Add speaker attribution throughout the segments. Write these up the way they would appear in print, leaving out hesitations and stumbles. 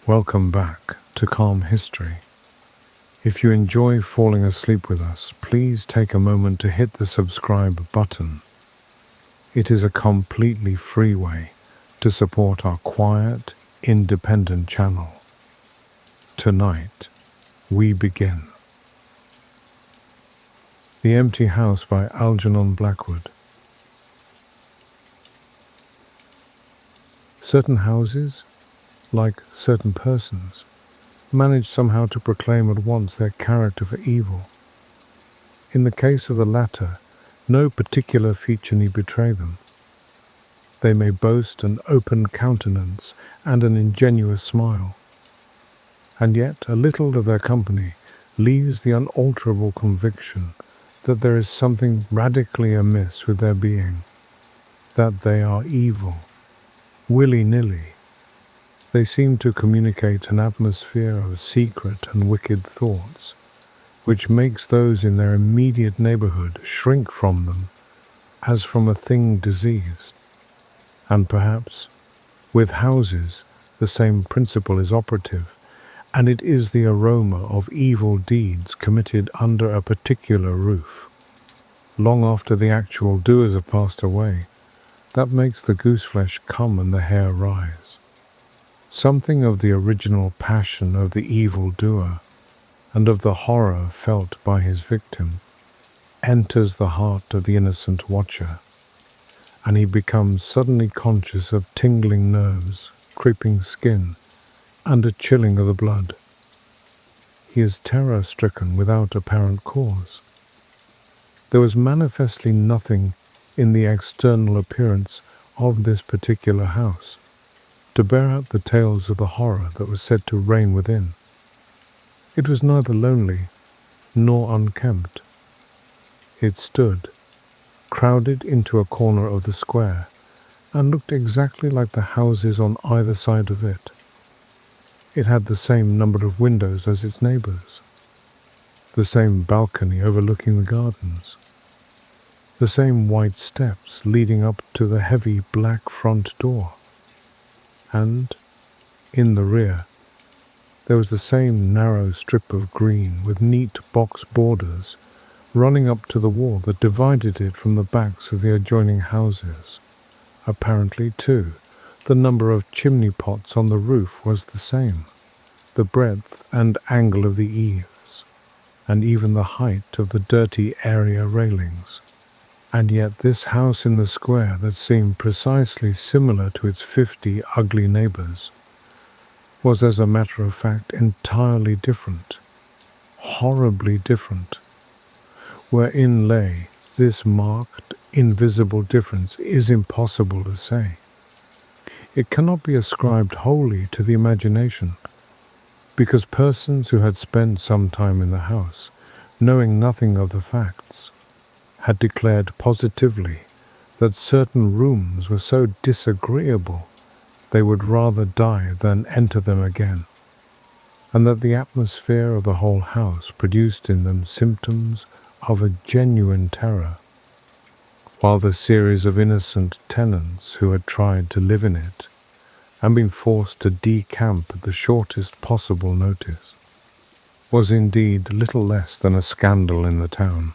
Speaker 1: Welcome back to Calm History. If you enjoy falling asleep with us, please take a moment to hit the subscribe button. It is a completely free way to support our quiet, independent channel. Tonight, we begin. The Empty House by Algernon Blackwood. Certain houses, like certain persons, manage somehow to proclaim at once their character for evil. In the case of the latter, no particular feature need betray them. They may boast an open countenance and an ingenuous smile, and yet a little of their company leaves the unalterable conviction that there is something radically amiss with their being, that they are evil, willy-nilly. They seem to communicate an atmosphere of secret and wicked thoughts, which makes those in their immediate neighborhood shrink from them as from a thing diseased. And perhaps, with houses, the same principle is operative, and it is the aroma of evil deeds committed under a particular roof, long after the actual doers have passed away, that makes the gooseflesh come and the hair rise. Something of the original passion of the evildoer and of the horror felt by his victim enters the heart of the innocent watcher, and he becomes suddenly conscious of tingling nerves, creeping skin, and a chilling of the blood. He is terror-stricken without apparent cause. There was manifestly nothing in the external appearance of this particular house to bear out the tales of the horror that was said to reign within. It was neither lonely nor unkempt. It stood, crowded into a corner of the square, and looked exactly like the houses on either side of it. It had the same number of windows as its neighbors, the same balcony overlooking the gardens, the same white steps leading up to the heavy black front door. And, in the rear, there was the same narrow strip of green with neat box borders running up to the wall that divided it from the backs of the adjoining houses. Apparently, too, the number of chimney pots on the roof was the same, the breadth and angle of the eaves, and even the height of the dirty area railings. And yet this house in the square that seemed precisely similar to its 50 ugly neighbors was, as a matter of fact, entirely different, horribly different. Wherein lay this marked, invisible difference is impossible to say. It cannot be ascribed wholly to the imagination, because persons who had spent some time in the house, knowing nothing of the facts, had declared positively that certain rooms were so disagreeable they would rather die than enter them again, and that the atmosphere of the whole house produced in them symptoms of a genuine terror, while the series of innocent tenants who had tried to live in it and been forced to decamp at the shortest possible notice was indeed little less than a scandal in the town.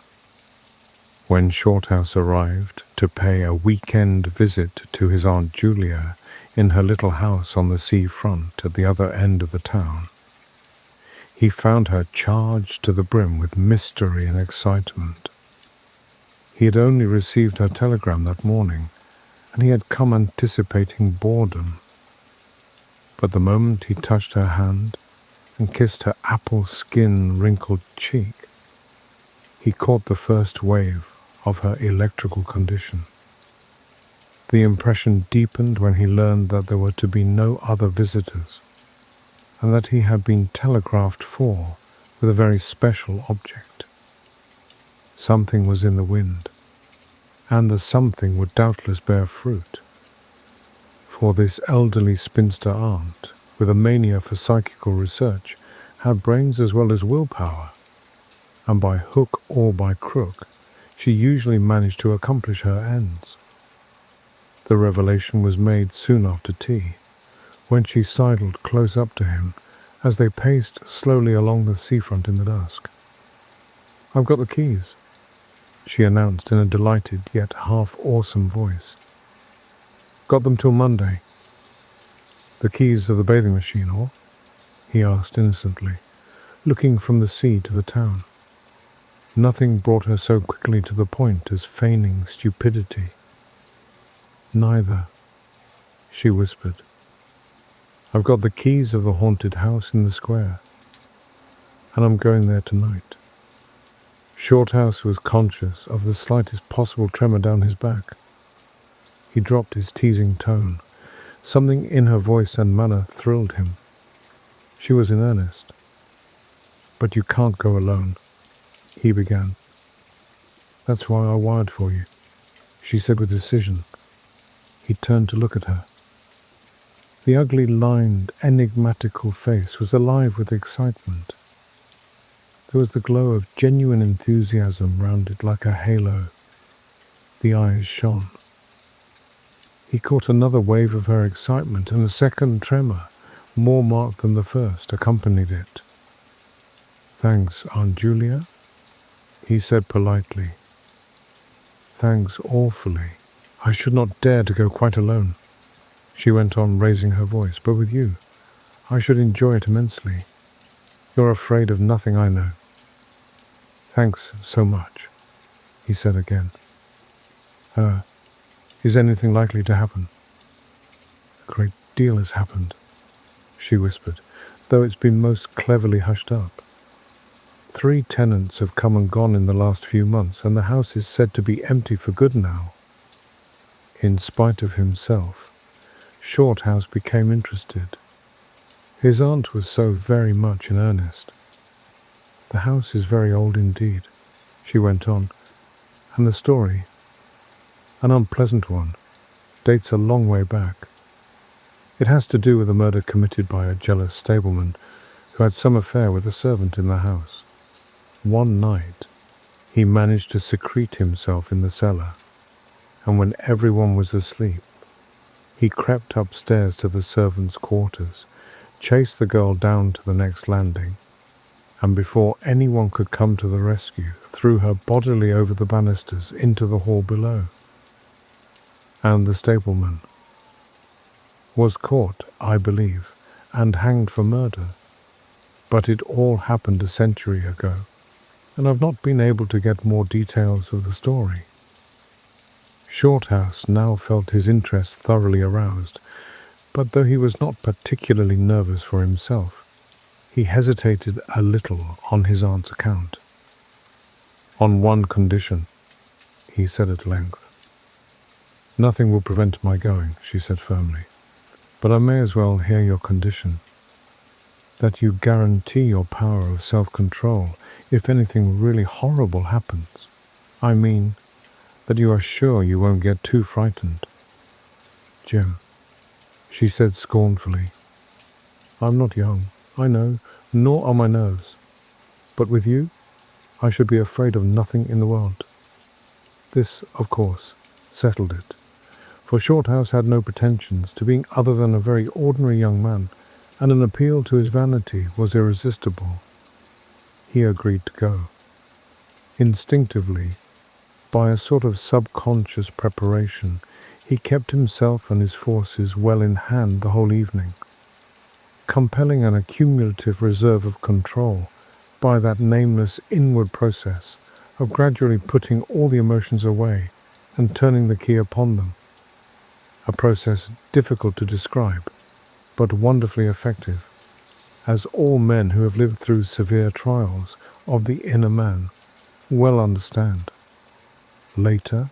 Speaker 1: When Shorthouse arrived to pay a weekend visit to his Aunt Julia in her little house on the sea front at the other end of the town, he found her charged to the brim with mystery and excitement. He had only received her telegram that morning, and he had come anticipating boredom. But the moment he touched her hand and kissed her apple-skin wrinkled cheek, he caught the first wave of her electrical condition. The impression deepened when he learned that there were to be no other visitors, and that he had been telegraphed for with a very special object. Something was in the wind, and the something would doubtless bear fruit, for this elderly spinster aunt, with a mania for psychical research, had brains as well as willpower, and by hook or by crook, she usually managed to accomplish her ends. The revelation was made soon after tea, when she sidled close up to him as they paced slowly along the seafront in the dusk. "I've got the keys," she announced in a delighted yet half-awesome voice. "Got them till Monday." "The keys of the bathing machine, or?" he asked innocently, looking from the sea to the town. Nothing brought her so quickly to the point as feigning stupidity. "Neither," she whispered. "I've got the keys of the haunted house in the square, and I'm going there tonight." Shorthouse was conscious of the slightest possible tremor down his back. He dropped his teasing tone. Something in her voice and manner thrilled him. She was in earnest. "But you can't go alone," he began. "That's why I wired for you," she said with decision. He turned to look at her. The ugly, lined, enigmatical face was alive with excitement. There was the glow of genuine enthusiasm round it like a halo. The eyes shone. He caught another wave of her excitement, and a second tremor, more marked than the first, accompanied it. "Thanks, Aunt Julia," he said politely. "Thanks awfully. I should not dare to go quite alone," she went on, raising her voice, "but with you, I should enjoy it immensely. You're afraid of nothing, I know." "Thanks so much," he said again. Is anything likely to happen?" "A great deal has happened," she whispered, though it's been most cleverly hushed up. 3 tenants have come and gone in the last few months, and the house is said to be empty for good now. In spite of himself, Shorthouse became interested. His aunt was so very much in earnest. "The house is very old indeed," she went on, "and the story, an unpleasant one, dates a long way back. It has to do with a murder committed by a jealous stableman who had some affair with a servant in the house. One night, he managed to secrete himself in the cellar, and when everyone was asleep, he crept upstairs to the servants' quarters, chased the girl down to the next landing, and before anyone could come to the rescue, threw her bodily over the banisters into the hall below. And the stableman was caught, I believe, and hanged for murder. But it all happened a century ago, and I've not been able to get more details of the story." Shorthouse now felt his interest thoroughly aroused, but though he was not particularly nervous for himself, he hesitated a little on his aunt's account. "On one condition," he said at length. "Nothing will prevent my going," she said firmly, "but I may as well hear your condition. That you guarantee your power of self-control if anything really horrible happens. I mean, that you are sure you won't get too frightened." "Jim," she said scornfully, "I'm not young, I know, nor are my nerves. But with you, I should be afraid of nothing in the world." This, of course, settled it, for Shorthouse had no pretensions to being other than a very ordinary young man, and an appeal to his vanity was irresistible. He agreed to go. Instinctively, by a sort of subconscious preparation, he kept himself and his forces well in hand the whole evening, compelling an accumulative reserve of control by that nameless inward process of gradually putting all the emotions away and turning the key upon them, a process difficult to describe, but wonderfully effective, as all men who have lived through severe trials of the inner man well understand. Later,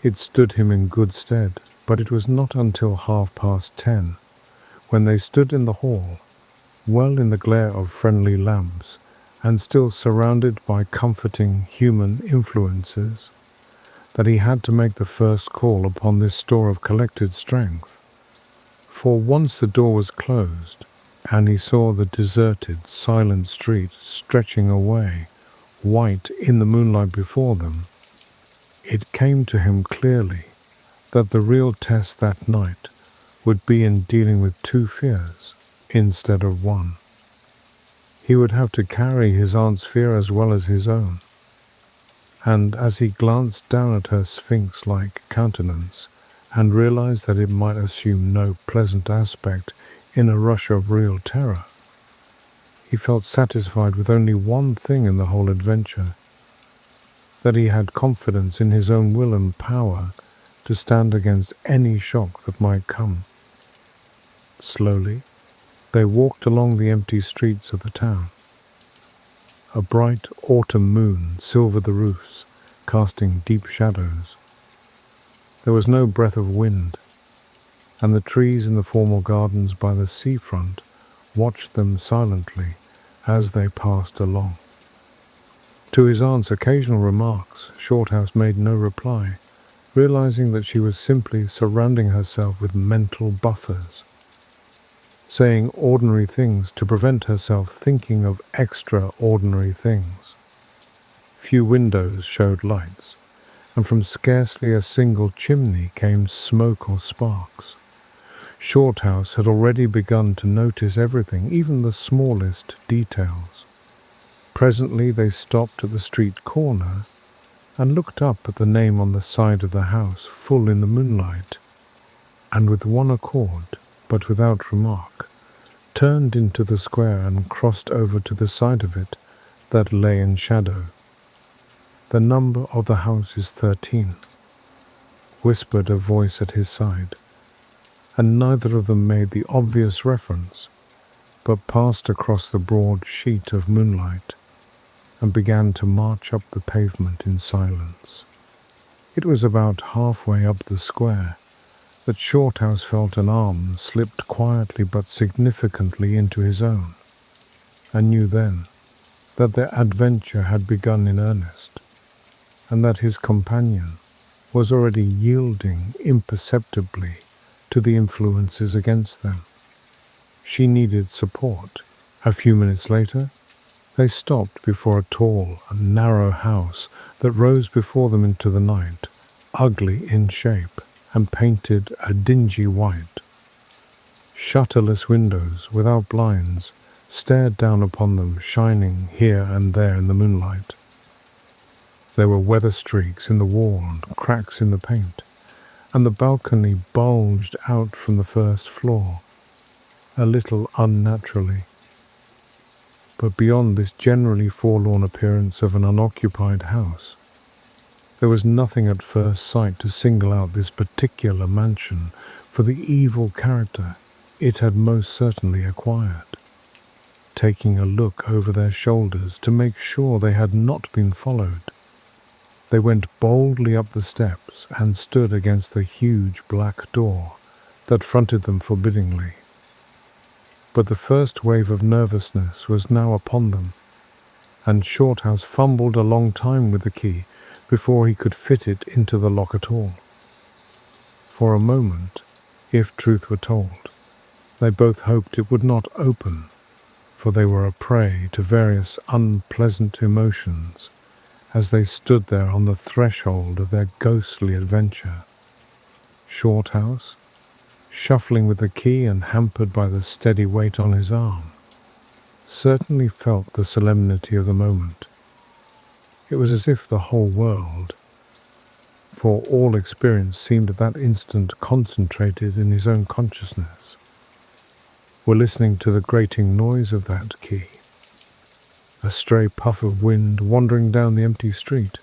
Speaker 1: it stood him in good stead, but it was not until 10:30, when they stood in the hall, well in the glare of friendly lamps, and still surrounded by comforting human influences, that he had to make the first call upon this store of collected strength. For once the door was closed, and he saw the deserted, silent street stretching away, white in the moonlight before them, it came to him clearly that the real test that night would be in dealing with two fears instead of one. He would have to carry his aunt's fear as well as his own. And as he glanced down at her sphinx-like countenance and realized that it might assume no pleasant aspect in a rush of real terror, he felt satisfied with only one thing in the whole adventure, that he had confidence in his own will and power to stand against any shock that might come. Slowly, they walked along the empty streets of the town. A bright autumn moon silvered the roofs, casting deep shadows. There was no breath of wind, and the trees in the formal gardens by the seafront watched them silently as they passed along. To his aunt's occasional remarks, Shorthouse made no reply, realizing that she was simply surrounding herself with mental buffers, saying ordinary things to prevent herself thinking of extraordinary things. Few windows showed lights, and from scarcely a single chimney came smoke or sparks. Shorthouse had already begun to notice everything, even the smallest details. Presently they stopped at the street corner and looked up at the name on the side of the house, full in the moonlight, and with one accord, but without remark, turned into the square and crossed over to the side of it that lay in shadow. "The number of the house is 13, whispered a voice at his side, and neither of them made the obvious reference, but passed across the broad sheet of moonlight and began to march up the pavement in silence. It was about halfway up the square that Shorthouse felt an arm slipped quietly but significantly into his own, and knew then that their adventure had begun in earnest, and that his companion was already yielding imperceptibly to the influences against them. She needed support. A few minutes later, they stopped before a tall and narrow house that rose before them into the night, ugly in shape and painted a dingy white. Shutterless windows without blinds stared down upon them, shining here and there in the moonlight. There were weather streaks in the wall and cracks in the paint, and the balcony bulged out from the first floor, a little unnaturally. But beyond this generally forlorn appearance of an unoccupied house, there was nothing at first sight to single out this particular mansion for the evil character it had most certainly acquired. Taking a look over their shoulders to make sure they had not been followed, they went boldly up the steps and stood against the huge black door that fronted them forbiddingly. But the first wave of nervousness was now upon them, and Shorthouse fumbled a long time with the key before he could fit it into the lock at all. For a moment, if truth were told, they both hoped it would not open, for they were a prey to various unpleasant emotions as they stood there on the threshold of their ghostly adventure. Shorthouse, shuffling with the key and hampered by the steady weight on his arm, certainly felt the solemnity of the moment. It was as if the whole world, for all experience seemed at that instant concentrated in his own consciousness, were listening to the grating noise of that key. A stray puff of wind wandering down the empty street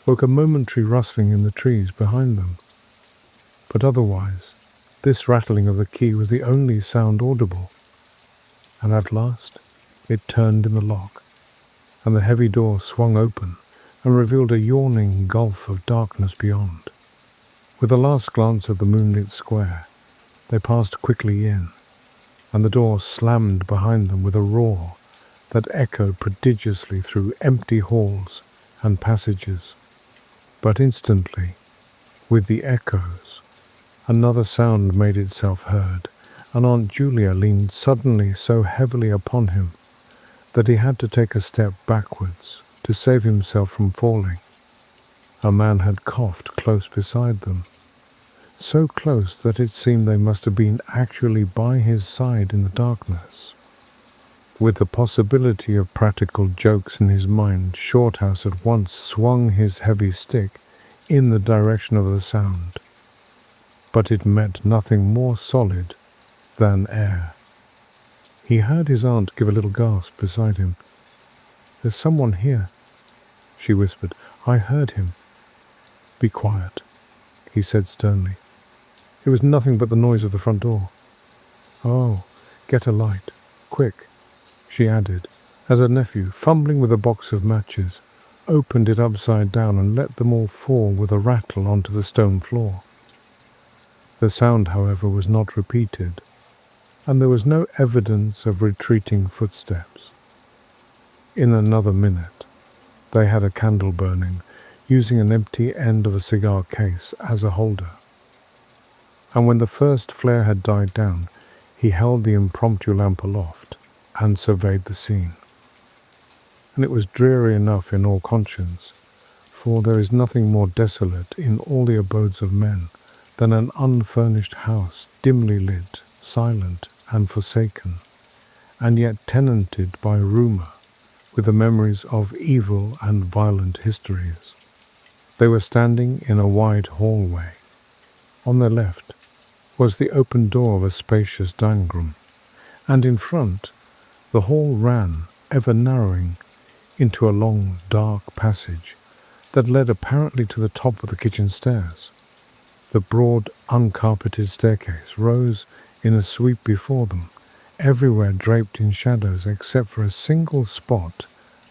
Speaker 1: woke a momentary rustling in the trees behind them, but otherwise this rattling of the key was the only sound audible, and at last it turned in the lock, and the heavy door swung open and revealed a yawning gulf of darkness beyond. With a last glance at the moonlit square, they passed quickly in, and the door slammed behind them with a roar that echoed prodigiously through empty halls and passages. But instantly, with the echoes, another sound made itself heard, and Aunt Julia leaned suddenly so heavily upon him that he had to take a step backwards to save himself from falling. A man had coughed close beside them. so close that it seemed they must have been actually by his side in the darkness. With the possibility of practical jokes in his mind, Shorthouse at once swung his heavy stick in the direction of the sound. But it met nothing more solid than air. He heard his aunt give a little gasp beside him. "There's someone here," she whispered. "I heard him." "Be quiet," he said sternly. "It was nothing but the noise of the front door." "Oh, get a light, quick," she added, as her nephew, fumbling with a box of matches, opened it upside down and let them all fall with a rattle onto the stone floor. The sound, however, was not repeated, and there was no evidence of retreating footsteps. In another minute, they had a candle burning, using an empty end of a cigar case as a holder. And when the first flare had died down, he held the impromptu lamp aloft and surveyed the scene. And it was dreary enough in all conscience, for there is nothing more desolate in all the abodes of men than an unfurnished house, dimly lit, silent and forsaken, and yet tenanted by rumour, with the memories of evil and violent histories. They were standing in a wide hallway. On their left was the open door of a spacious dining room, and in front the hall ran, ever narrowing, into a long, dark passage that led apparently to the top of the kitchen stairs. The broad, uncarpeted staircase rose in a sweep before them, everywhere draped in shadows except for a single spot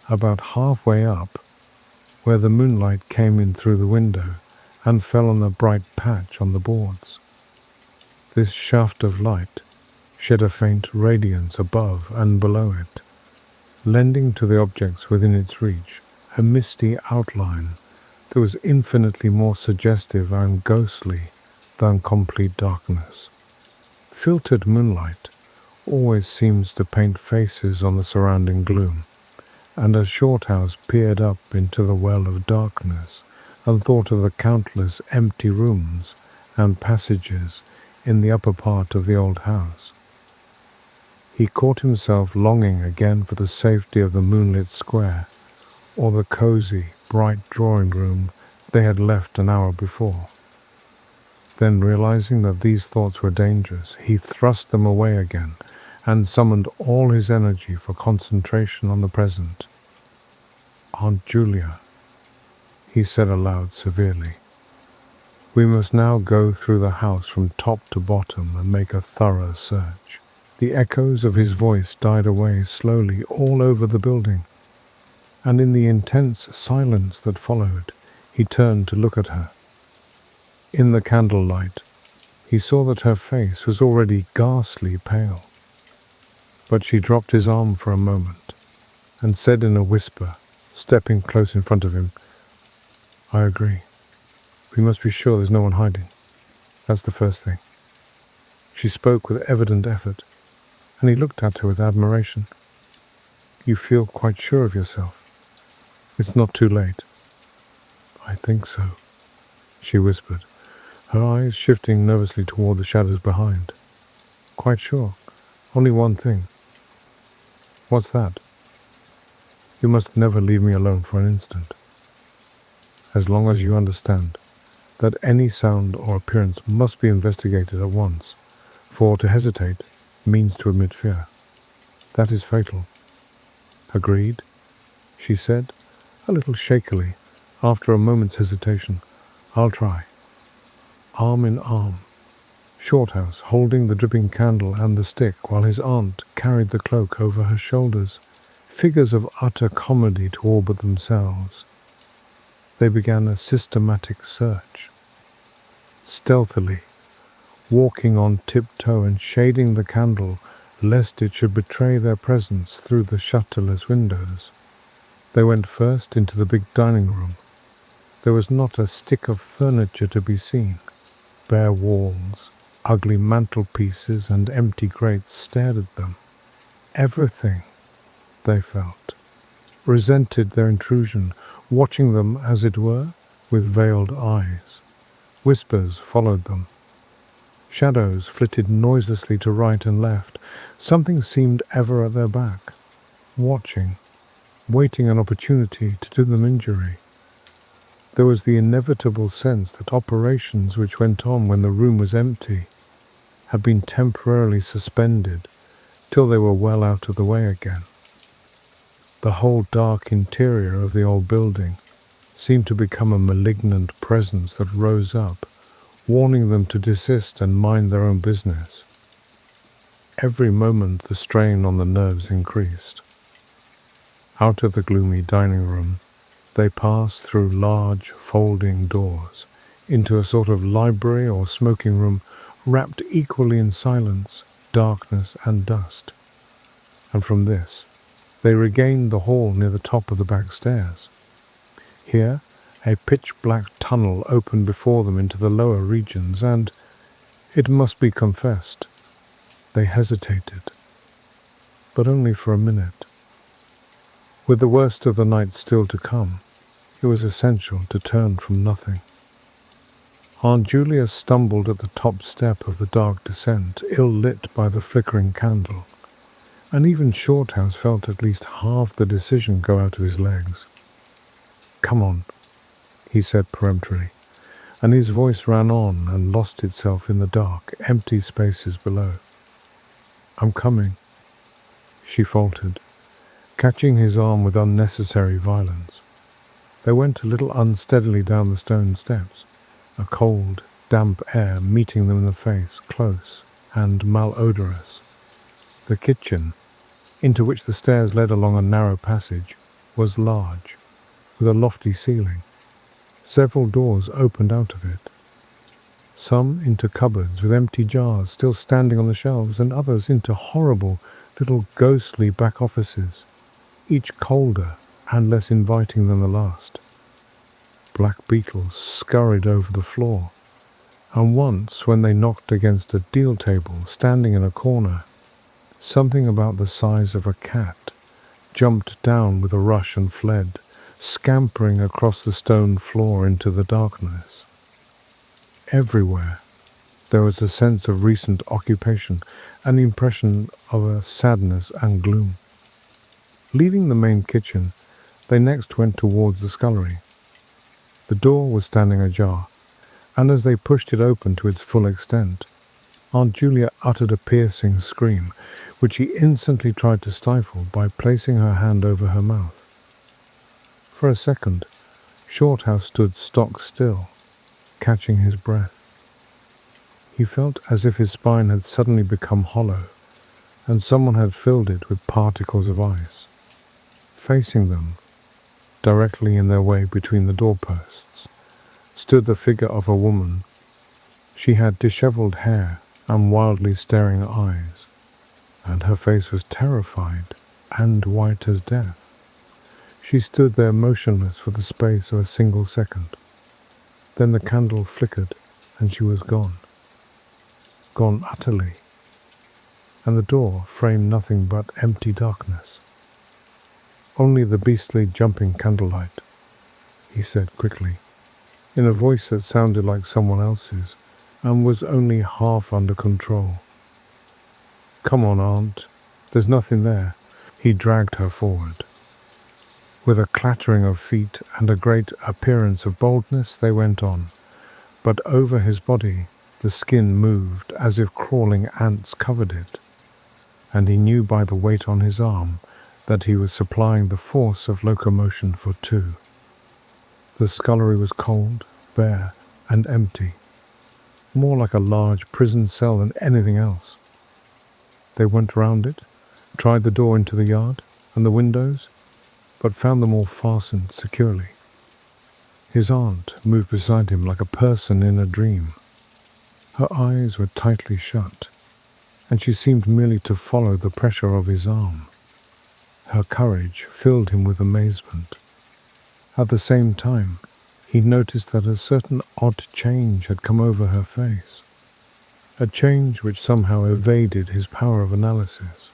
Speaker 1: about halfway up, where the moonlight came in through the window and fell on a bright patch on the boards. This shaft of light shed a faint radiance above and below it, lending to the objects within its reach a misty outline that was infinitely more suggestive and ghostly than complete darkness. Filtered moonlight always seems to paint faces on the surrounding gloom, and as Shorthouse peered up into the well of darkness and thought of the countless empty rooms and passages in the upper part of the old house, he caught himself longing again for the safety of the moonlit square, or the cosy, bright drawing room they had left an hour before. Then, realizing that these thoughts were dangerous, he thrust them away again and summoned all his energy for concentration on the present. "Aunt Julia," he said aloud severely, "we must now go through the house from top to bottom and make a thorough search." The echoes of his voice died away slowly all over the building, and in the intense silence that followed, he turned to look at her. In the candlelight, he saw that her face was already ghastly pale. But she dropped his arm for a moment and said in a whisper, stepping close in front of him, "I agree. We must be sure there's no one hiding. That's the first thing." She spoke with evident effort, and he looked at her with admiration. "You feel quite sure of yourself? It's not too late." "I think so," she whispered, her eyes shifting nervously toward the shadows behind. "Quite sure. Only one thing." "What's that?" "You must never leave me alone for an instant. As long as you understand that any sound or appearance must be investigated at once, for to hesitate means to admit fear. That is fatal." "Agreed," she said, a little shakily, after a moment's hesitation. "I'll try." Arm in arm, Shorthouse holding the dripping candle and the stick while his aunt carried the cloak over her shoulders, figures of utter comedy to all but themselves, they began a systematic search. Stealthily, walking on tiptoe and shading the candle lest it should betray their presence through the shutterless windows, they went first into the big dining room. There was not a stick of furniture to be seen. Bare walls, ugly mantelpieces and empty grates stared at them. Everything, they felt, resented their intrusion, watching them, as it were, with veiled eyes. Whispers followed them, Shadows flitted noiselessly to right and left. Something seemed ever at their back, watching, waiting an opportunity to do them injury. There was the inevitable sense that operations which went on when the room was empty had been temporarily suspended till they were well out of the way again. The whole dark interior of the old building seemed to become a malignant presence that rose up, warning them to desist and mind their own business. Every moment the strain on the nerves increased. Out of the gloomy dining room, they passed through large folding doors into a sort of library or smoking room wrapped equally in silence, darkness and dust. And from this, they regained the hall near the top of the back stairs. Here, a pitch-black tunnel opened before them into the lower regions, and, it must be confessed, they hesitated, but only for a minute. With the worst of the night still to come, it was essential to turn from nothing. Aunt Julia stumbled at the top step of the dark descent, ill-lit by the flickering candle, and even Shorthouse felt at least half the decision go out of his legs. "Come on," he said peremptorily, and his voice ran on and lost itself in the dark, empty spaces below. "I'm coming," she faltered, catching his arm with unnecessary violence. They went a little unsteadily down the stone steps, a cold, damp air meeting them in the face, close and malodorous. The kitchen, into which the stairs led along a narrow passage, was large, with a lofty ceiling. Several doors opened out of it, some into cupboards with empty jars still standing on the shelves, and others into horrible little ghostly back offices, each colder and less inviting than the last. Black beetles scurried over the floor, and once, when they knocked against a deal table standing in a corner, something about the size of a cat jumped down with a rush and fled, scampering across the stone floor into the darkness. Everywhere there was a sense of recent occupation, an impression of a sadness and gloom. Leaving the main kitchen, they next went towards the scullery. The door was standing ajar, and as they pushed it open to its full extent, Aunt Julia uttered a piercing scream, which she instantly tried to stifle by placing her hand over her mouth. For a second, Shorthouse stood stock still, catching his breath. He felt as if his spine had suddenly become hollow, and someone had filled it with particles of ice. Facing them, directly in their way between the doorposts, stood the figure of a woman. She had dishevelled hair and wildly staring eyes, and her face was terrified and white as death. She stood there motionless for the space of a single second. Then the candle flickered, and she was gone. Gone utterly, and the door framed nothing but empty darkness. "Only the beastly jumping candlelight," he said quickly, in a voice that sounded like someone else's, and was only half under control. "Come on, Aunt, there's nothing there." He dragged her forward. With a clattering of feet and a great appearance of boldness, they went on, but over his body the skin moved as if crawling ants covered it, and he knew by the weight on his arm that he was supplying the force of locomotion for two. The scullery was cold, bare, and empty, more like a large prison cell than anything else. They went round it, tried the door into the yard and the windows, but found them all fastened securely. His aunt moved beside him like a person in a dream. Her eyes were tightly shut, and she seemed merely to follow the pressure of his arm. Her courage filled him with amazement. At the same time, he noticed that a certain odd change had come over her face, a change which somehow evaded his power of analysis.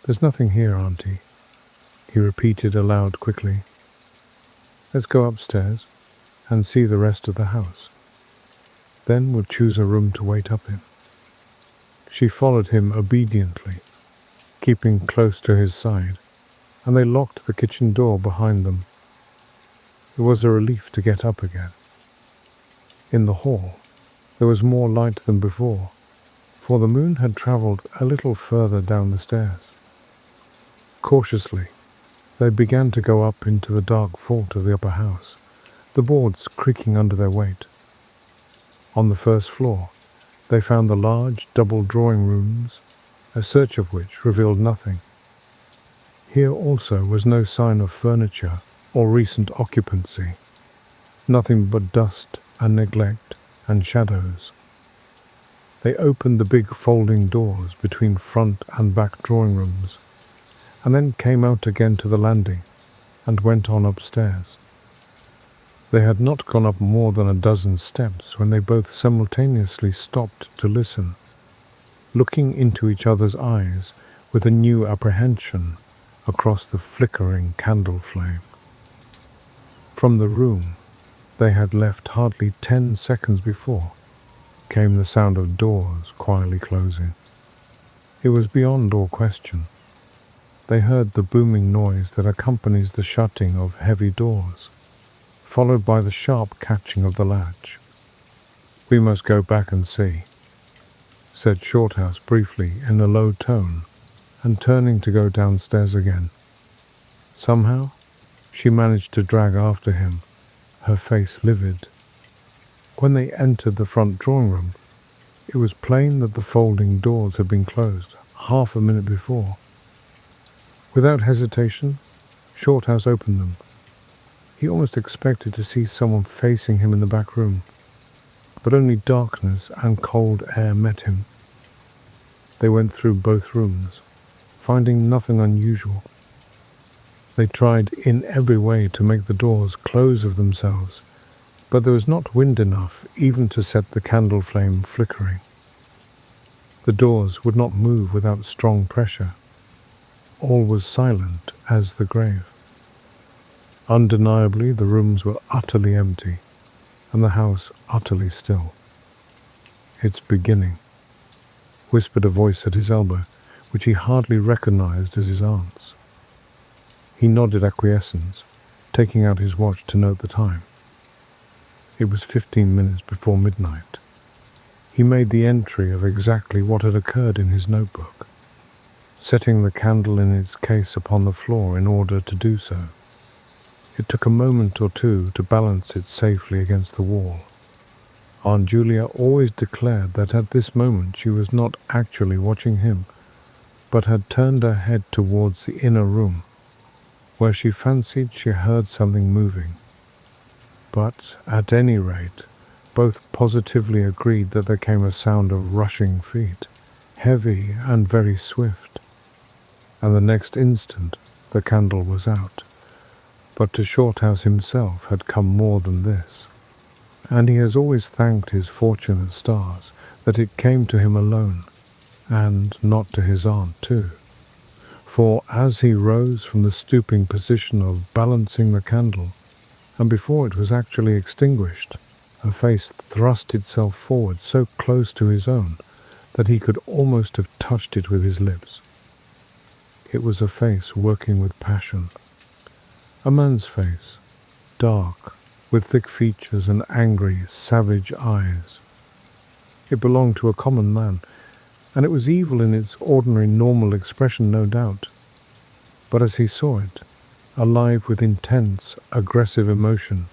Speaker 1: "There's nothing here, Auntie," he repeated aloud quickly. "Let's go upstairs and see the rest of the house." then would choose a room to wait up in. She followed him obediently, keeping close to his side, and they locked the kitchen door behind them. It was a relief to get up again. In the hall, there was more light than before, for the moon had travelled a little further down the stairs. Cautiously, they began to go up into the dark vault of the upper house, the boards creaking under their weight. On the first floor, they found the large double drawing rooms, a search of which revealed nothing. Here also was no sign of furniture or recent occupancy, nothing but dust and neglect and shadows. They opened the big folding doors between front and back drawing rooms, and then came out again to the landing and went on upstairs. They had not gone up more than a dozen steps when they both simultaneously stopped to listen, looking into each other's eyes with a new apprehension across the flickering candle flame. From the room they had left hardly 10 seconds before came the sound of doors quietly closing. It was beyond all question. They heard the booming noise that accompanies the shutting of heavy doors, followed by the sharp catching of the latch. "We must go back and see," said Shorthouse briefly in a low tone, and turning to go downstairs again. Somehow, she managed to drag after him, her face livid. When they entered the front drawing room, it was plain that the folding doors had been closed half a minute before. Without hesitation, Shorthouse opened them. He almost expected to see someone facing him in the back room, but only darkness and cold air met him. They went through both rooms, finding nothing unusual. They tried in every way to make the doors close of themselves, but there was not wind enough even to set the candle flame flickering. The doors would not move without strong pressure. All was silent as the grave. Undeniably, the rooms were utterly empty, and the house utterly still. "It's beginning," whispered a voice at his elbow, which he hardly recognized as his aunt's. He nodded acquiescence, taking out his watch to note the time. It was 15 minutes before midnight. He made the entry of exactly what had occurred in his notebook, setting the candle in its case upon the floor in order to do so. It took a moment or two to balance it safely against the wall. Aunt Julia always declared that at this moment she was not actually watching him, but had turned her head towards the inner room, where she fancied she heard something moving. But, at any rate, both positively agreed that there came a sound of rushing feet, heavy and very swift, and the next instant the candle was out. But to Shorthouse himself had come more than this, and he has always thanked his fortunate stars that it came to him alone, and not to his aunt too. For as he rose from the stooping position of balancing the candle, and before it was actually extinguished, a face thrust itself forward so close to his own that he could almost have touched it with his lips. It was a face working with passion. A man's face, dark, with thick features and angry, savage eyes. It belonged to a common man, and it was evil in its ordinary normal expression, no doubt. But as he saw it, alive with intense, aggressive emotion,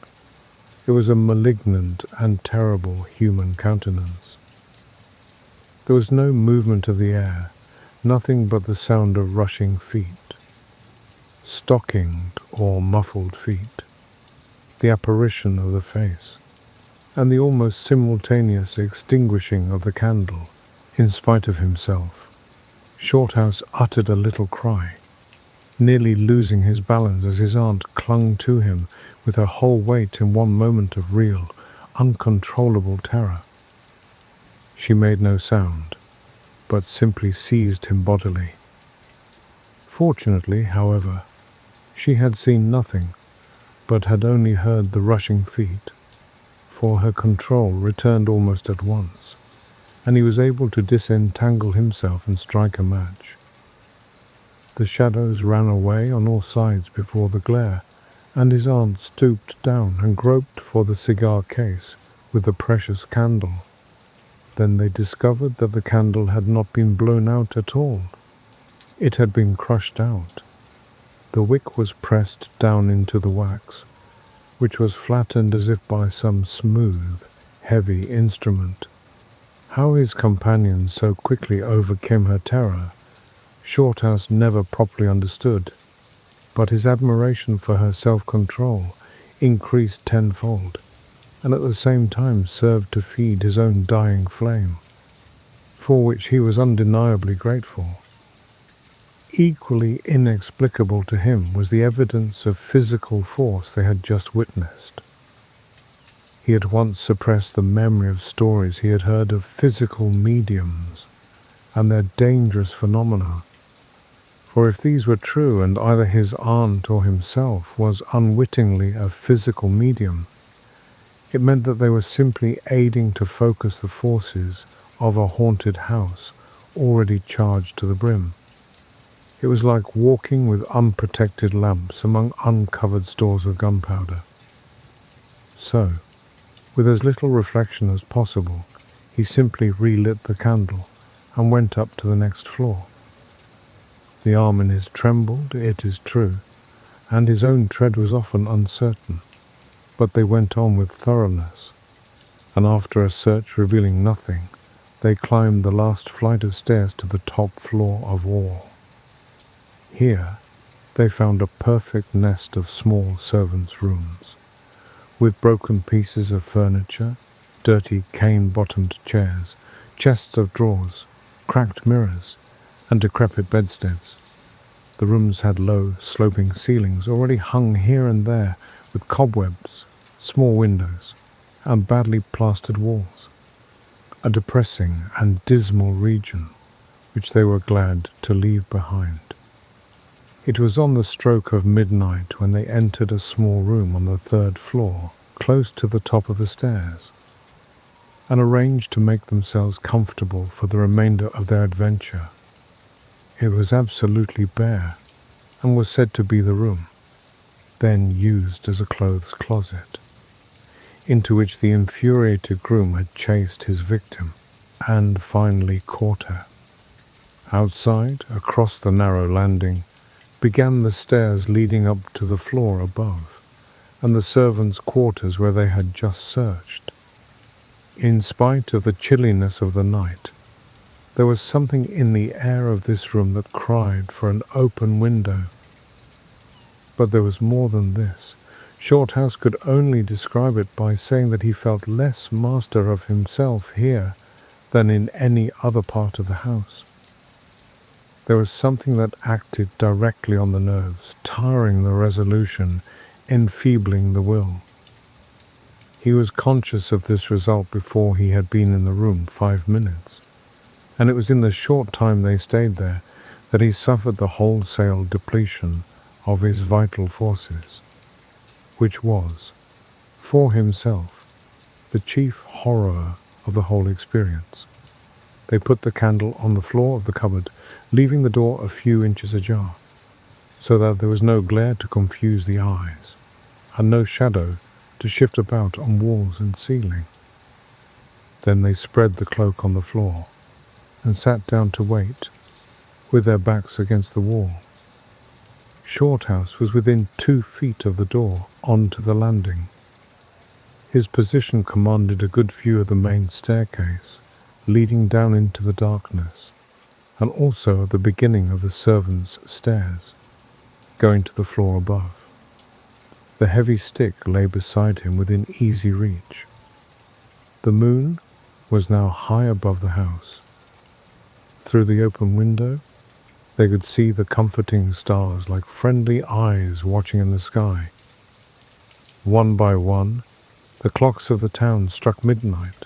Speaker 1: it was a malignant and terrible human countenance. There was no movement of the air, nothing but the sound of rushing feet, stockinged or muffled feet, the apparition of the face, and the almost simultaneous extinguishing of the candle. In spite of himself, Shorthouse uttered a little cry, nearly losing his balance as his aunt clung to him with her whole weight in one moment of real, uncontrollable terror. She made no sound, but simply seized him bodily. Fortunately, however, she had seen nothing, but had only heard the rushing feet, for her control returned almost at once, and he was able to disentangle himself and strike a match. The shadows ran away on all sides before the glare, and his aunt stooped down and groped for the cigar case with the precious candle. Then they discovered that the candle had not been blown out at all. It had been crushed out. The wick was pressed down into the wax, which was flattened as if by some smooth, heavy instrument. How his companion so quickly overcame her terror, Shorthouse never properly understood, but his admiration for her self-control increased tenfold, and at the same time served to feed his own dying flame, for which he was undeniably grateful. Equally inexplicable to him was the evidence of physical force they had just witnessed. He at once suppressed the memory of stories he had heard of physical mediums and their dangerous phenomena, for if these were true and either his aunt or himself was unwittingly a physical medium, it meant that they were simply aiding to focus the forces of a haunted house already charged to the brim. It was like walking with unprotected lamps among uncovered stores of gunpowder. So, with as little reflection as possible, he simply relit the candle and went up to the next floor. The arm in his trembled, it is true, and his own tread was often uncertain, but they went on with thoroughness, and after a search revealing nothing, they climbed the last flight of stairs to the top floor of all. Here they found a perfect nest of small servants' rooms, with broken pieces of furniture, dirty cane-bottomed chairs, chests of drawers, cracked mirrors, and decrepit bedsteads. The rooms had low, sloping ceilings already hung here and there with cobwebs, small windows, and badly plastered walls. A depressing and dismal region which they were glad to leave behind. It was on the stroke of midnight when they entered a small room on the third floor, close to the top of the stairs, and arranged to make themselves comfortable for the remainder of their adventure. It was absolutely bare, and was said to be the room, then used as a clothes closet, into which the infuriated groom had chased his victim, and finally caught her. Outside, across the narrow landing, began the stairs leading up to the floor above, and the servants' quarters where they had just searched. In spite of the chilliness of the night, there was something in the air of this room that cried for an open window. But there was more than this. Shorthouse could only describe it by saying that he felt less master of himself here than in any other part of the house. There was something that acted directly on the nerves, tiring the resolution, enfeebling the will. He was conscious of this result before he had been in the room 5 minutes, and it was in the short time they stayed there that he suffered the wholesale depletion of his vital forces, which was, for himself, the chief horror of the whole experience. They put the candle on the floor of the cupboard, leaving the door a few inches ajar, so that there was no glare to confuse the eyes, and no shadow to shift about on walls and ceiling. Then they spread the cloak on the floor, and sat down to wait, with their backs against the wall. Shorthouse was within 2 feet of the door onto the landing. His position commanded a good view of the main staircase, leading down into the darkness, and also of the beginning of the servants' stairs, going to the floor above. The heavy stick lay beside him within easy reach. The moon was now high above the house. Through the open window, they could see the comforting stars like friendly eyes watching in the sky. One by one, the clocks of the town struck midnight,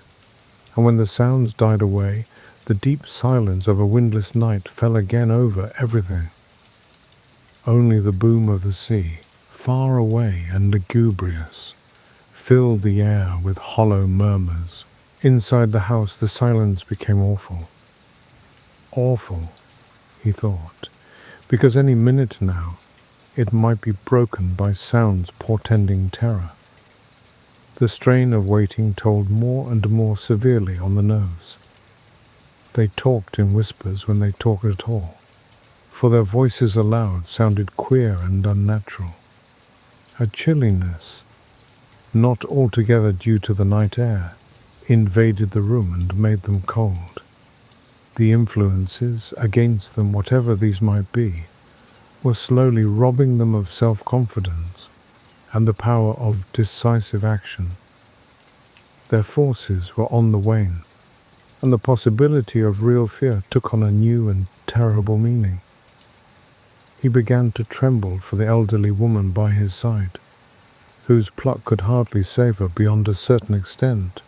Speaker 1: and when the sounds died away, the deep silence of a windless night fell again over everything. Only the boom of the sea, far away and lugubrious, filled the air with hollow murmurs. Inside the house, the silence became awful. Awful, he thought, because any minute now it might be broken by sounds portending terror. The strain of waiting told more and more severely on the nerves. They talked in whispers when they talked at all, for their voices aloud sounded queer and unnatural. A chilliness, not altogether due to the night air, invaded the room and made them cold. The influences against them, whatever these might be, were slowly robbing them of self-confidence and the power of decisive action. Their forces were on the wane, and the possibility of real fear took on a new and terrible meaning. He began to tremble for the elderly woman by his side, whose pluck could hardly save her beyond a certain extent.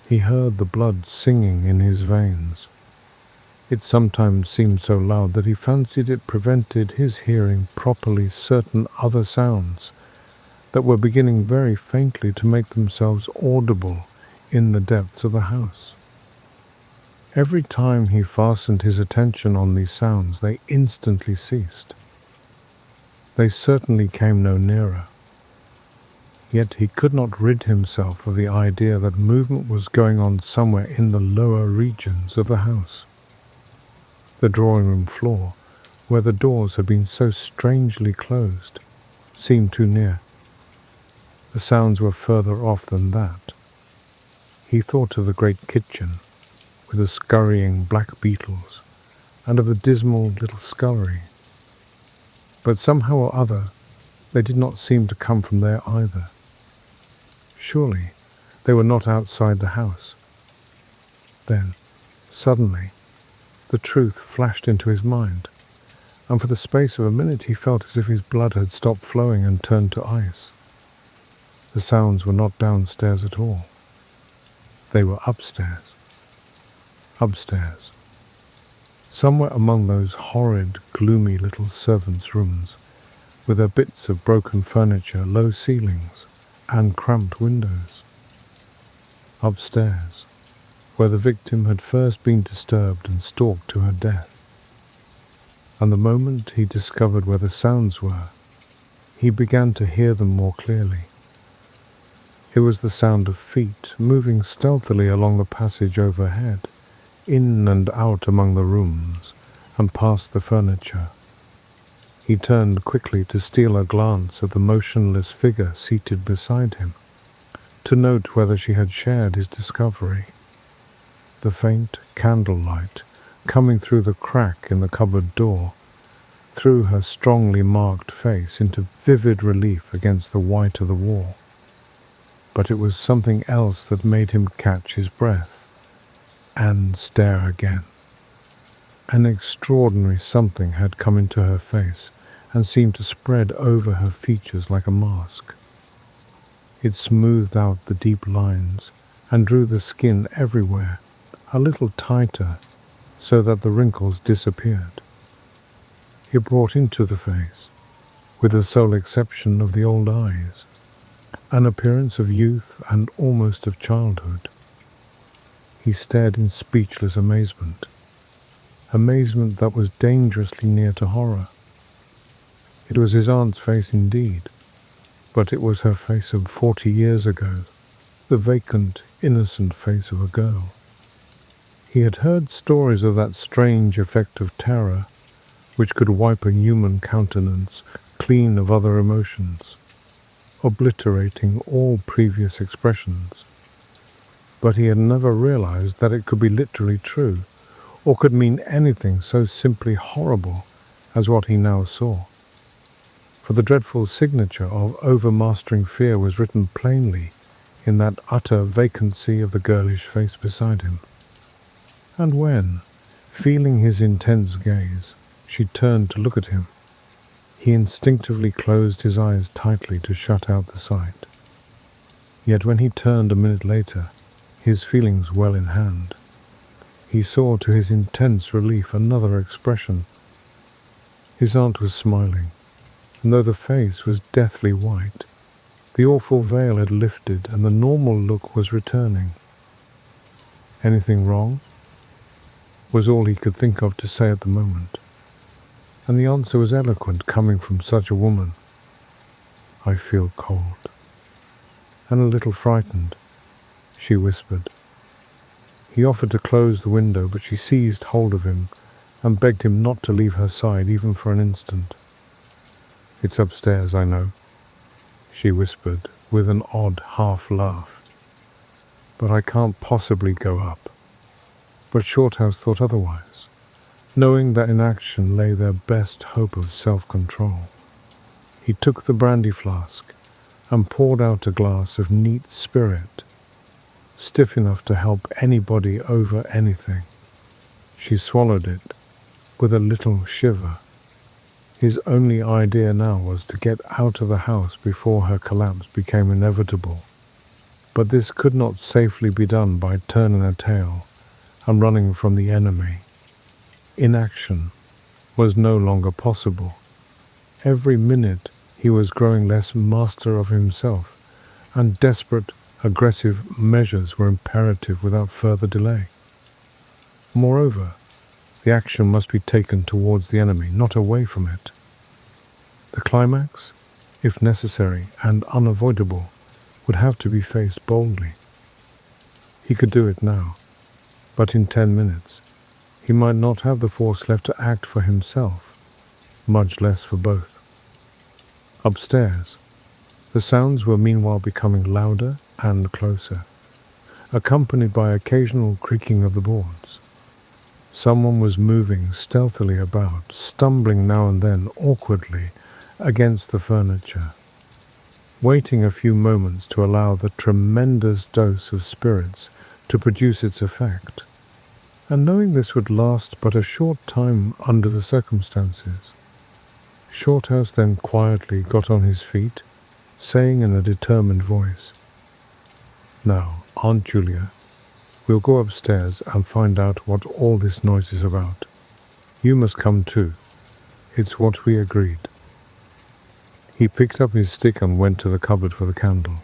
Speaker 1: He heard the blood singing in his veins. It sometimes seemed so loud that he fancied it prevented his hearing properly certain other sounds that were beginning very faintly to make themselves audible in the depths of the house. Every time he fastened his attention on these sounds, they instantly ceased. They certainly came no nearer. Yet he could not rid himself of the idea that movement was going on somewhere in the lower regions of the house. The drawing-room floor, where the doors had been so strangely closed, seemed too near. The sounds were further off than that. He thought of the great kitchen, with the scurrying black beetles, and of the dismal little scullery. But somehow or other, they did not seem to come from there either. Surely, they were not outside the house. Then, suddenly, the truth flashed into his mind, and for the space of a minute he felt as if his blood had stopped flowing and turned to ice. The sounds were not downstairs at all. They were upstairs. Upstairs. Somewhere among those horrid, gloomy little servants' rooms, with their bits of broken furniture, low ceilings, and cramped windows. Upstairs, where the victim had first been disturbed and stalked to her death. And the moment he discovered where the sounds were, he began to hear them more clearly. It was the sound of feet moving stealthily along the passage overhead, in and out among the rooms, and past the furniture. He turned quickly to steal a glance at the motionless figure seated beside him, to note whether she had shared his discovery. The faint candlelight, coming through the crack in the cupboard door, threw her strongly marked face into vivid relief against the white of the wall. But it was something else that made him catch his breath and stare again. An extraordinary something had come into her face and seemed to spread over her features like a mask. It smoothed out the deep lines and drew the skin everywhere a little tighter so that the wrinkles disappeared. It brought into the face, with the sole exception of the old eyes, an appearance of youth and almost of childhood. He stared in speechless amazement that was dangerously near to horror. It was his aunt's face indeed, but it was her face of 40 years ago, the vacant, innocent face of a girl. He had heard stories of that strange effect of terror, which could wipe a human countenance clean of other emotions, obliterating all previous expressions. But he had never realized that it could be literally true, or could mean anything so simply horrible as what he now saw. For the dreadful signature of overmastering fear was written plainly in that utter vacancy of the girlish face beside him. And when, feeling his intense gaze, she turned to look at him, he instinctively closed his eyes tightly to shut out the sight. Yet when he turned a minute later, his feelings well in hand, he saw to his intense relief another expression. His aunt was smiling, and though the face was deathly white, The awful veil had lifted and the normal look was returning. "Anything wrong?" was all he could think of to say at the moment. And the answer was eloquent, coming from such a woman. "I feel cold." And a little frightened, she whispered. He offered to close the window, but she seized hold of him and begged him not to leave her side even for an instant. "It's upstairs, I know," she whispered with an odd half-laugh. "But I can't possibly go up." But Shorthouse thought otherwise, knowing that in action lay their best hope of self-control. He took the brandy flask and poured out a glass of neat spirit, stiff enough to help anybody over anything. She swallowed it with a little shiver. His only idea now was to get out of the house before her collapse became inevitable. But this could not safely be done by turning a tail and running from the enemy. Inaction was no longer possible. Every minute he was growing less master of himself, and desperate, aggressive measures were imperative without further delay. Moreover, the action must be taken towards the enemy, not away from it. The climax, if necessary and unavoidable, would have to be faced boldly. He could do it now, but in 10 minutes he might not have the force left to act for himself, much less for both. Upstairs, the sounds were meanwhile becoming louder and closer, accompanied by occasional creaking of the boards. Someone was moving stealthily about, stumbling now and then awkwardly against the furniture, waiting a few moments to allow the tremendous dose of spirits to produce its effect, and knowing this would last but a short time under the circumstances. Shorthouse then quietly got on his feet, saying in a determined voice, "Now, Aunt Julia, we'll go upstairs and find out what all this noise is about. You must come too. It's what we agreed." He picked up his stick and went to the cupboard for the candle.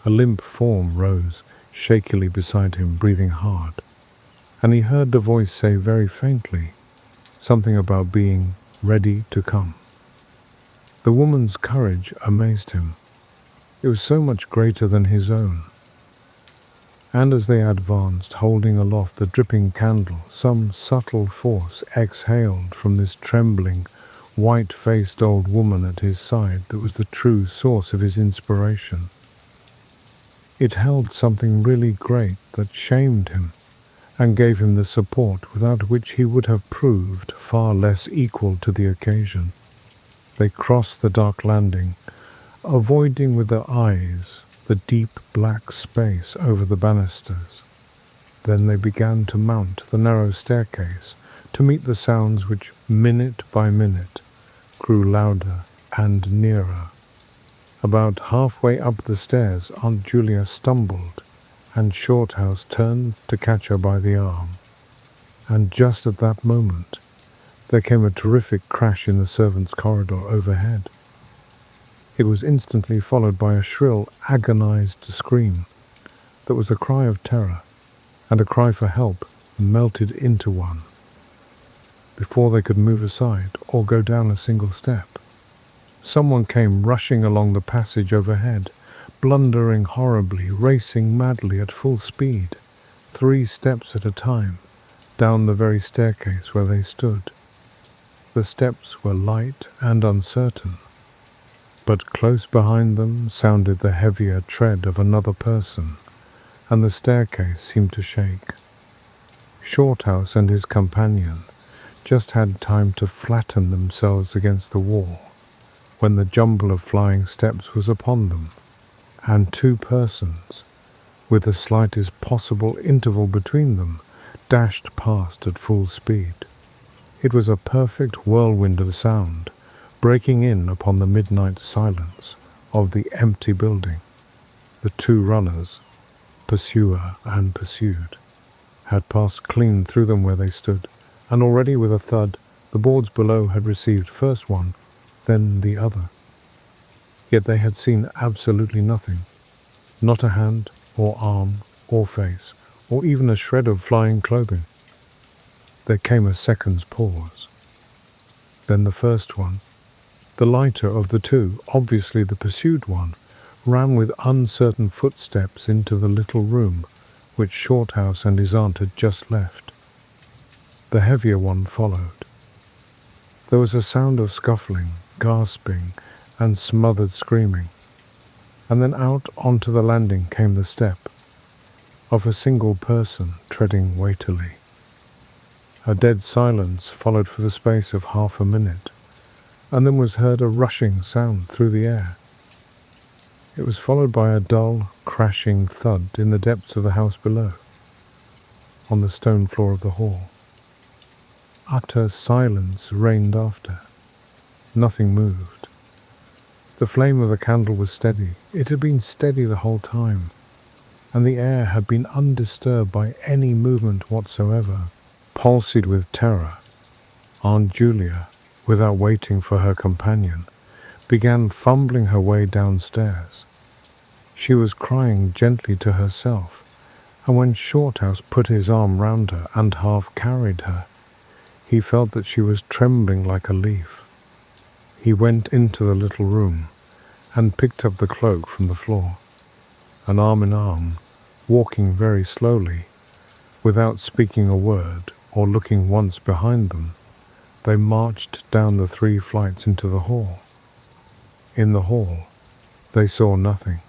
Speaker 1: A limp form rose shakily beside him, breathing hard, and he heard the voice say very faintly something about being ready to come. The woman's courage amazed him. It was so much greater than his own. And as they advanced, holding aloft the dripping candle, some subtle force exhaled from this trembling, white-faced old woman at his side that was the true source of his inspiration. It held something really great that shamed him and gave him the support without which he would have proved far less equal to the occasion. They crossed the dark landing, avoiding with their eyes the deep black space over the banisters. Then they began to mount the narrow staircase to meet the sounds which, minute by minute, grew louder and nearer. About halfway up the stairs, Aunt Julia stumbled, and Shorthouse turned to catch her by the arm. And just at that moment, there came a terrific crash in the servants' corridor overhead. It was instantly followed by a shrill, agonized scream that was a cry of terror, and a cry for help melted into one before they could move aside or go down a single step. Someone came rushing along the passage overhead, blundering horribly, racing madly at full speed, 3 steps at a time, down the very staircase where they stood. The steps were light and uncertain, but close behind them sounded the heavier tread of another person, and the staircase seemed to shake. Shorthouse and his companion just had time to flatten themselves against the wall when the jumble of flying steps was upon them, and 2 persons, with the slightest possible interval between them, dashed past at full speed. It was a perfect whirlwind of sound, breaking in upon the midnight silence of the empty building. The 2 runners, pursuer and pursued, had passed clean through them where they stood, and already with a thud the boards below had received first one, then the other. Yet they had seen absolutely nothing. Not a hand, or arm, or face, or even a shred of flying clothing. There came a second's pause. Then the first one, the lighter of the two, obviously the pursued one, ran with uncertain footsteps into the little room which Shorthouse and his aunt had just left. The heavier one followed. There was a sound of scuffling, gasping, and smothered screaming, and then out onto the landing came the step of a single person treading weightily. A dead silence followed for the space of half a minute, and then was heard a rushing sound through the air. It was followed by a dull, crashing thud in the depths of the house below, on the stone floor of the hall. Utter silence reigned after. Nothing moved. The flame of the candle was steady. It had been steady the whole time, and the air had been undisturbed by any movement whatsoever. Palsied with terror, Aunt Julia, without waiting for her companion, began fumbling her way downstairs. She was crying gently to herself, and when Shorthouse put his arm round her and half carried her, he felt that she was trembling like a leaf. He went into the little room and picked up the cloak from the floor, and arm in arm, walking very slowly, without speaking a word or looking once behind them, they marched down the 3 flights into the hall. In the hall, they saw nothing,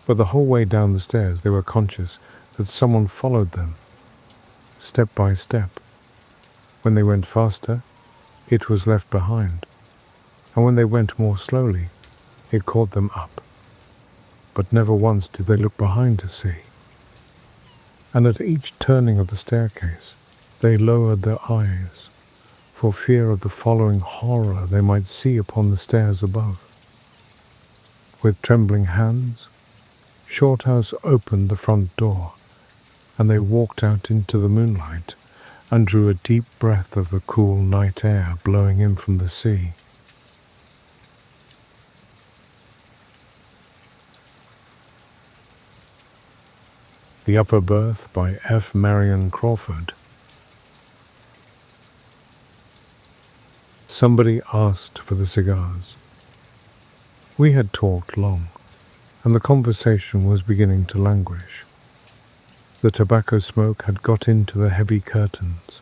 Speaker 1: but the whole way down the stairs they were conscious that someone followed them, step by step. When they went faster, it was left behind, and when they went more slowly, it caught them up. But never once did they look behind to see. And at each turning of the staircase, they lowered their eyes, for fear of the following horror they might see upon the stairs above. With trembling hands, Shorthouse opened the front door, and they walked out into the moonlight and drew a deep breath of the cool night air blowing in from the sea. The Upper Berth by F. Marion Crawford. Somebody asked for the cigars. We had talked long, and the conversation was beginning to languish. The tobacco smoke had got into the heavy curtains.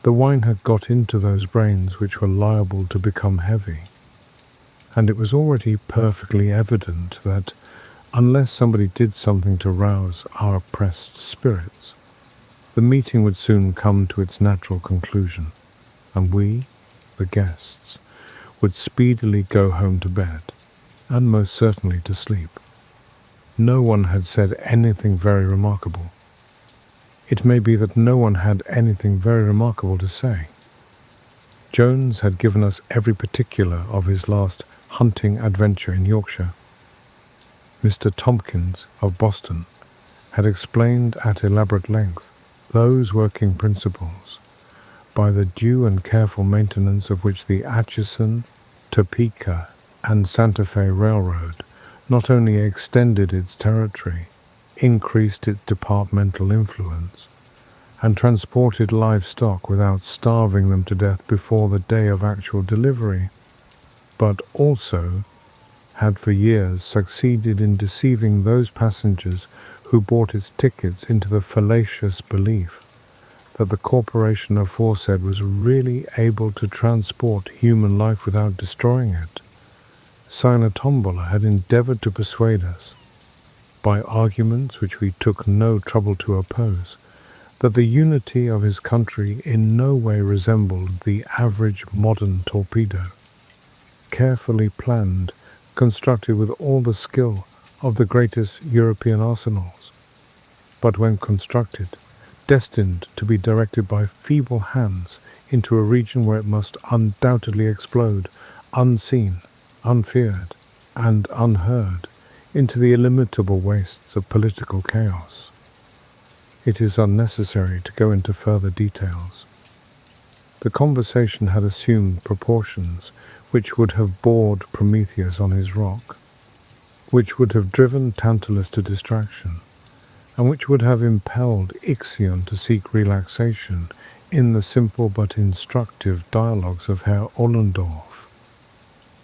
Speaker 1: The wine had got into those brains which were liable to become heavy, and it was already perfectly evident that, unless somebody did something to rouse our oppressed spirits, the meeting would soon come to its natural conclusion, and we, the guests, would speedily go home to bed, and most certainly to sleep. No one had said anything very remarkable. It may be that no one had anything very remarkable to say. Jones had given us every particular of his last hunting adventure in Yorkshire. Mr. Tompkins of Boston had explained at elaborate length those working principles, by the due and careful maintenance of which the Atchison, Topeka, and Santa Fe Railroad not only extended its territory, increased its departmental influence, and transported livestock without starving them to death before the day of actual delivery, but also had for years succeeded in deceiving those passengers who bought its tickets into the fallacious belief that the corporation aforesaid was really able to transport human life without destroying it. Sina Tombola had endeavored to persuade us, by arguments which we took no trouble to oppose, that the unity of his country in no way resembled the average modern torpedo, carefully planned, constructed with all the skill of the greatest European arsenals, but when constructed, destined to be directed by feeble hands into a region where it must undoubtedly explode, unseen, unfeared, and unheard, into the illimitable wastes of political chaos. It is unnecessary to go into further details. The conversation had assumed proportions which would have bored Prometheus on his rock, which would have driven Tantalus to distraction, and which would have impelled Ixion to seek relaxation in the simple but instructive dialogues of Herr Ollendorf,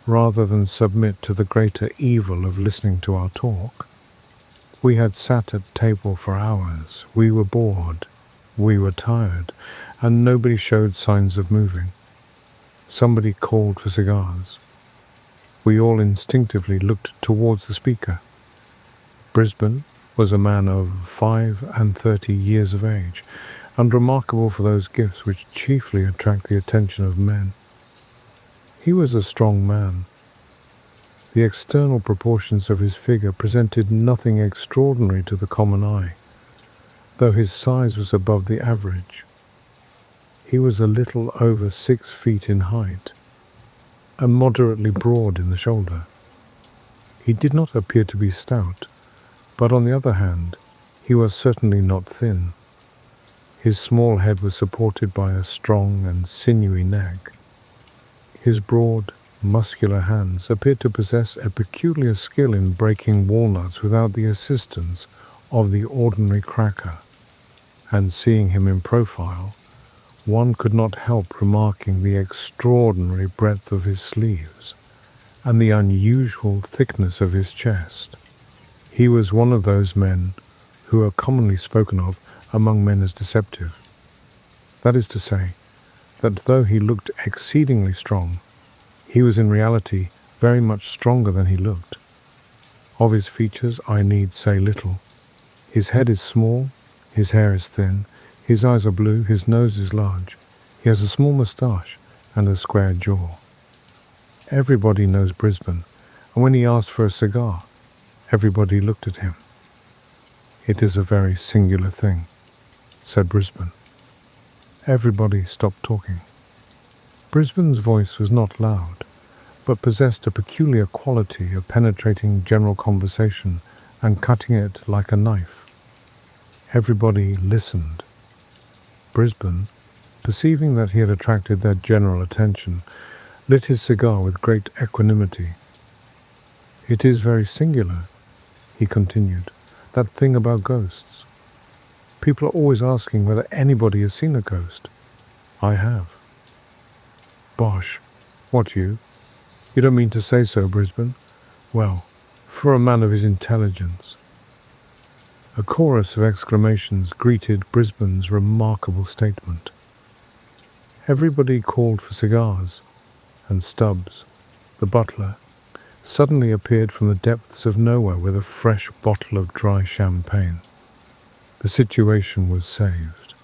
Speaker 1: rather than submit to the greater evil of listening to our talk. We had sat at table for hours, we were bored, we were tired, and nobody showed signs of moving. Somebody called for cigars. We all instinctively looked towards the speaker. Brisbane was a man of 35 years of age, and remarkable for those gifts which chiefly attract the attention of men. He was a strong man. The external proportions of his figure presented nothing extraordinary to the common eye, though his size was above the average. He was a little over 6 feet in height, and moderately broad in the shoulder. He did not appear to be stout, but on the other hand, he was certainly not thin. His small head was supported by a strong and sinewy neck. His broad, muscular hands appeared to possess a peculiar skill in breaking walnuts without the assistance of the ordinary cracker, and seeing him in profile, one could not help remarking the extraordinary breadth of his sleeves and the unusual thickness of his chest. He was one of those men who are commonly spoken of among men as deceptive. That is to say, that though he looked exceedingly strong, he was in reality very much stronger than he looked. Of his features I need say little. His head is small, his hair is thin, his eyes are blue, his nose is large, he has a small moustache and a square jaw. Everybody knows Brisbane, and when he asked for a cigar, everybody looked at him. "It is a very singular thing," said Brisbane. Everybody stopped talking. Brisbane's voice was not loud, but possessed a peculiar quality of penetrating general conversation and cutting it like a knife. Everybody listened. Brisbane, perceiving that he had attracted their general attention, lit his cigar with great equanimity. "It is very singular," he continued, "that thing about ghosts. People are always asking whether anybody has seen a ghost. I have." "Bosh. What, you? You don't mean to say so, Brisbane? Well, for a man of his intelligence." A chorus of exclamations greeted Brisbane's remarkable statement. Everybody called for cigars, and Stubbs, the butler, suddenly appeared from the depths of nowhere with a fresh bottle of dry champagne. The situation was saved.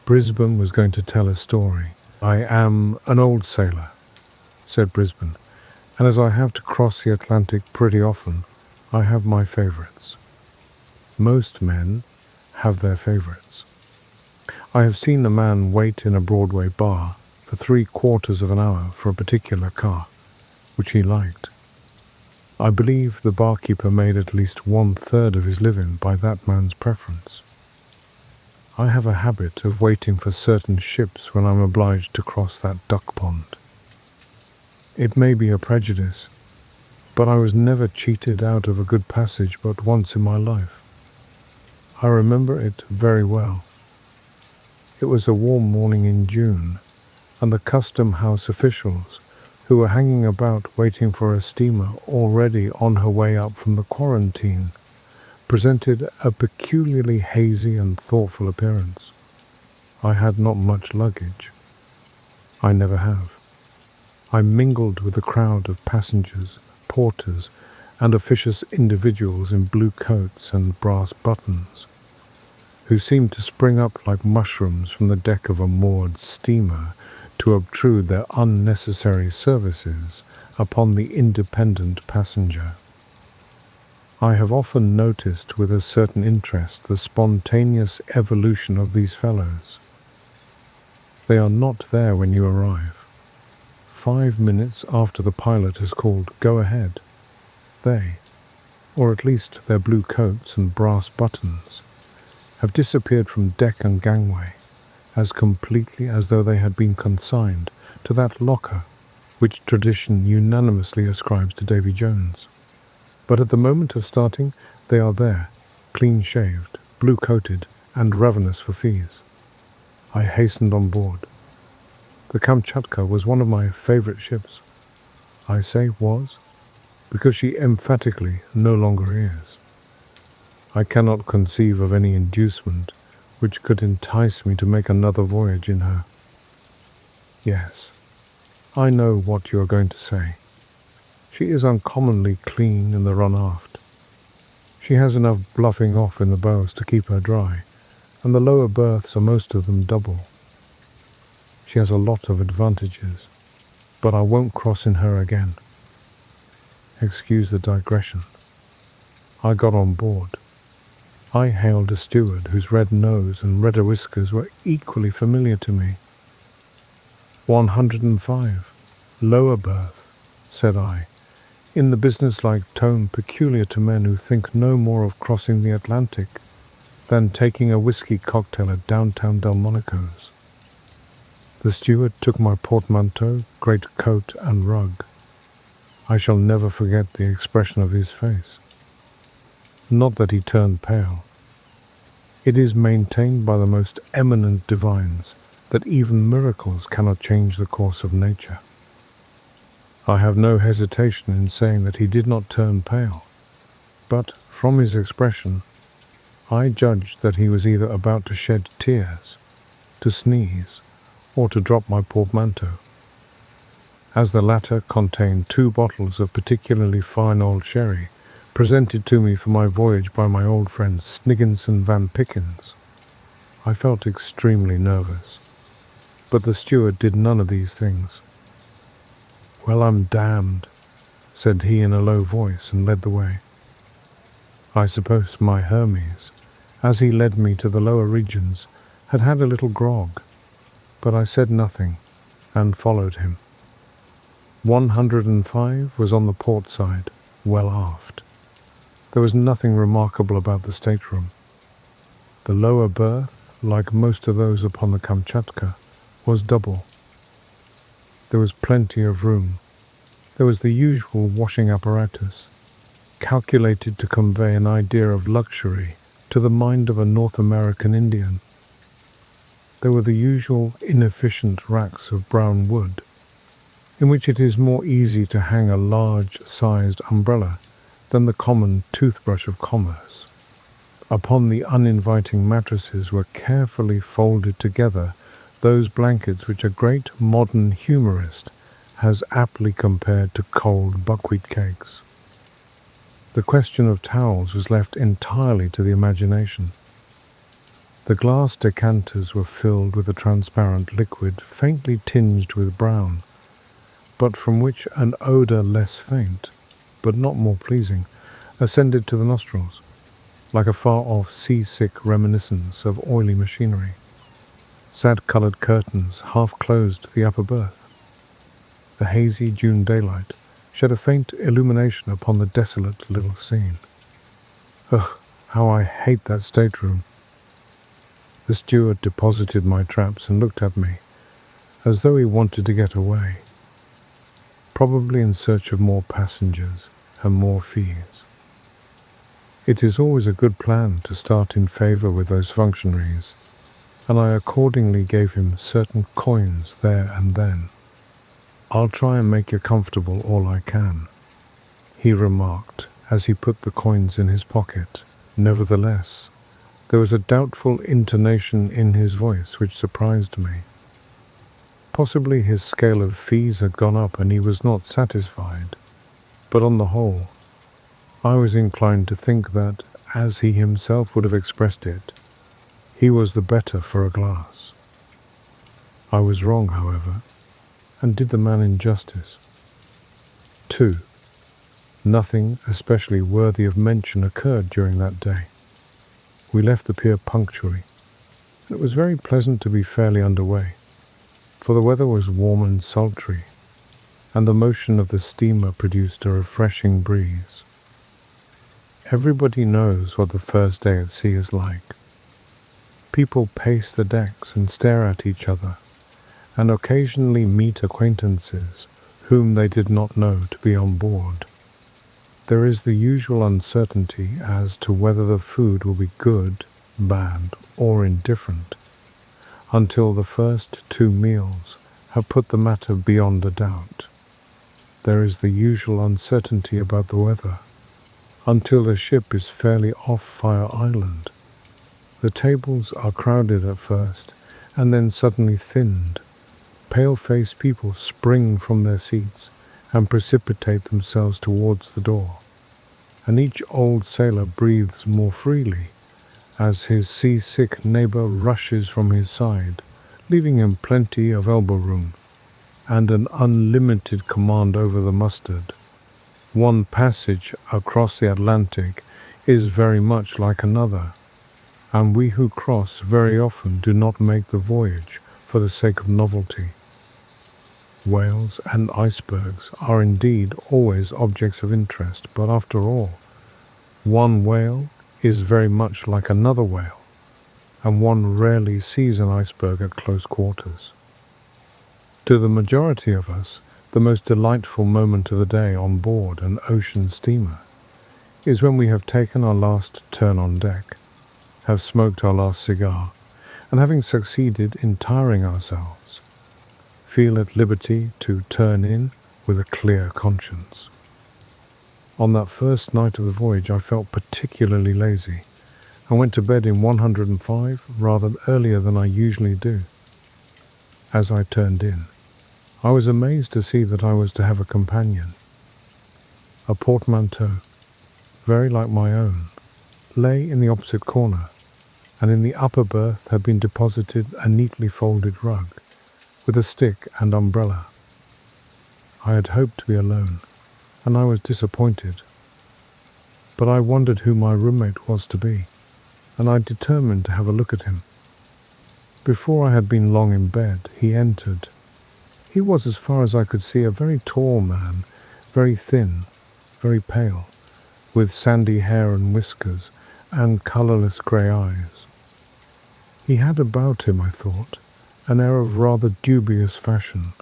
Speaker 1: Brisbane was going to tell a story. "I am an old sailor," said Brisbane, "and as I have to cross the Atlantic pretty often, I have my favourites. Most men have their favourites. I have seen a man wait in a Broadway bar for 3/4 of an hour for a particular car, which he liked. I believe the barkeeper made at least 1/3 of his living by that man's preference. I have a habit of waiting for certain ships when I'm obliged to cross that duck pond. It may be a prejudice, but I was never cheated out of a good passage but once in my life. I remember it very well. It was a warm morning in June, and the custom house officials, who were hanging about waiting for a steamer already on her way up from the quarantine, presented a peculiarly hazy and thoughtful appearance. I had not much luggage. I never have. I mingled with a crowd of passengers, porters, and officious individuals in blue coats and brass buttons, who seemed to spring up like mushrooms from the deck of a moored steamer to obtrude their unnecessary services upon the independent passenger. I have often noticed with a certain interest the spontaneous evolution of these fellows. They are not there when you arrive. 5 minutes after the pilot has called "Go ahead," they, or at least their blue coats and brass buttons, have disappeared from deck and gangway, as completely as though they had been consigned to that locker which tradition unanimously ascribes to Davy Jones. But at the moment of starting, they are there, clean-shaved, blue-coated, and ravenous for fees. I hastened on board. The Kamchatka was one of my favorite ships. I say was, because she emphatically no longer is. I cannot conceive of any inducement which could entice me to make another voyage in her. Yes, I know what you are going to say. She is uncommonly clean in the run aft. She has enough bluffing off in the bows to keep her dry, and the lower berths are most of them double. She has a lot of advantages, but I won't cross in her again. Excuse the digression. I got on board. I hailed a steward whose red nose and redder whiskers were equally familiar to me. 105, lower berth, said I, in the businesslike tone peculiar to men who think no more of crossing the Atlantic than taking a whiskey cocktail at downtown Delmonico's. The steward took my portmanteau, greatcoat, and rug. I shall never forget the expression of his face. Not that he turned pale. It is maintained by the most eminent divines that even miracles cannot change the course of nature. I have no hesitation in saying that he did not turn pale, but from his expression, I judged that he was either about to shed tears, to sneeze, or to drop my portmanteau. As the latter contained 2 bottles of particularly fine old sherry, presented to me for my voyage by my old friend Snigginson Van Pickens, I felt extremely nervous, but the steward did none of these things. "Well, I'm damned," said he in a low voice, and led the way. I suppose my Hermes, as he led me to the lower regions, had had a little grog, but I said nothing, and followed him. 105 was on the port side, well aft. There was nothing remarkable about the stateroom. The lower berth, like most of those upon the Kamchatka, was double. There was plenty of room. There was the usual washing apparatus, calculated to convey an idea of luxury to the mind of a North American Indian. There were the usual inefficient racks of brown wood, in which it is more easy to hang a large-sized umbrella than the common toothbrush of commerce. Upon the uninviting mattresses were carefully folded together those blankets which a great modern humorist has aptly compared to cold buckwheat cakes. The question of towels was left entirely to the imagination. The glass decanters were filled with a transparent liquid faintly tinged with brown, but from which an odour less faint, but not more pleasing, ascended to the nostrils, like a far-off seasick reminiscence of oily machinery. Sad-coloured curtains half-closed the upper berth. The hazy June daylight shed a faint illumination upon the desolate little scene. Ugh, how I hate that stateroom! The steward deposited my traps and looked at me, as though he wanted to get away, probably in search of more passengers and more fees. It is always a good plan to start in favour with those functionaries, and I accordingly gave him certain coins there and then. "I'll try and make you comfortable all I can," he remarked as he put the coins in his pocket. Nevertheless, there was a doubtful intonation in his voice which surprised me. Possibly his scale of fees had gone up and he was not satisfied, but on the whole, I was inclined to think that, as he himself would have expressed it, he was the better for a glass. I was wrong, however, and did the man injustice. 2. Nothing especially worthy of mention occurred during that day. We left the pier punctually, and it was very pleasant to be fairly underway, for the weather was warm and sultry, and the motion of the steamer produced a refreshing breeze. Everybody knows what the first day at sea is like. People pace the decks and stare at each other, and occasionally meet acquaintances whom they did not know to be on board. There is the usual uncertainty as to whether the food will be good, bad, or indifferent, until the first 2 meals have put the matter beyond a doubt. There is the usual uncertainty about the weather, until the ship is fairly off Fire Island. The tables are crowded at first, and then suddenly thinned. Pale-faced people spring from their seats and precipitate themselves towards the door, and each old sailor breathes more freely as his seasick neighbour rushes from his side, leaving him plenty of elbow room and an unlimited command over the mustard. One passage across the Atlantic is very much like another, and we who cross very often do not make the voyage for the sake of novelty. Whales and icebergs are indeed always objects of interest, but after all, one whale is very much like another whale, and one rarely sees an iceberg at close quarters. To the majority of us, the most delightful moment of the day on board an ocean steamer is when we have taken our last turn on deck, have smoked our last cigar, and having succeeded in tiring ourselves, feel at liberty to turn in with a clear conscience. On that first night of the voyage I felt particularly lazy, and went to bed in 105 rather earlier than I usually do. As I turned in, I was amazed to see that I was to have a companion. A portmanteau, very like my own, lay in the opposite corner, and in the upper berth had been deposited a neatly folded rug, with a stick and umbrella. I had hoped to be alone, and I was disappointed. But I wondered who my roommate was to be, and I determined to have a look at him. Before I had been long in bed, he entered. He was, as far as I could see, a very tall man, very thin, very pale, with sandy hair and whiskers, and colourless grey eyes. He had about him, I thought, an air of rather dubious fashion,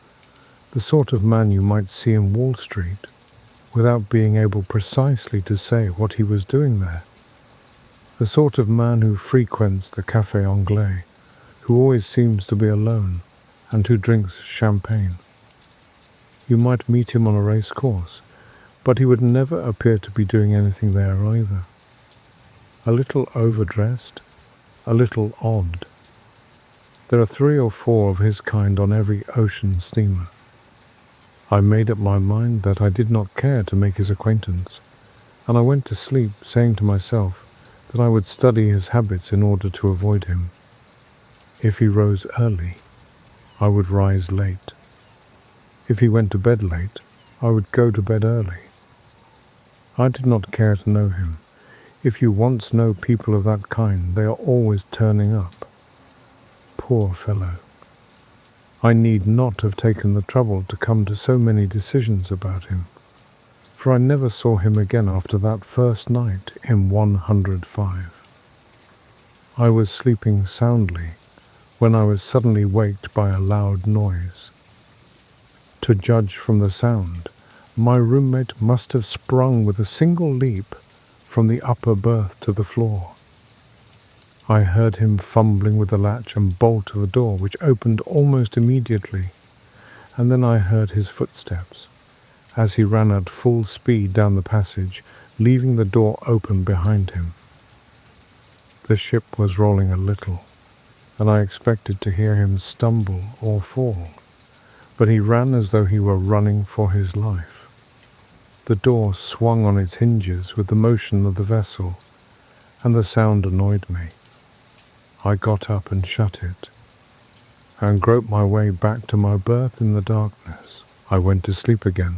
Speaker 1: the sort of man you might see in Wall Street, without being able precisely to say what he was doing there. The sort of man who frequents the Café Anglais, who always seems to be alone, and who drinks champagne. You might meet him on a race course, but he would never appear to be doing anything there either. A little overdressed, a little odd. There are 3 or 4 of his kind on every ocean steamer. I made up my mind that I did not care to make his acquaintance, and I went to sleep saying to myself that I would study his habits in order to avoid him. If he rose early, I would rise late. If he went to bed late, I would go to bed early. I did not care to know him. If you once know people of that kind, they are always turning up. Poor fellow. I need not have taken the trouble to come to so many decisions about him, for I never saw him again after that first night in 105. I was sleeping soundly when I was suddenly waked by a loud noise. To judge from the sound, my roommate must have sprung with a single leap from the upper berth to the floor. I heard him fumbling with the latch and bolt of the door, which opened almost immediately, and then I heard his footsteps as he ran at full speed down the passage, leaving the door open behind him. The ship was rolling a little, and I expected to hear him stumble or fall, but he ran as though he were running for his life. The door swung on its hinges with the motion of the vessel, and the sound annoyed me. I got up and shut it, and groped my way back to my berth in the darkness. I went to sleep again,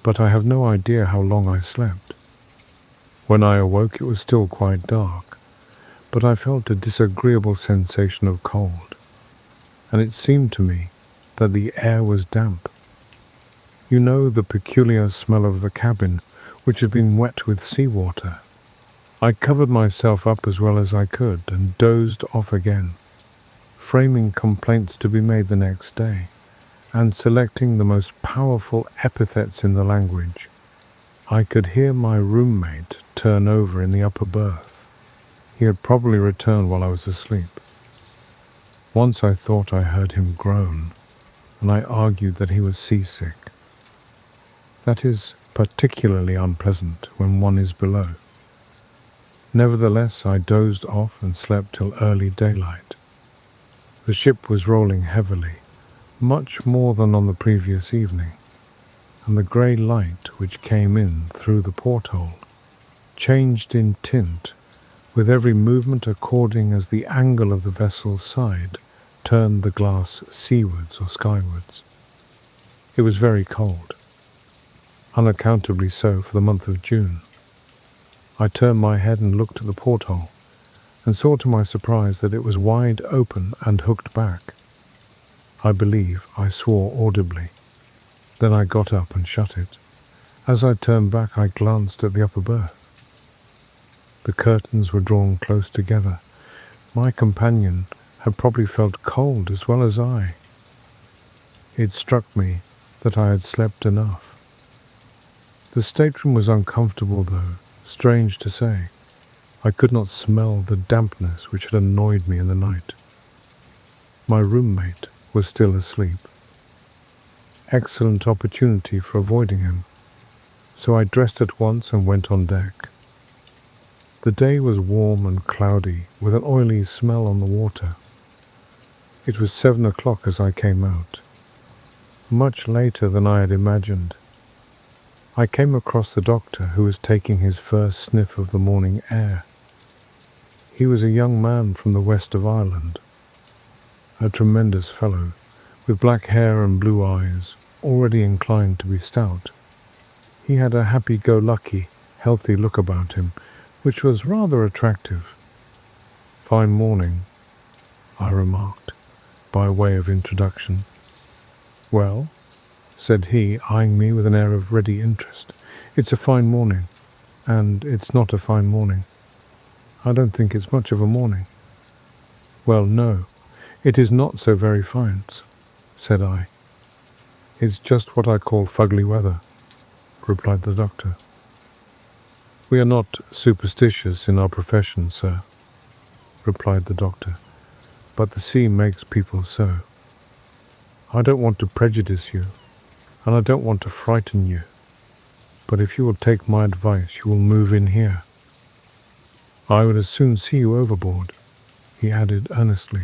Speaker 1: but I have no idea how long I slept. When I awoke it was still quite dark, but I felt a disagreeable sensation of cold, and it seemed to me that the air was damp. You know the peculiar smell of the cabin, which had been wet with seawater. I covered myself up as well as I could and dozed off again, framing complaints to be made the next day, and selecting the most powerful epithets in the language. I could hear my roommate turn over in the upper berth. He had probably returned while I was asleep. Once I thought I heard him groan, and I argued that he was seasick. That is particularly unpleasant when one is below. Nevertheless, I dozed off and slept till early daylight. The ship was rolling heavily, much more than on the previous evening, and the grey light which came in through the porthole changed in tint with every movement according as the angle of the vessel's side turned the glass seawards or skywards. It was very cold, unaccountably so for the month of June. I turned my head and looked at the porthole, and saw to my surprise that it was wide open and hooked back. I believe I swore audibly. Then I got up and shut it. As I turned back, I glanced at the upper berth. The curtains were drawn close together. My companion had probably felt cold as well as I. It struck me that I had slept enough. The stateroom was uncomfortable, though, strange to say. I could not smell the dampness which had annoyed me in the night. My roommate was still asleep. Excellent opportunity for avoiding him, so I dressed at once and went on deck. The day was warm and cloudy, with an oily smell on the water. It was 7 o'clock as I came out, much later than I had imagined. I came across the doctor, who was taking his first sniff of the morning air. He was a young man from the west of Ireland, a tremendous fellow, with black hair and blue eyes, already inclined to be stout. He had a happy-go-lucky, healthy look about him, which was rather attractive. "Fine morning," I remarked, by way of introduction. "Well," said he, eyeing me with an air of ready interest, "it's a fine morning, and it's not a fine morning. I don't think it's much of a morning." "Well, no, it is not so very fine," said I. "It's just what I call fugly weather," replied the doctor. "We are not superstitious in our profession, sir," replied the doctor, "but the sea makes people so. I don't want to prejudice you, and I don't want to frighten you, but if you will take my advice, you will move in here. I would as soon see you overboard," he added earnestly,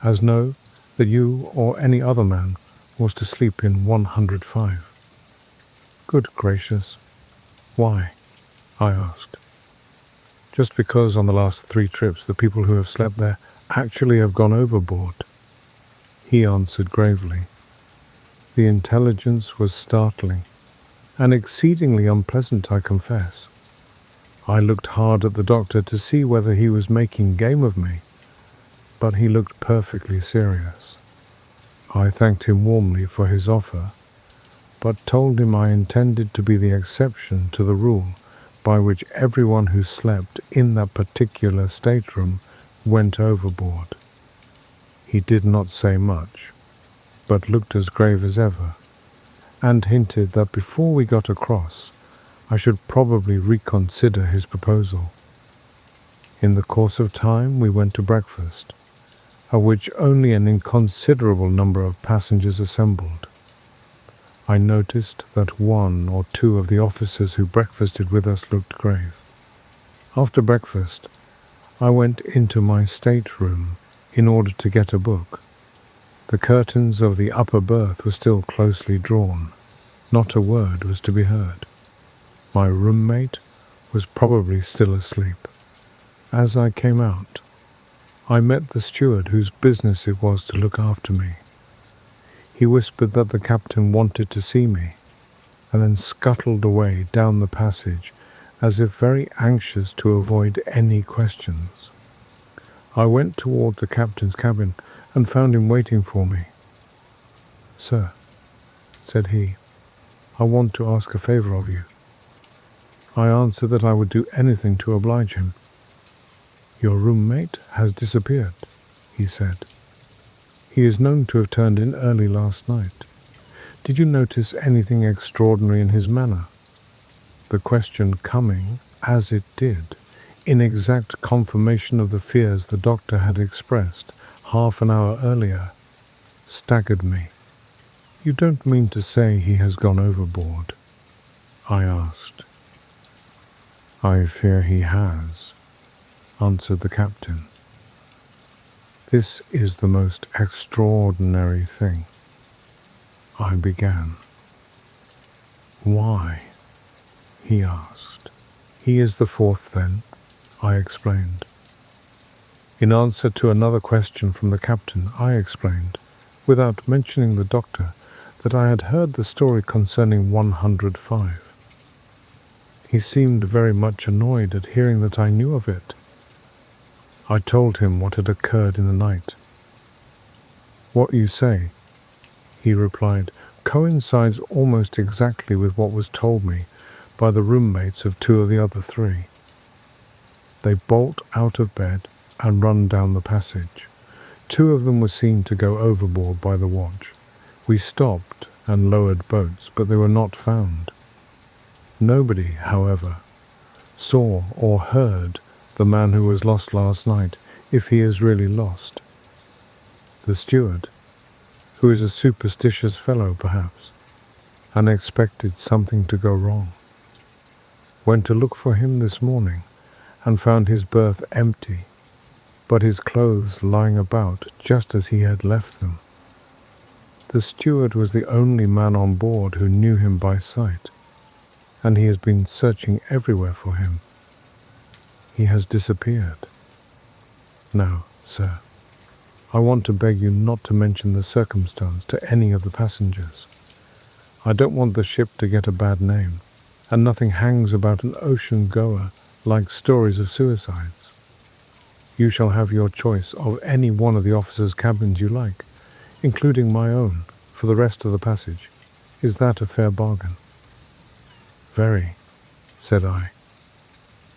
Speaker 1: "as know that you or any other man was to sleep in 105. "Good gracious, why?" I asked. "Just because on the last 3 trips the people who have slept there actually have gone overboard," he answered gravely. The intelligence was startling, and exceedingly unpleasant, I confess. I looked hard at the doctor to see whether he was making game of me, but he looked perfectly serious. I thanked him warmly for his offer, but told him I intended to be the exception to the rule by which everyone who slept in that particular stateroom went overboard. He did not say much, but looked as grave as ever, and hinted that before we got across, I should probably reconsider his proposal. In the course of time we went to breakfast, at which only an inconsiderable number of passengers assembled. I noticed that 1 or 2 of the officers who breakfasted with us looked grave. After breakfast, I went into my stateroom in order to get a book. The curtains of the upper berth were still closely drawn. Not a word was to be heard. My roommate was probably still asleep. As I came out, I met the steward whose business it was to look after me. He whispered that the captain wanted to see me, and then scuttled away down the passage as if very anxious to avoid any questions. I went toward the captain's cabin and found him waiting for me. "Sir," said he, "I want to ask a favor of you." I answered that I would do anything to oblige him. "Your roommate has disappeared," he said. "He is known to have turned in early last night. Did you notice anything extraordinary in his manner?" The question coming, as it did, in exact confirmation of the fears the doctor had expressed half an hour earlier, staggered me. "You don't mean to say he has gone overboard?" I asked. "I fear he has," answered the captain. "This is the most extraordinary thing," I began. "Why?" he asked. "He is the fourth, then," I explained. In answer to another question from the captain, I explained, without mentioning the doctor, that I had heard the story concerning 105. He seemed very much annoyed at hearing that I knew of it. I told him what had occurred in the night. "What you say," he replied, "coincides almost exactly with what was told me by the roommates of two of the other three. They bolt out of bed and run down the passage. Two of them were seen to go overboard by the watch. We stopped and lowered boats, but they were not found. Nobody, however, saw or heard the man who was lost last night, if he is really lost. The steward, who is a superstitious fellow perhaps, and expected something to go wrong, went to look for him this morning and found his berth empty, but his clothes lying about just as he had left them. The steward was the only man on board who knew him by sight, and he has been searching everywhere for him. He has disappeared. Now, sir, I want to beg you not to mention the circumstance to any of the passengers. I don't want the ship to get a bad name, and nothing hangs about an ocean goer like stories of suicides. You shall have your choice of any one of the officers' cabins you like, including my own, for the rest of the passage. Is that a fair bargain?" "Very," said I,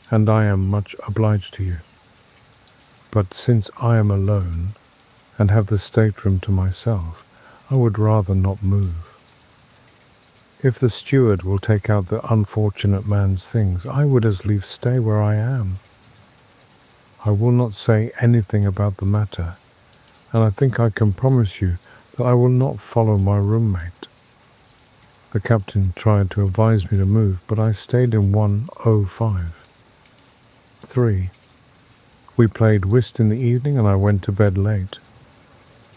Speaker 1: "and I am much obliged to you. But since I am alone and have the stateroom to myself, I would rather not move. If the steward will take out the unfortunate man's things, I would as lief stay where I am. I will not say anything about the matter, and I think I can promise you that I will not follow my roommate." The captain tried to advise me to move, but I stayed in 105. 3. We played whist in the evening and I went to bed late.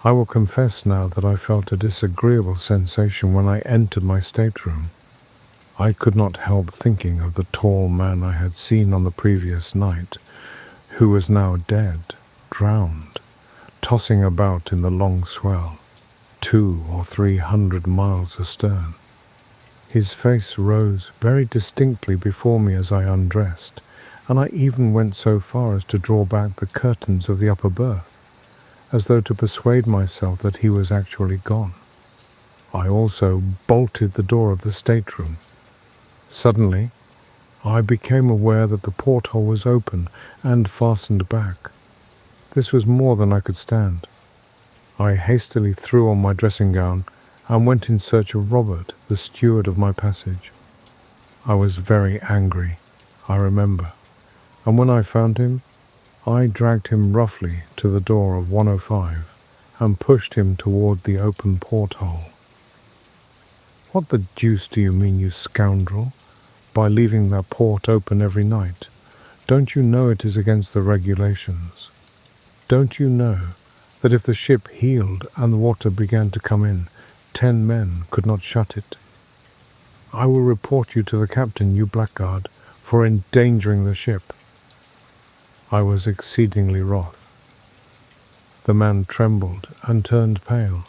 Speaker 1: I will confess now that I felt a disagreeable sensation when I entered my stateroom. I could not help thinking of the tall man I had seen on the previous night, who was now dead, drowned, tossing about in the long swell, 200 or 300 miles astern. His face rose very distinctly before me as I undressed, and I even went so far as to draw back the curtains of the upper berth, as though to persuade myself that he was actually gone. I also bolted the door of the stateroom. Suddenly, I became aware that the porthole was open and fastened back. This was more than I could stand. I hastily threw on my dressing gown and went in search of Robert, the steward of my passage. I was very angry, I remember, and when I found him, I dragged him roughly to the door of 105 and pushed him toward the open porthole. "What the deuce do you mean, you scoundrel, by leaving that port open every night? Don't you know it is against the regulations? Don't you know that if the ship heeled and the water began to come in, 10 men could not shut it? I will report you to the captain, you blackguard, for endangering the ship." I was exceedingly wroth. The man trembled and turned pale,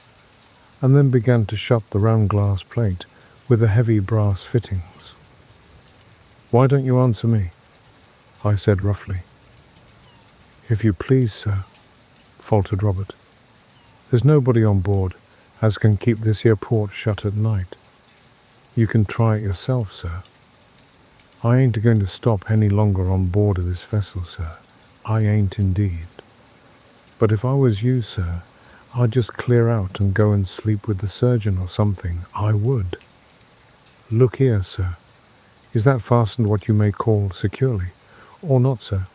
Speaker 1: and then began to shut the round glass plate with the heavy brass fittings. "Why don't you answer me?" I said roughly. "If you please, sir," faltered Robert, "there's nobody on board as can keep this here port shut at night. You can try it yourself, sir." I ain't going to stop any longer on board of this vessel, sir. I ain't indeed. But if I was you, sir, I'd just clear out and go and sleep with the surgeon or something. I would. Look here, sir. Is that fastened what you may call securely? Or not, sir?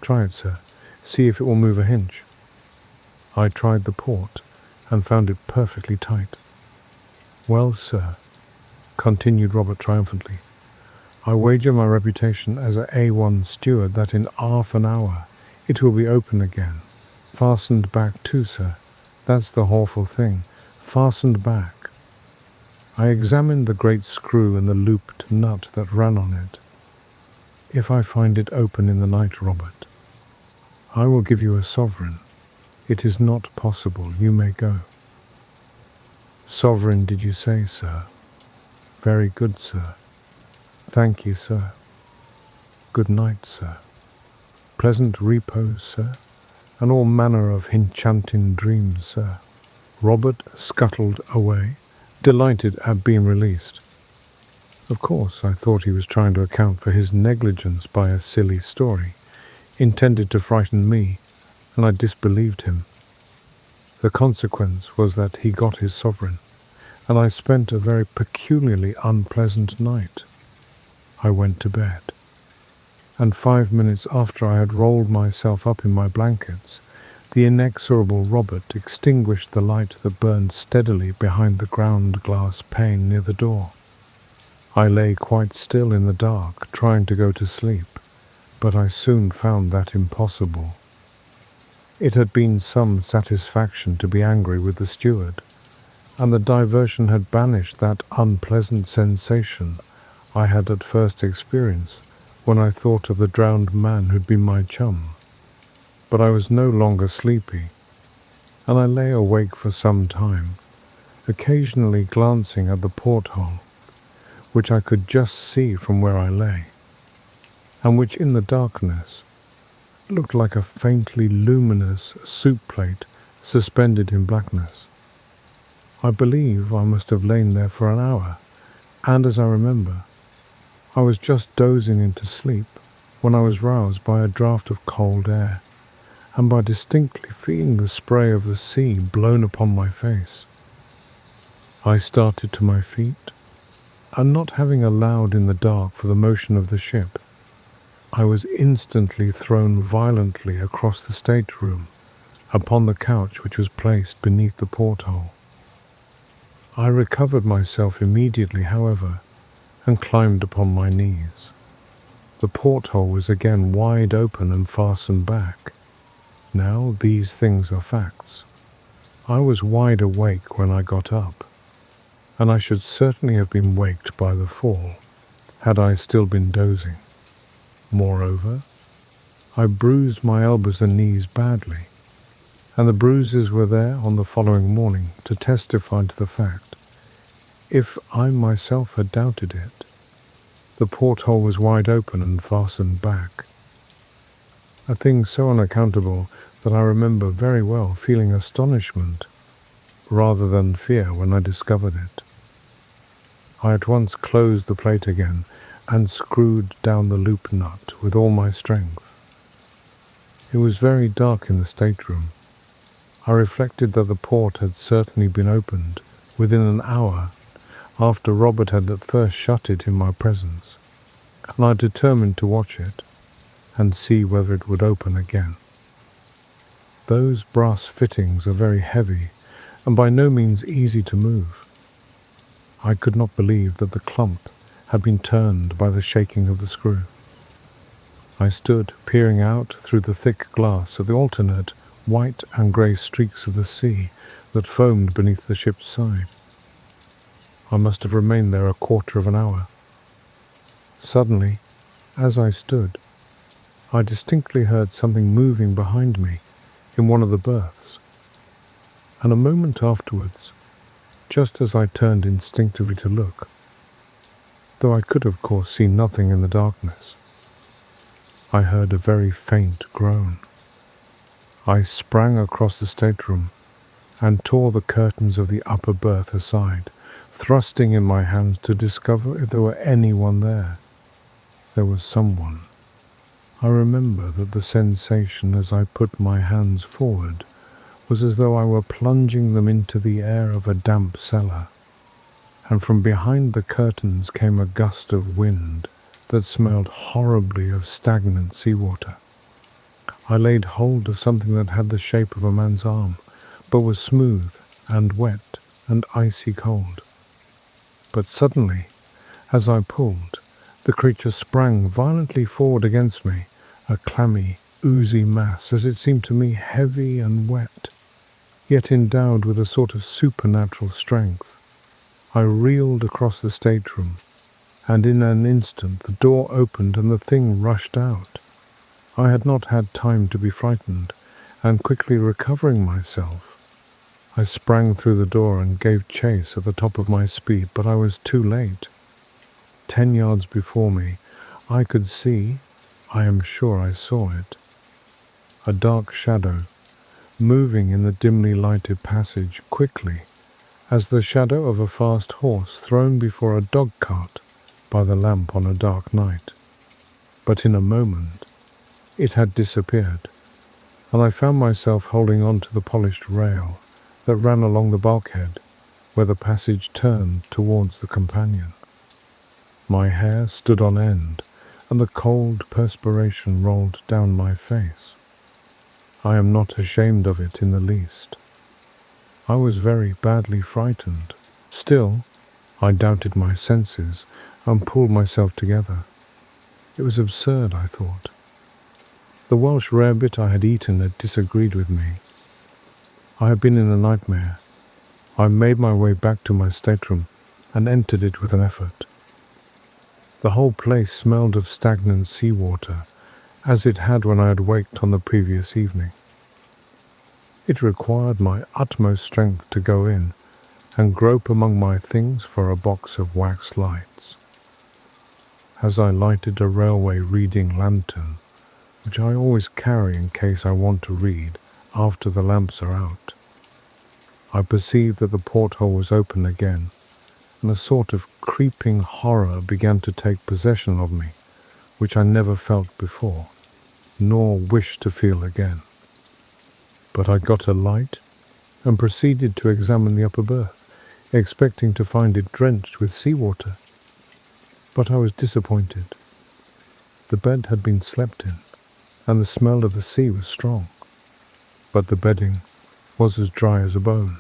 Speaker 1: Try it, sir. See if it will move a hinge. I tried the port and found it perfectly tight. Well, sir, continued Robert triumphantly, I wager my reputation as a A1 steward that in half an hour it will be open again. Fastened back too, sir. That's the awful thing. Fastened back. I examined the great screw and the looped nut that ran on it. If I find it open in the night, Robert, I will give you a sovereign. It is not possible. You may go. Sovereign, did you say, sir? Very good, sir. Thank you, sir. Good night, sir. Pleasant repose, sir, and all manner of enchanting dreams, sir. Robert scuttled away, delighted at being released. Of course, I thought he was trying to account for his negligence by a silly story, intended to frighten me, and I disbelieved him. The consequence was that he got his sovereign, and I spent a very peculiarly unpleasant night. I went to bed, and 5 minutes after I had rolled myself up in my blankets, the inexorable Robert extinguished the light that burned steadily behind the ground glass pane near the door. I lay quite still in the dark, trying to go to sleep, but I soon found that impossible. It had been some satisfaction to be angry with the steward, and the diversion had banished that unpleasant sensation I had at first experienced when I thought of the drowned man who'd been my chum. But I was no longer sleepy, and I lay awake for some time, occasionally glancing at the porthole, which I could just see from where I lay, and which in the darkness looked like a faintly luminous soup plate suspended in blackness. I believe I must have lain there for an hour, and as I remember, I was just dozing into sleep when I was roused by a draught of cold air, and by distinctly feeling the spray of the sea blown upon my face. I started to my feet, and not having allowed in the dark for the motion of the ship, I was instantly thrown violently across the stateroom upon the couch which was placed beneath the porthole. I recovered myself immediately, however, and climbed upon my knees. The porthole was again wide open and fastened back. Now these things are facts. I was wide awake when I got up, and I should certainly have been waked by the fall, had I still been dozing. Moreover, I bruised my elbows and knees badly, and the bruises were there on the following morning to testify to the fact. If I myself had doubted it, the porthole was wide open and fastened back. A thing so unaccountable that I remember very well feeling astonishment rather than fear when I discovered it. I at once closed the plate again and screwed down the loop nut with all my strength. It was very dark in the stateroom. I reflected that the port had certainly been opened within an hour after Robert had at first shut it in my presence, and I determined to watch it and see whether it would open again. Those brass fittings are very heavy and by no means easy to move. I could not believe that the clump had been turned by the shaking of the screw. I stood peering out through the thick glass at the alternate white and grey streaks of the sea that foamed beneath the ship's side. I must have remained there a quarter of an hour. Suddenly, as I stood, I distinctly heard something moving behind me in one of the berths, and a moment afterwards, just as I turned instinctively to look, though I could of course see nothing in the darkness, I heard a very faint groan. I sprang across the stateroom and tore the curtains of the upper berth aside, thrusting in my hands to discover if there were anyone there. there was someone. I remember that the sensation as I put my hands forward was as though I were plunging them into the air of a damp cellar, and from behind the curtains came a gust of wind that smelled horribly of stagnant seawater. I laid hold of something that had the shape of a man's arm, but was smooth and wet and icy cold. But suddenly, as I pulled, the creature sprang violently forward against me, a clammy, oozy mass, as it seemed to me heavy and wet, yet endowed with a sort of supernatural strength. I reeled across the stateroom, and in an instant the door opened and the thing rushed out. I had not had time to be frightened, and quickly recovering myself, I sprang through the door and gave chase at the top of my speed, but I was too late. 10 yards before me, I could see, I am sure I saw it, a dark shadow moving in the dimly lighted passage quickly, as the shadow of a fast horse thrown before a dog-cart by the lamp on a dark night. But in a moment, it had disappeared, and I found myself holding on to the polished rail that ran along the bulkhead, where the passage turned towards the companion. My hair stood on end, and the cold perspiration rolled down my face. I am not ashamed of it in the least. I was very badly frightened. Still, I doubted my senses and pulled myself together. It was absurd, I thought. The Welsh rarebit I had eaten had disagreed with me. I had been in a nightmare. I made my way back to my stateroom and entered it with an effort. The whole place smelled of stagnant seawater, as it had when I had waked on the previous evening. It required my utmost strength to go in and grope among my things for a box of wax lights. As I lighted a railway reading lantern, which I always carry in case I want to read after the lamps are out, I perceived that the porthole was open again, and a sort of creeping horror began to take possession of me, which I never felt before, nor wish to feel again. But I got a light and proceeded to examine the upper berth, expecting to find it drenched with seawater. But I was disappointed. The bed had been slept in, and the smell of the sea was strong, but the bedding was as dry as a bone.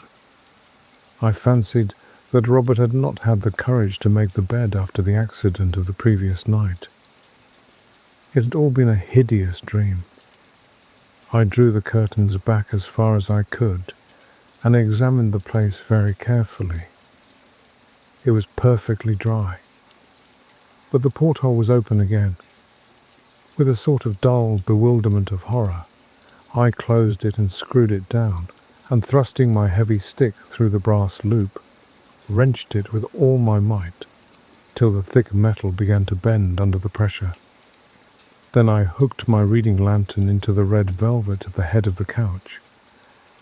Speaker 1: I fancied that Robert had not had the courage to make the bed after the accident of the previous night. It had all been a hideous dream. I drew the curtains back as far as I could and examined the place very carefully. It was perfectly dry, but the porthole was open again. With a sort of dull bewilderment of horror, I closed it and screwed it down, and thrusting my heavy stick through the brass loop, wrenched it with all my might, till the thick metal began to bend under the pressure. Then I hooked my reading lantern into the red velvet at the head of the couch,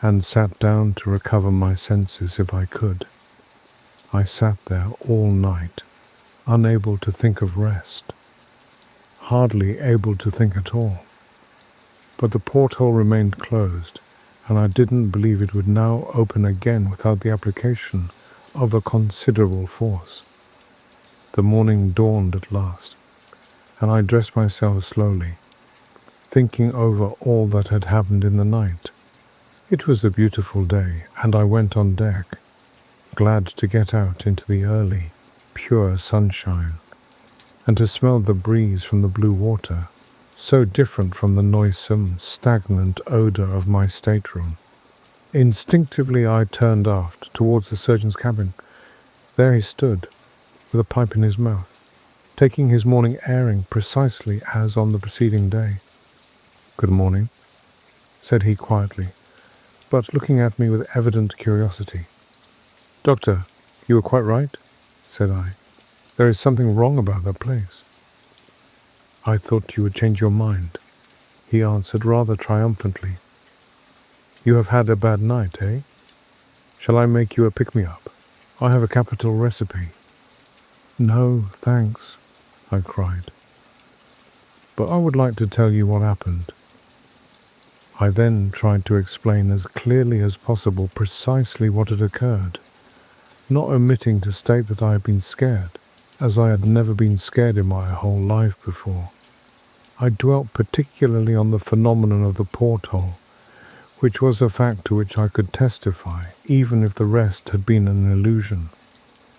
Speaker 1: and sat down to recover my senses if I could. I sat there all night, unable to think of rest, hardly able to think at all. But the porthole remained closed, and I didn't believe it would now open again without the application of a considerable force. The morning dawned at last, and I dressed myself slowly, thinking over all that had happened in the night. It was a beautiful day, and I went on deck, glad to get out into the early, pure sunshine, and to smell the breeze from the blue water, so different from the noisome, stagnant odour of my stateroom. Instinctively I turned aft towards the surgeon's cabin. There he stood, with a pipe in his mouth, taking his morning airing precisely as on the preceding day. "Good morning," said he quietly, but looking at me with evident curiosity. "Doctor, you were quite right," said I. "There is something wrong about that place." "I thought you would change your mind," he answered rather triumphantly. "You have had a bad night, eh? Shall I make you a pick-me-up? I have a capital recipe." "No, thanks," I cried. but I would like to tell you what happened." I then tried to explain as clearly as possible precisely what had occurred, not omitting to state that I had been scared, as I had never been scared in my whole life before. I dwelt particularly on the phenomenon of the porthole, which was a fact to which I could testify, even if the rest had been an illusion.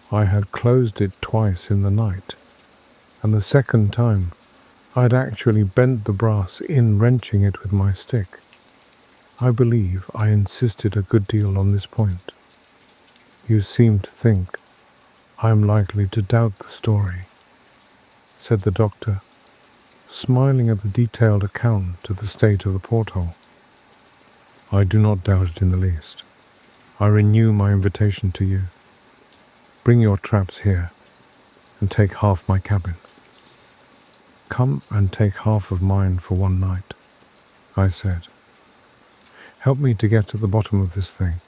Speaker 1: I had closed it twice in the night, and the second time I had actually bent the brass in, wrenching it with my stick. I believe I insisted a good deal on this point. "You seem to think I am likely to doubt the story," said the doctor, smiling at the detailed account of the state of the porthole. "I do not doubt it in the least. I renew my invitation to you. Bring your traps here, and take half my cabin. Come and take half of mine for one night," I said. "Help me to get to the bottom of this thing."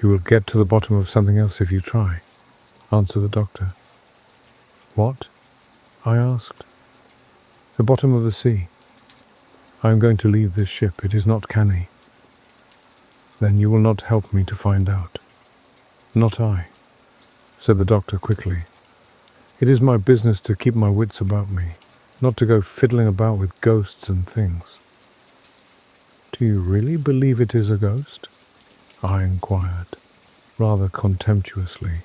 Speaker 1: "You will get to the bottom of something else if you try," answered the doctor. "What?" I asked. "The bottom of the sea. I am going to leave this ship. It is not canny." "Then you will not help me to find out." "Not I," said the doctor quickly. "It is my business to keep my wits about me, not to go fiddling about with ghosts and things." "Do you really believe it is a ghost?" I inquired, rather contemptuously.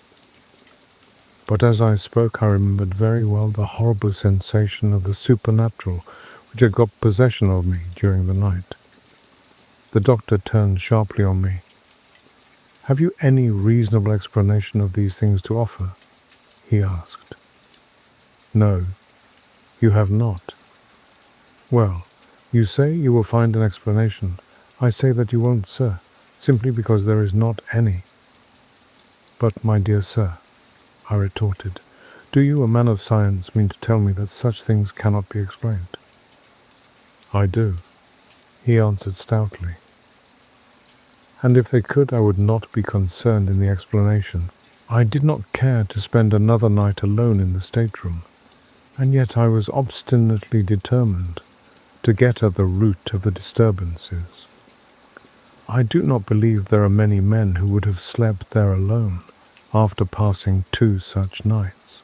Speaker 1: But as I spoke, I remembered very well the horrible sensation of the supernatural which had got possession of me during the night. The doctor turned sharply on me. "Have you any reasonable explanation of these things to offer?" he asked. "No, you have not." "Well, you say you will find an explanation. I say that you won't, sir, simply because there is not any." "But, my dear sir," I retorted, "do you, a man of science, mean to tell me that such things cannot be explained?" "I do," he answered stoutly. "And if they could, I would not be concerned in the explanation. I did not care to spend another night alone in the stateroom, and yet I was obstinately determined to get at the root of the disturbances. I do not believe there are many men who would have slept there alone after passing 2 such nights.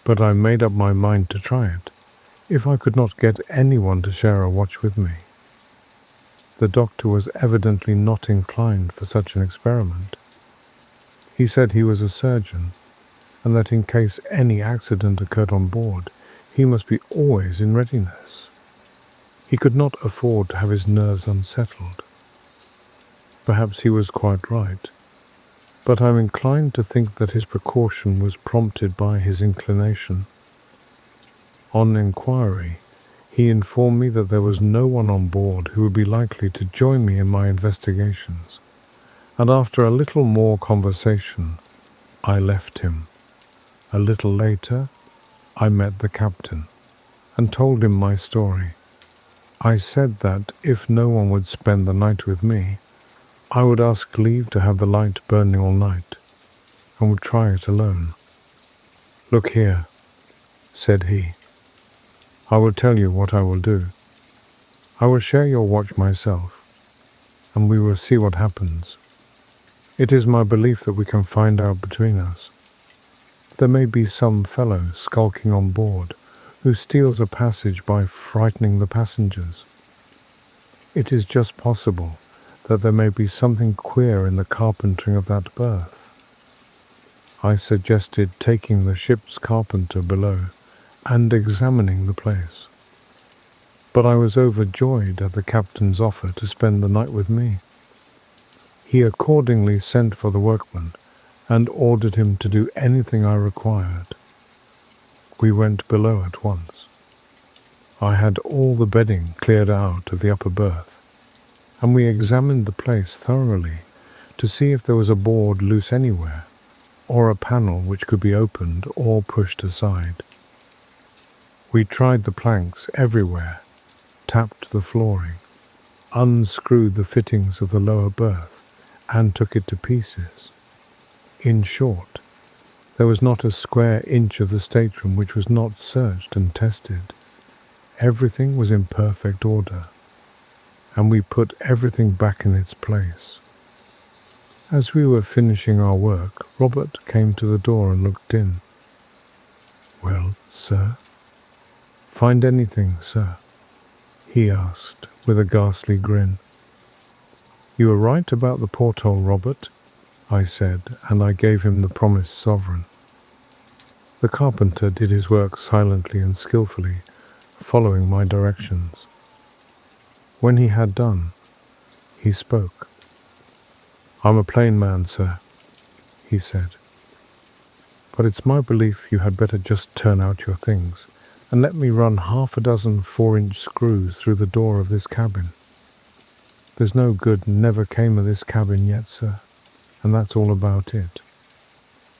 Speaker 1: But I made up my mind to try it, if I could not get anyone to share a watch with me. The doctor was evidently not inclined for such an experiment. He said he was a surgeon, and that in case any accident occurred on board, he must be always in readiness. He could not afford to have his nerves unsettled. Perhaps he was quite right, but I'm inclined to think that his precaution was prompted by his inclination. On inquiry, he informed me that there was no one on board who would be likely to join me in my investigations, and after a little more conversation, I left him. A little later, I met the captain, and told him my story. I said that if no one would spend the night with me, I would ask leave to have the light burning all night, and would try it alone. "Look here," said he. "I will tell you what I will do. I will share your watch myself, and we will see what happens. It is my belief that we can find out between us. There may be some fellow skulking on board who steals a passage by frightening the passengers. It is just possible that there may be something queer in the carpentering of that berth." I suggested taking the ship's carpenter below and examining the place, but I was overjoyed at the captain's offer to spend the night with me. He accordingly sent for the workman and ordered him to do anything I required. We went below at once. I had all the bedding cleared out of the upper berth, and we examined the place thoroughly to see if there was a board loose anywhere, or a panel which could be opened or pushed aside. We tried the planks everywhere, tapped the flooring, unscrewed the fittings of the lower berth, and took it to pieces. In short, There was not a square inch of the stateroom which was not searched and tested. Everything was in perfect order, and we put everything back in its place. As we were finishing our work, Robert came to the door and looked in. "Well, sir? Find anything, sir?" he asked, with a ghastly grin. "You were right about the porthole, Robert," I said, and I gave him the promised sovereign. The carpenter did his work silently and skillfully, following my directions. When he had done, he spoke. "I'm a plain man, sir," he said, "but it's my belief you had better just turn out your things and let me run half a dozen 4-inch screws through the door of this cabin. There's no good never came of this cabin yet, sir, and that's all about it.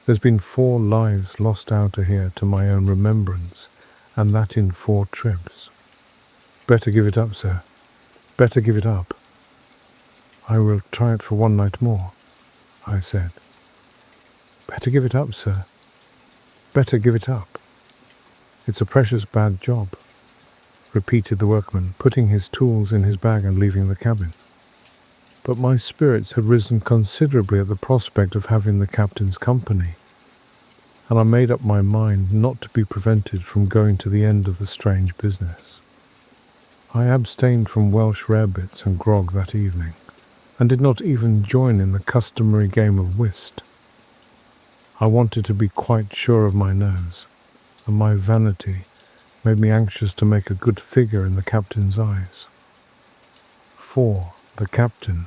Speaker 1: There's been 4 lives lost out of here to my own remembrance, and that in 4 trips. Better give it up, sir. Better give it up." "I will try it for 1 night more," I said. "Better give it up, sir. Better give it up. It's a precious bad job," repeated the workman, putting his tools in his bag and leaving the cabin. But my spirits had risen considerably at the prospect of having the captain's company, and I made up my mind not to be prevented from going to the end of the strange business. I abstained from Welsh rarebits and grog that evening, and did not even join in the customary game of whist. I wanted to be quite sure of my nose, and my vanity made me anxious to make a good figure in the captain's eyes. For the captain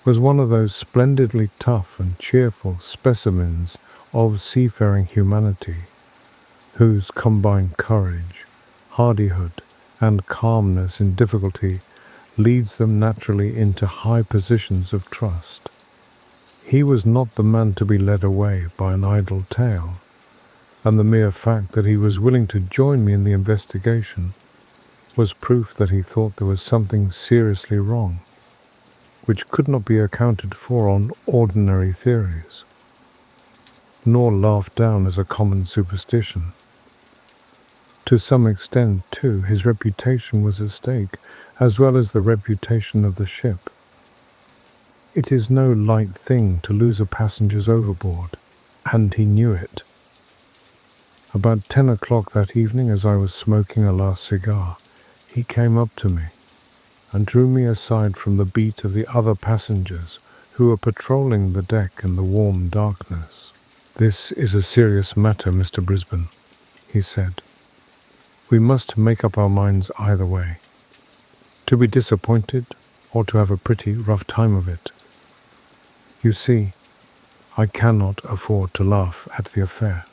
Speaker 1: was one of those splendidly tough and cheerful specimens of seafaring humanity, whose combined courage, hardihood, and calmness in difficulty leads them naturally into high positions of trust. He was not the man to be led away by an idle tale, and the mere fact that he was willing to join me in the investigation was proof that he thought there was something seriously wrong, which could not be accounted for on ordinary theories, nor laughed down as a common superstition. To some extent, too, his reputation was at stake, as well as the reputation of the ship. It is no light thing to lose a passenger's overboard, and he knew it. About 10 o'clock that evening, as I was smoking a last cigar, he came up to me and drew me aside from the beat of the other passengers who were patrolling the deck in the warm darkness. "This is a serious matter, Mr. Brisbane," he said. "We must make up our minds either way, to be disappointed or to have a pretty rough time of it. You see, I cannot afford to laugh at the affair,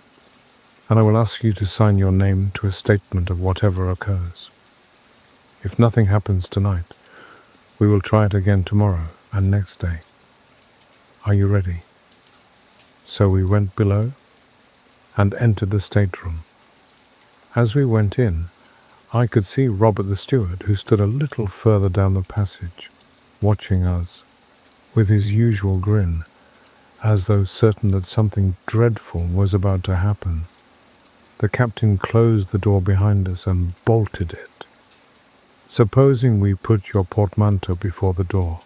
Speaker 1: and I will ask you to sign your name to a statement of whatever occurs. If nothing happens tonight, we will try it again tomorrow and next day. Are you ready?" So we went below and entered the stateroom. As we went in, I could see Robert the steward, who stood a little further down the passage, watching us, with his usual grin, as though certain that something dreadful was about to happen. The captain closed the door behind us and bolted it. "Supposing we put your portmanteau before the door,"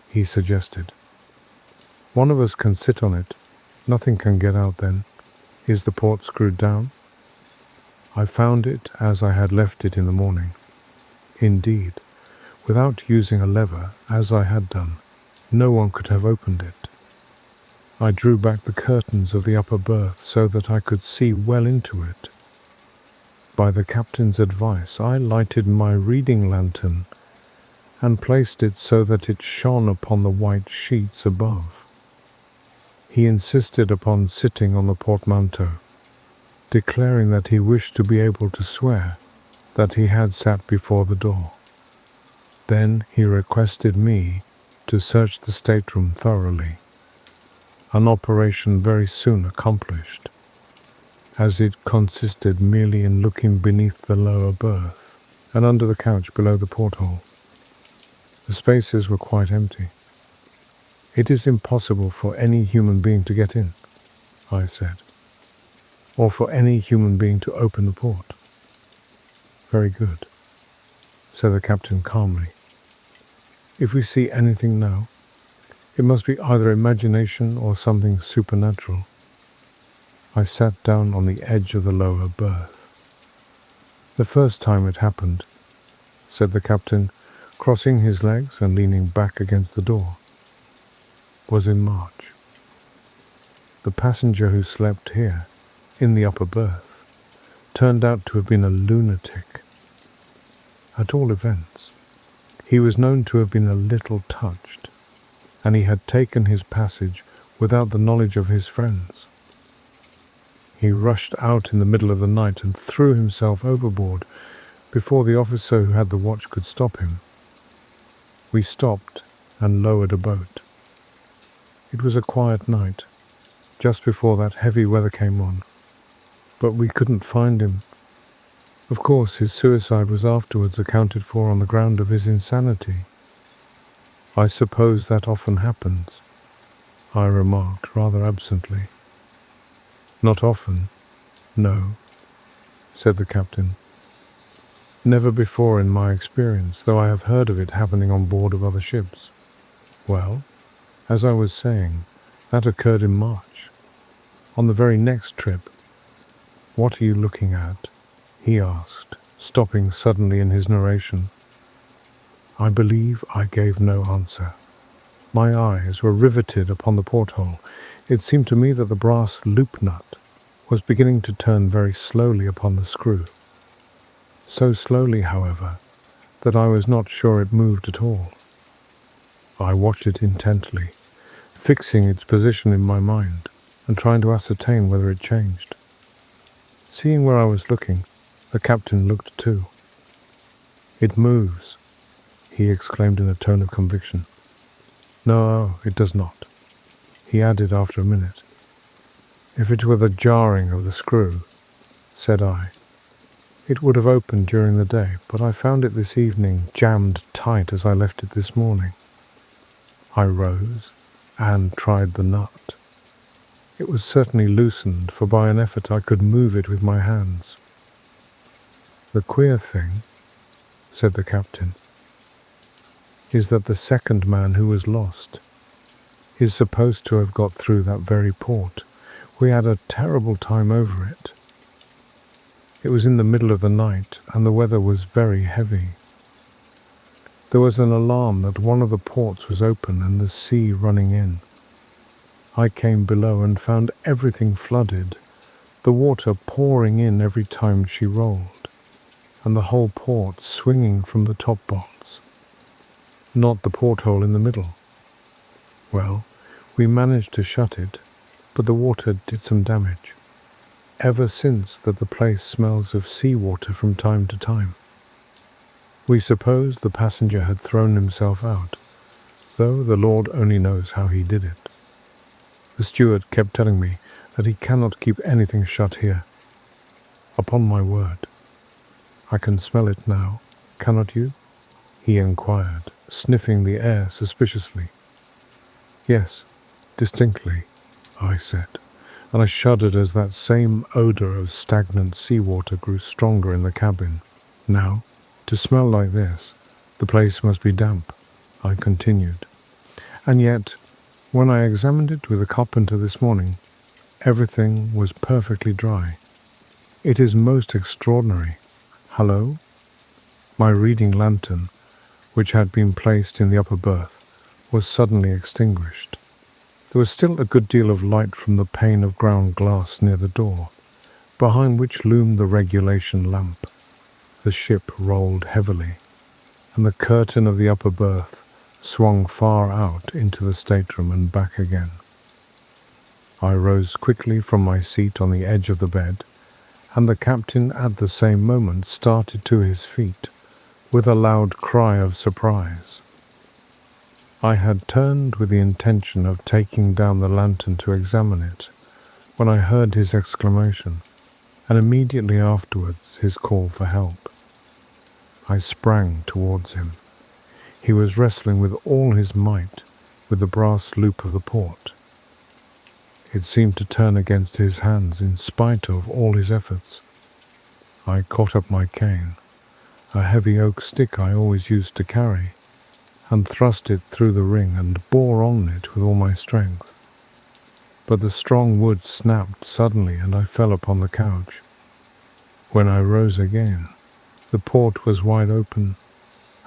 Speaker 1: he suggested. "One of us can sit on it. Nothing can get out then. Is the port screwed down?" I found it as I had left it in the morning. Indeed, without using a lever, as I had done, no one could have opened it. I drew back the curtains of the upper berth so that I could see well into it. By the captain's advice, I lighted my reading lantern and placed it so that it shone upon the white sheets above. He insisted upon sitting on the portmanteau, declaring that he wished to be able to swear that he had sat before the door. Then he requested me to search the stateroom thoroughly, an operation very soon accomplished, as it consisted merely in looking beneath the lower berth and under the couch below the porthole. The spaces were quite empty. "It is impossible for any human being to get in," I said. or for any human being to open the port. Very good, said the captain calmly. If we see anything now, it must be either imagination or something supernatural. I sat down on the edge of the lower berth. The first time it happened, said the captain, crossing his legs and leaning back against the door, was in March. The passenger who slept here, in the upper berth, turned out to have been a lunatic. At all events, he was known to have been a little touched, and he had taken his passage without the knowledge of his friends. He rushed out in the middle of the night and threw himself overboard before the officer who had the watch could stop him. We stopped and lowered a boat. It was a quiet night, just before that heavy weather came on, but we couldn't find him. Of course, his suicide was afterwards accounted for on the ground of his insanity. I suppose that often happens, I remarked rather absently. Not often, no, said the captain. Never before in my experience, though I have heard of it happening on board of other ships. Well, as I was saying, that occurred in March. On the very next trip. What are you looking at? He asked, stopping suddenly in his narration. I believe I gave no answer. My eyes were riveted upon the porthole. It seemed to me that the brass loop nut was beginning to turn very slowly upon the screw. So slowly, however, that I was not sure it moved at all. I watched it intently, fixing its position in my mind and trying to ascertain whether it changed. Seeing where I was looking, the captain looked too. It moves, he exclaimed in a tone of conviction. No, it does not, he added after a minute. If it were the jarring of the screw, said I, it would have opened during the day, but I found it this evening jammed tight as I left it this morning. I rose and tried the nut. It was certainly loosened, for by an effort I could move it with my hands. The queer thing, said the captain, is that the second man who was lost is supposed to have got through that very port. We had a terrible time over it. It was in the middle of the night, and the weather was very heavy. There was an alarm that one of the ports was open and the sea running in. I came below and found everything flooded, the water pouring in every time she rolled, and the whole port swinging from the top bolts. Not the porthole in the middle. Well, we managed to shut it, but the water did some damage. Ever since that the place smells of seawater from time to time. We supposed the passenger had thrown himself out, though the Lord only knows how he did it. The steward kept telling me that he cannot keep anything shut here. Upon my word. I can smell it now, cannot you? He inquired, sniffing the air suspiciously. Yes, distinctly, I said, and I shuddered as that same odour of stagnant seawater grew stronger in the cabin. Now, to smell like this, the place must be damp, I continued. And yet, when I examined it with the carpenter this morning, everything was perfectly dry. It is most extraordinary. Hello? My reading lantern, which had been placed in the upper berth, was suddenly extinguished. There was still a good deal of light from the pane of ground glass near the door, behind which loomed the regulation lamp. The ship rolled heavily, and the curtain of the upper berth swung far out into the stateroom and back again. I rose quickly from my seat on the edge of the bed, and the captain at the same moment started to his feet with a loud cry of surprise. I had turned with the intention of taking down the lantern to examine it, when I heard his exclamation, and immediately afterwards his call for help. I sprang towards him. He was wrestling with all his might with the brass loop of the port. It seemed to turn against his hands in spite of all his efforts. I caught up my cane, a heavy oak stick I always used to carry, and thrust it through the ring and bore on it with all my strength. But the strong wood snapped suddenly and I fell upon the couch. When I rose again, the port was wide open,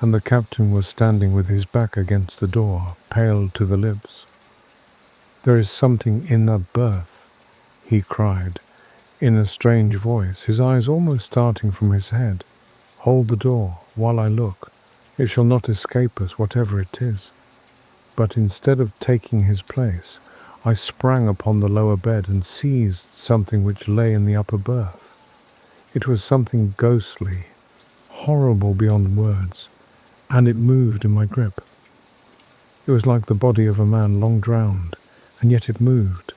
Speaker 1: and the captain was standing with his back against the door, pale to the lips. "There is something in that berth," he cried, in a strange voice, his eyes almost starting from his head. "Hold the door while I look. It shall not escape us, whatever it is." But instead of taking his place, I sprang upon the lower bed and seized something which lay in the upper berth. It was something ghostly, horrible beyond words, and it moved in my grip. It was like the body of a man long drowned, and yet it moved,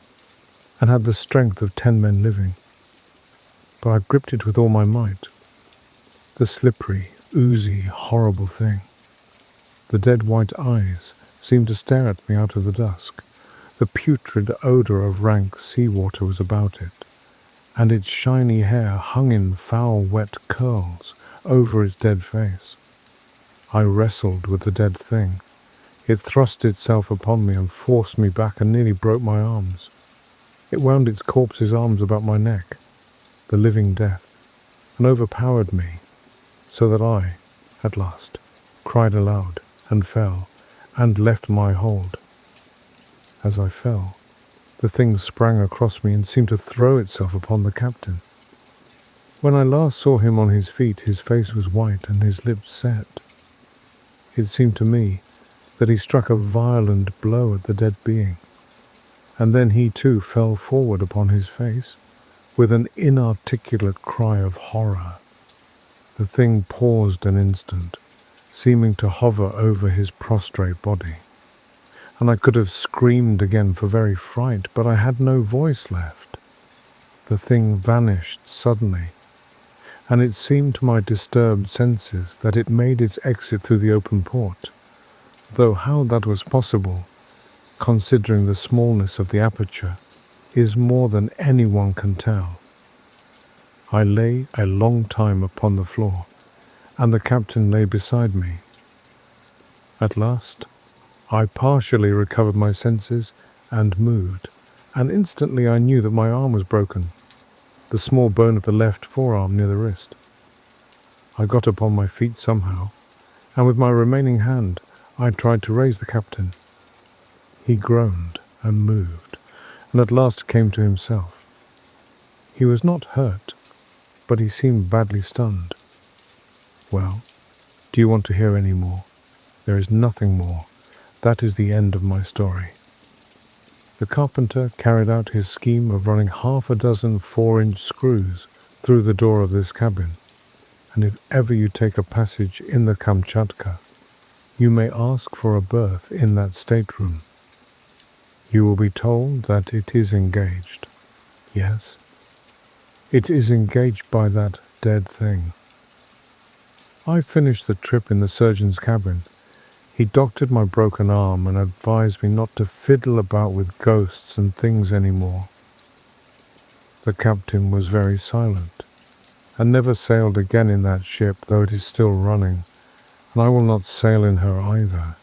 Speaker 1: and had the strength of 10 men living. But I gripped it with all my might. The slippery, oozy, horrible thing. The dead white eyes seemed to stare at me out of the dusk. The putrid odour of rank seawater was about it, and its shiny hair hung in foul wet curls over its dead face. I wrestled with the dead thing. It thrust itself upon me and forced me back and nearly broke my arms. It wound its corpse's arms about my neck, the living death, and overpowered me, so that I, at last, cried aloud and fell, and left my hold. As I fell, the thing sprang across me and seemed to throw itself upon the captain. When I last saw him on his feet, his face was white and his lips set. It seemed to me that he struck a violent blow at the dead being, and then he too fell forward upon his face, with an inarticulate cry of horror. The thing paused an instant, seeming to hover over his prostrate body, and I could have screamed again for very fright, but I had no voice left. The thing vanished suddenly, and it seemed to my disturbed senses that it made its exit through the open port, though how that was possible, considering the smallness of the aperture, is more than anyone can tell. I lay a long time upon the floor, and the captain lay beside me. At last, I partially recovered my senses and moved, and instantly I knew that my arm was broken, the small bone of the left forearm near the wrist. I got upon my feet somehow, and with my remaining hand I tried to raise the captain. He groaned and moved, and at last came to himself. He was not hurt, but he seemed badly stunned. "Well, do you want to hear any more?" "There is nothing more. That is the end of my story." The carpenter carried out his scheme of running 6 4-inch screws through the door of this cabin, and if ever you take a passage in the Kamchatka, you may ask for a berth in that stateroom. You will be told that it is engaged. Yes, it is engaged by that dead thing. I finished the trip in the surgeon's cabin. He doctored my broken arm and advised me not to fiddle about with ghosts and things any more. The captain was very silent, and never sailed again in that ship, though it is still running, and I will not sail in her either.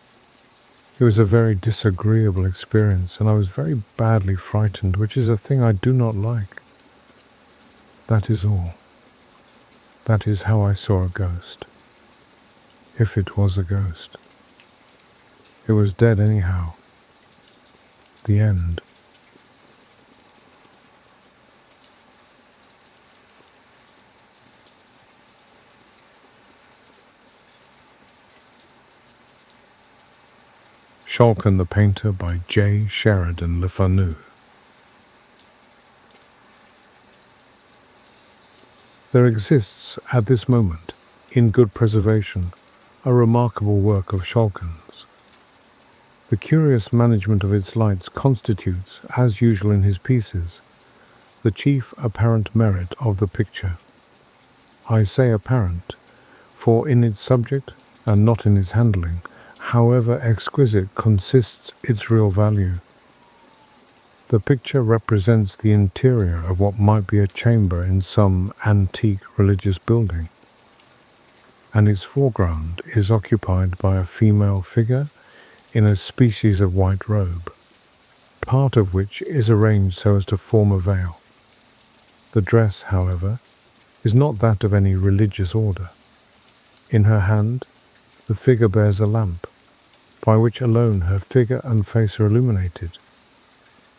Speaker 1: It was a very disagreeable experience, and I was very badly frightened, which is a thing I do not like. That is all. That is how I saw a ghost. If it was a ghost. It was dead anyhow. The end. Schalken the Painter by J. Sheridan Le Fanu. There exists at this moment, in good preservation, a remarkable work of Schalken's. The curious management of its lights constitutes, as usual in his pieces, the chief apparent merit of the picture. I say apparent, for in its subject, and not in its handling, however exquisite, consists its real value. The picture represents the interior of what might be a chamber in some antique religious building, and its foreground is occupied by a female figure in a species of white robe, part of which is arranged so as to form a veil. The dress, however, is not that of any religious order. In her hand, the figure bears a lamp, by which alone her figure and face are illuminated,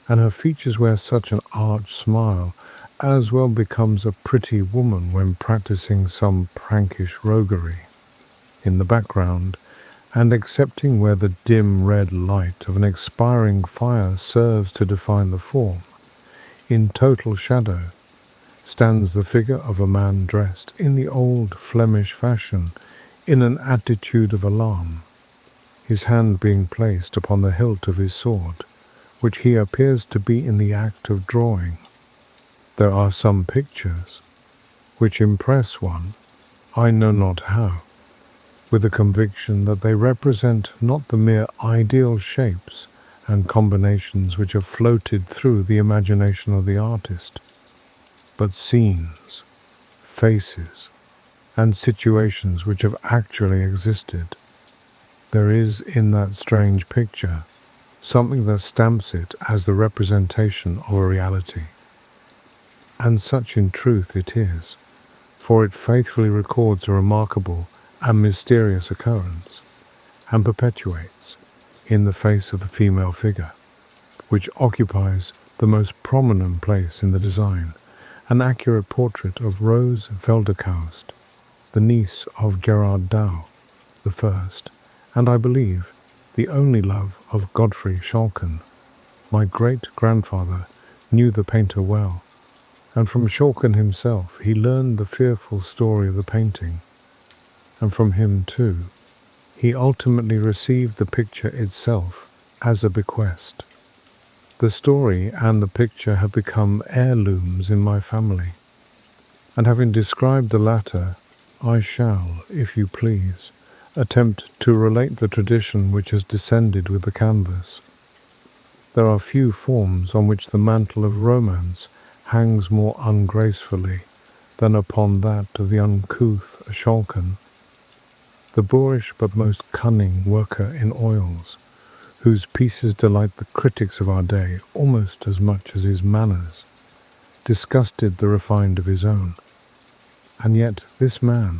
Speaker 1: and her features wear such an arch smile as well becomes a pretty woman when practicing some prankish roguery. In the background, and excepting where the dim red light of an expiring fire serves to define the form, in total shadow, stands the figure of a man dressed in the old Flemish fashion in an attitude of alarm, his hand being placed upon the hilt of his sword, which he appears to be in the act of drawing. There are some pictures which impress one, I know not how, with the conviction that they represent not the mere ideal shapes and combinations which have floated through the imagination of the artist, but scenes, faces, and situations which have actually existed. There is in that strange picture something that stamps it as the representation of a reality. And such in truth it is, for it faithfully records a remarkable and mysterious occurrence, and perpetuates, in the face of the female figure, which occupies the most prominent place in the design, an accurate portrait of Rose Velderkaust, the niece of Gerard Dow, the first, and I believe the only love of Godfrey Schalken. My great-grandfather knew the painter well, and from Schalken himself he learned the fearful story of the painting, and from him, too, he ultimately received the picture itself as a bequest. The story and the picture have become heirlooms in my family, and having described the latter, I shall, if you please, attempt to relate the tradition which has descended with the canvas. There are few forms on which the mantle of romance hangs more ungracefully than upon that of the uncouth Schalken, the boorish but most cunning worker in oils, whose pieces delight the critics of our day almost as much as his manners disgusted the refined of his own. And yet this man,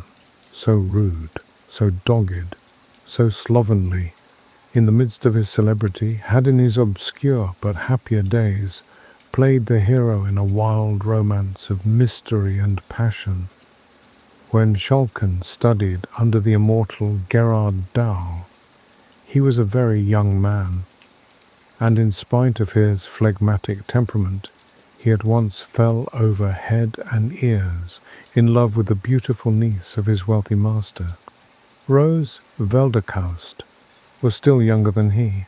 Speaker 1: so rude, so dogged, so slovenly, in the midst of his celebrity, had in his obscure but happier days played the hero in a wild romance of mystery and passion. When Schalken studied under the immortal Gerard Dow, he was a very young man, and in spite of his phlegmatic temperament, he at once fell over head and ears in love with the beautiful niece of his wealthy master. Rose Velderkaust was still younger than he,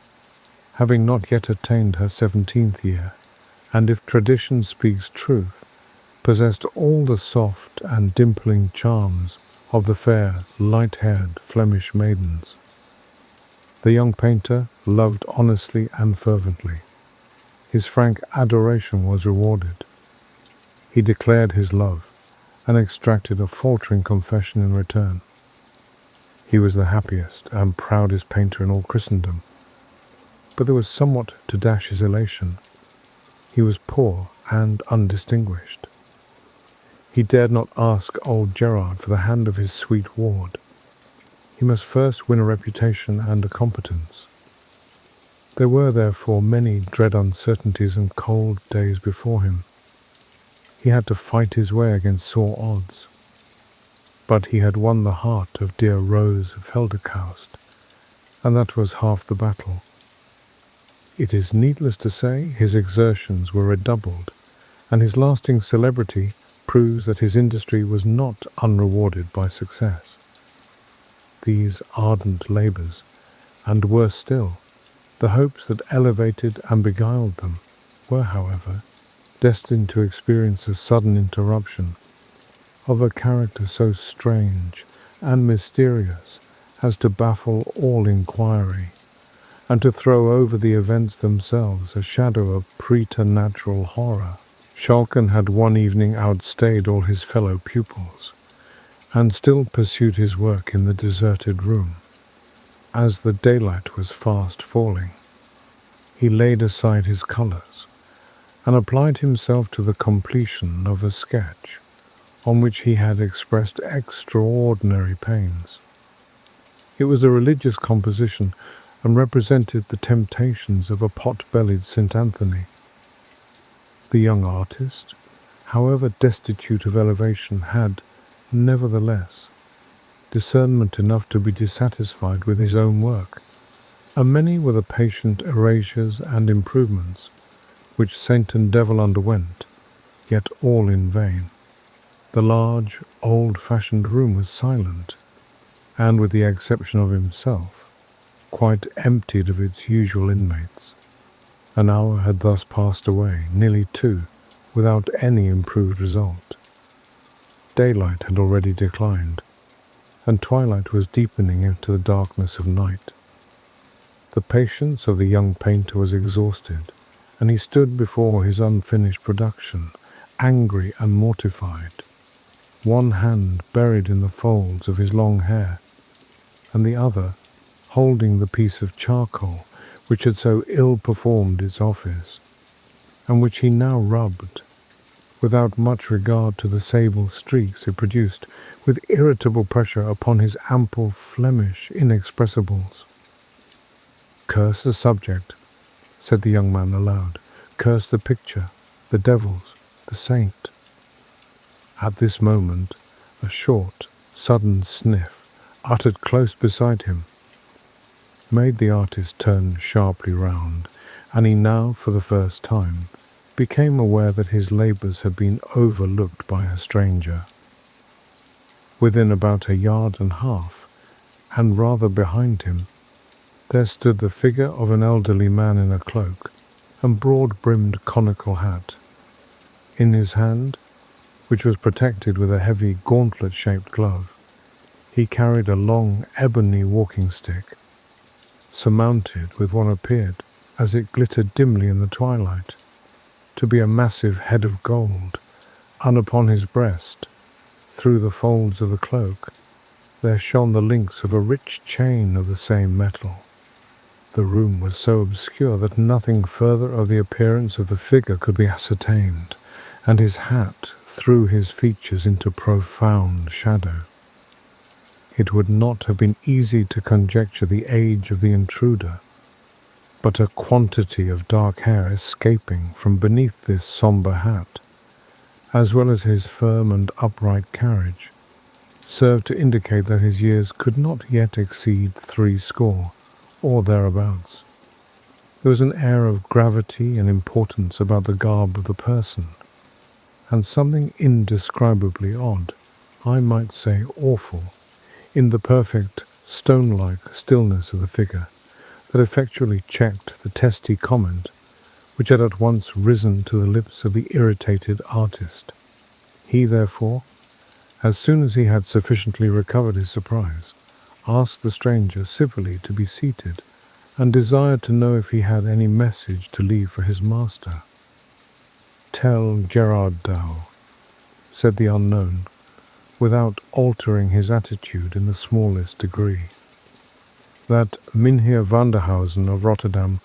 Speaker 1: having not yet attained her 17th year, and if tradition speaks truth, possessed all the soft and dimpling charms of the fair, light-haired Flemish maidens. The young painter loved honestly and fervently. His frank adoration was rewarded. He declared his love, and extracted a faltering confession in return. He was the happiest and proudest painter in all Christendom, but there was somewhat to dash his elation. He was poor and undistinguished. He dared not ask old Gerard for the hand of his sweet ward. He must first win a reputation and a competence. There were therefore many dread uncertainties and cold days before him. He had to fight his way against sore odds. But he had won the heart of dear Rose Velderkaust, and that was half the battle. It is needless to say his exertions were redoubled, and his lasting celebrity proves that his industry was not unrewarded by success. These ardent labours, and worse still, the hopes that elevated and beguiled them, were, however, destined to experience a sudden interruption of a character so strange and mysterious as to baffle all inquiry, and to throw over the events themselves a shadow of preternatural horror. Schalken had one evening outstayed all his fellow pupils, and still pursued his work in the deserted room. As the daylight was fast falling, he laid aside his colours and applied himself to the completion of a sketch on which he had expressed extraordinary pains. It was a religious composition and represented the temptations of a pot-bellied St. Anthony. The young artist, however destitute of elevation, had, nevertheless, discernment enough to be dissatisfied with his own work, and many were the patient erasures and improvements which saint and devil underwent, yet all in vain. The large, old-fashioned room was silent, and with the exception of himself, quite emptied of its usual inmates. An hour had thus passed away, nearly 2, without any improved result. Daylight had already declined, and twilight was deepening into the darkness of night. The patience of the young painter was exhausted, and he stood before his unfinished production, angry and mortified, one hand buried in the folds of his long hair, and the other holding the piece of charcoal which had so ill performed its office, and which he now rubbed, without much regard to the sable streaks it produced, with irritable pressure upon his ample Flemish inexpressibles. "Curse the subject," said the young man aloud. "Curse the picture, the devils, the saint." At this moment, a short, sudden sniff, uttered close beside him, made the artist turn sharply round, and he now, for the first time, became aware that his labours had been overlooked by a stranger. Within about 1.5 yards, and rather behind him, there stood the figure of an elderly man in a cloak and broad-brimmed conical hat. In his hand, which was protected with a heavy gauntlet-shaped glove, he carried a long ebony walking stick, surmounted with what appeared, as it glittered dimly in the twilight, to be a massive head of gold, and upon his breast, through the folds of the cloak, there shone the links of a rich chain of the same metal. The room was so obscure that nothing further of the appearance of the figure could be ascertained, and his hat threw his features into profound shadow. It would not have been easy to conjecture the age of the intruder, but a quantity of dark hair escaping from beneath this sombre hat, as well as his firm and upright carriage, served to indicate that his years could not yet exceed 60 or thereabouts. There was an air of gravity and importance about the garb of the person, and something indescribably odd, I might say awful, in the perfect, stone-like stillness of the figure, that effectually checked the testy comment which had at once risen to the lips of the irritated artist. He, therefore, as soon as he had sufficiently recovered his surprise, asked the stranger civilly to be seated, and desired to know if he had any message to leave for his master. "Tell Gerard Dow," said the unknown, without altering his attitude in the smallest degree, "that Mynheer Vanderhausen of Rotterdam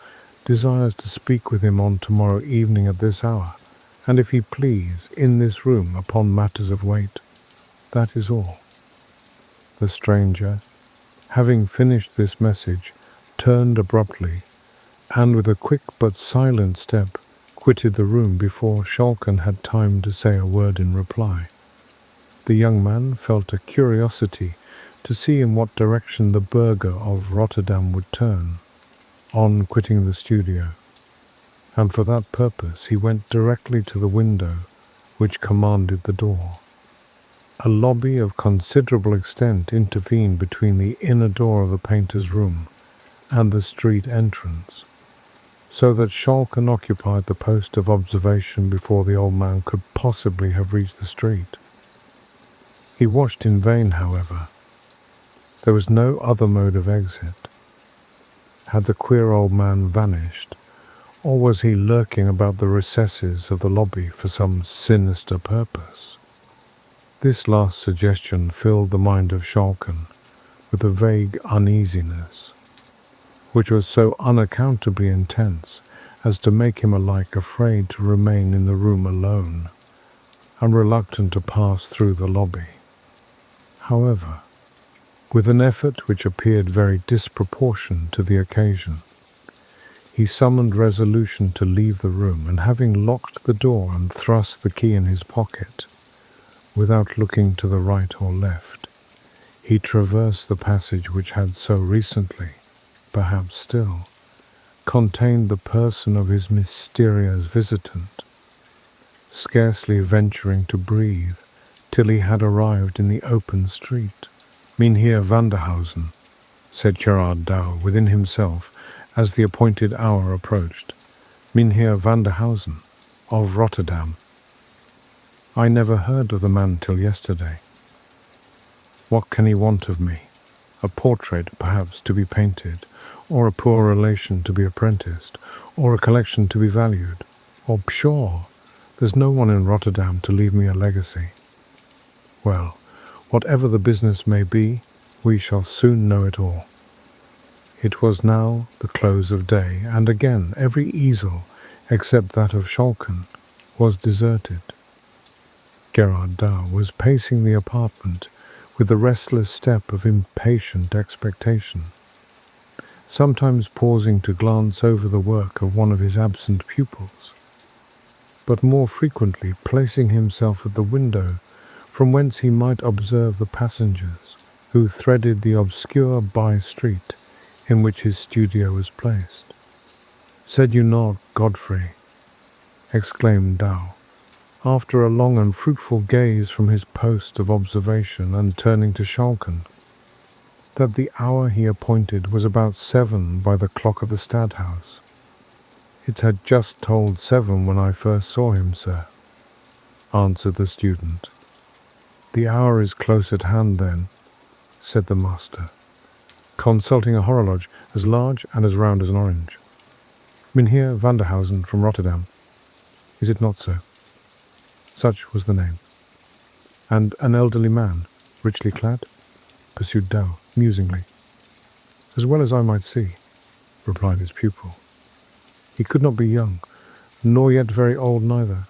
Speaker 1: desires to speak with him on tomorrow evening at this hour, and if he please, in this room upon matters of weight. That is all." The stranger, having finished this message, turned abruptly, and with a quick but silent step quitted the room before Schalken had time to say a word in reply. The young man felt a curiosity to see in what direction the burgher of Rotterdam would turn, on quitting the studio, and for that purpose he went directly to the window which commanded the door. A lobby of considerable extent intervened between the inner door of the painter's room and the street entrance, so that Schalken occupied the post of observation before the old man could possibly have reached the street. He watched in vain, however. There was no other mode of exit, Had the queer old man vanished, or was he lurking about the recesses of the lobby for some sinister purpose? This last suggestion filled the mind of Schalken with a vague uneasiness, which was so unaccountably intense as to make him alike afraid to remain in the room alone and reluctant to pass through the lobby. However, with an effort which appeared very disproportioned to the occasion, he summoned resolution to leave the room, and having locked the door and thrust the key in his pocket, without looking to the right or left, he traversed the passage which had so recently, perhaps still, contained the person of his mysterious visitant, scarcely venturing to breathe till he had arrived in the open street. "Mynheer Vanderhausen," said Gerard Douw within himself as the appointed hour approached. "Mynheer Vanderhausen, of Rotterdam. I never heard of the man till yesterday. What can he want of me? A portrait, perhaps, to be painted, or a poor relation to be apprenticed, or a collection to be valued, or pshaw, there's no one in Rotterdam to leave me a legacy. Well, whatever the business may be, we shall soon know it all." It was now the close of day, and again every easel, except that of Schalken, was deserted. Gerard Douw was pacing the apartment with the restless step of impatient expectation, sometimes pausing to glance over the work of one of his absent pupils, but more frequently placing himself at the window from whence he might observe the passengers who threaded the obscure by-street in which his studio was placed. "Said you not, Godfrey," exclaimed Douw, after a long and fruitful gaze from his post of observation and turning to Schalken, that the hour he appointed was about 7 by the clock of the Stadthouse? "It had just tolled 7 when I first saw him, sir," answered the student. "The hour is close at hand, then," said the master, consulting a horologe as large and as round as an orange. "Mynheer Vanderhausen from Rotterdam, is it not so?" Such was the name. "And an elderly man, richly clad?" pursued Douw, musingly. "As well as I might see," replied his pupil. "He could not be young, nor yet very old neither,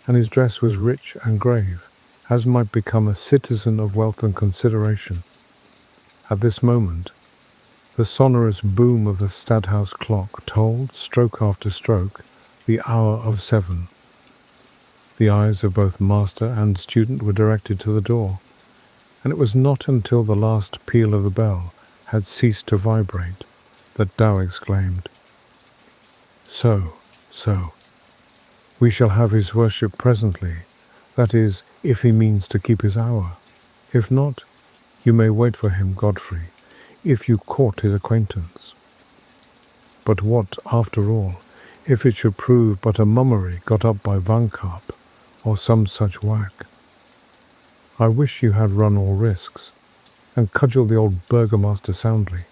Speaker 1: and his dress was rich and grave, as might become a citizen of wealth and consideration." At this moment, the sonorous boom of the Stadthouse clock tolled, stroke after stroke, the hour of 7. The eyes of both master and student were directed to the door, and it was not until the last peal of the bell had ceased to vibrate that Douw exclaimed, So, we shall have his worship presently, that is, if he means to keep his hour. If not, you may wait for him, Godfrey, if you court his acquaintance. But what, after all, if it should prove but a mummery got up by Vankarp, or some such whack? I wish you had run all risks, and cudgelled the old burgomaster soundly.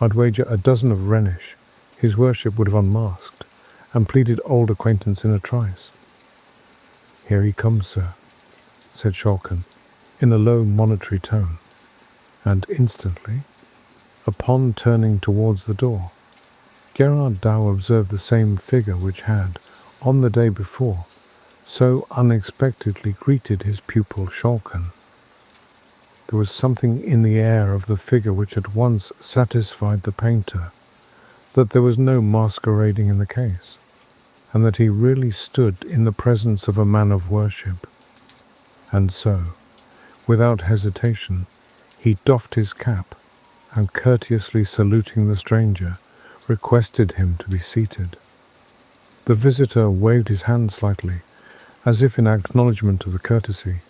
Speaker 1: I'd wager a dozen of Rhenish his worship would have unmasked, and pleaded old acquaintance in a trice. "Here he comes, sir," said Schalken, in a low monitory tone, and instantly, upon turning towards the door, Gerard Douw observed the same figure which had, on the day before, so unexpectedly greeted his pupil Schalken. There was something in the air of the figure which at once satisfied the painter that there was no masquerading in the case, and that he really stood in the presence of a man of worship. And so, without hesitation, he doffed his cap, and courteously saluting the stranger, requested him to be seated. The visitor waved his hand slightly, as if in acknowledgment of the courtesy,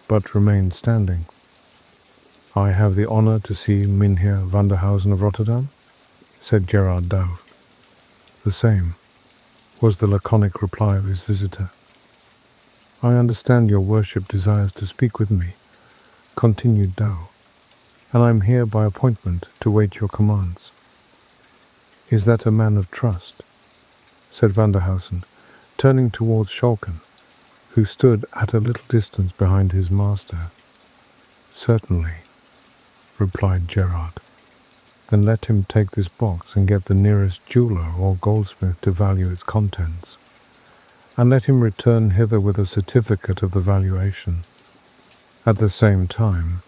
Speaker 1: but remained standing. "I have the honour to see Mynheer Vanderhausen of Rotterdam?" said Gerard Douw. "The same," was the laconic reply of his visitor. "I understand your worship desires to speak with me," continued Douw, "and I am here by appointment to wait your commands." "Is that a man of trust?" said Vanderhausen, turning towards Schalken, who stood at a little distance behind his master. "Certainly," replied Gerard. "Then let him take this box and get the nearest jeweller or goldsmith to value its contents, and let him return hither with a certificate of the valuation." At the same time,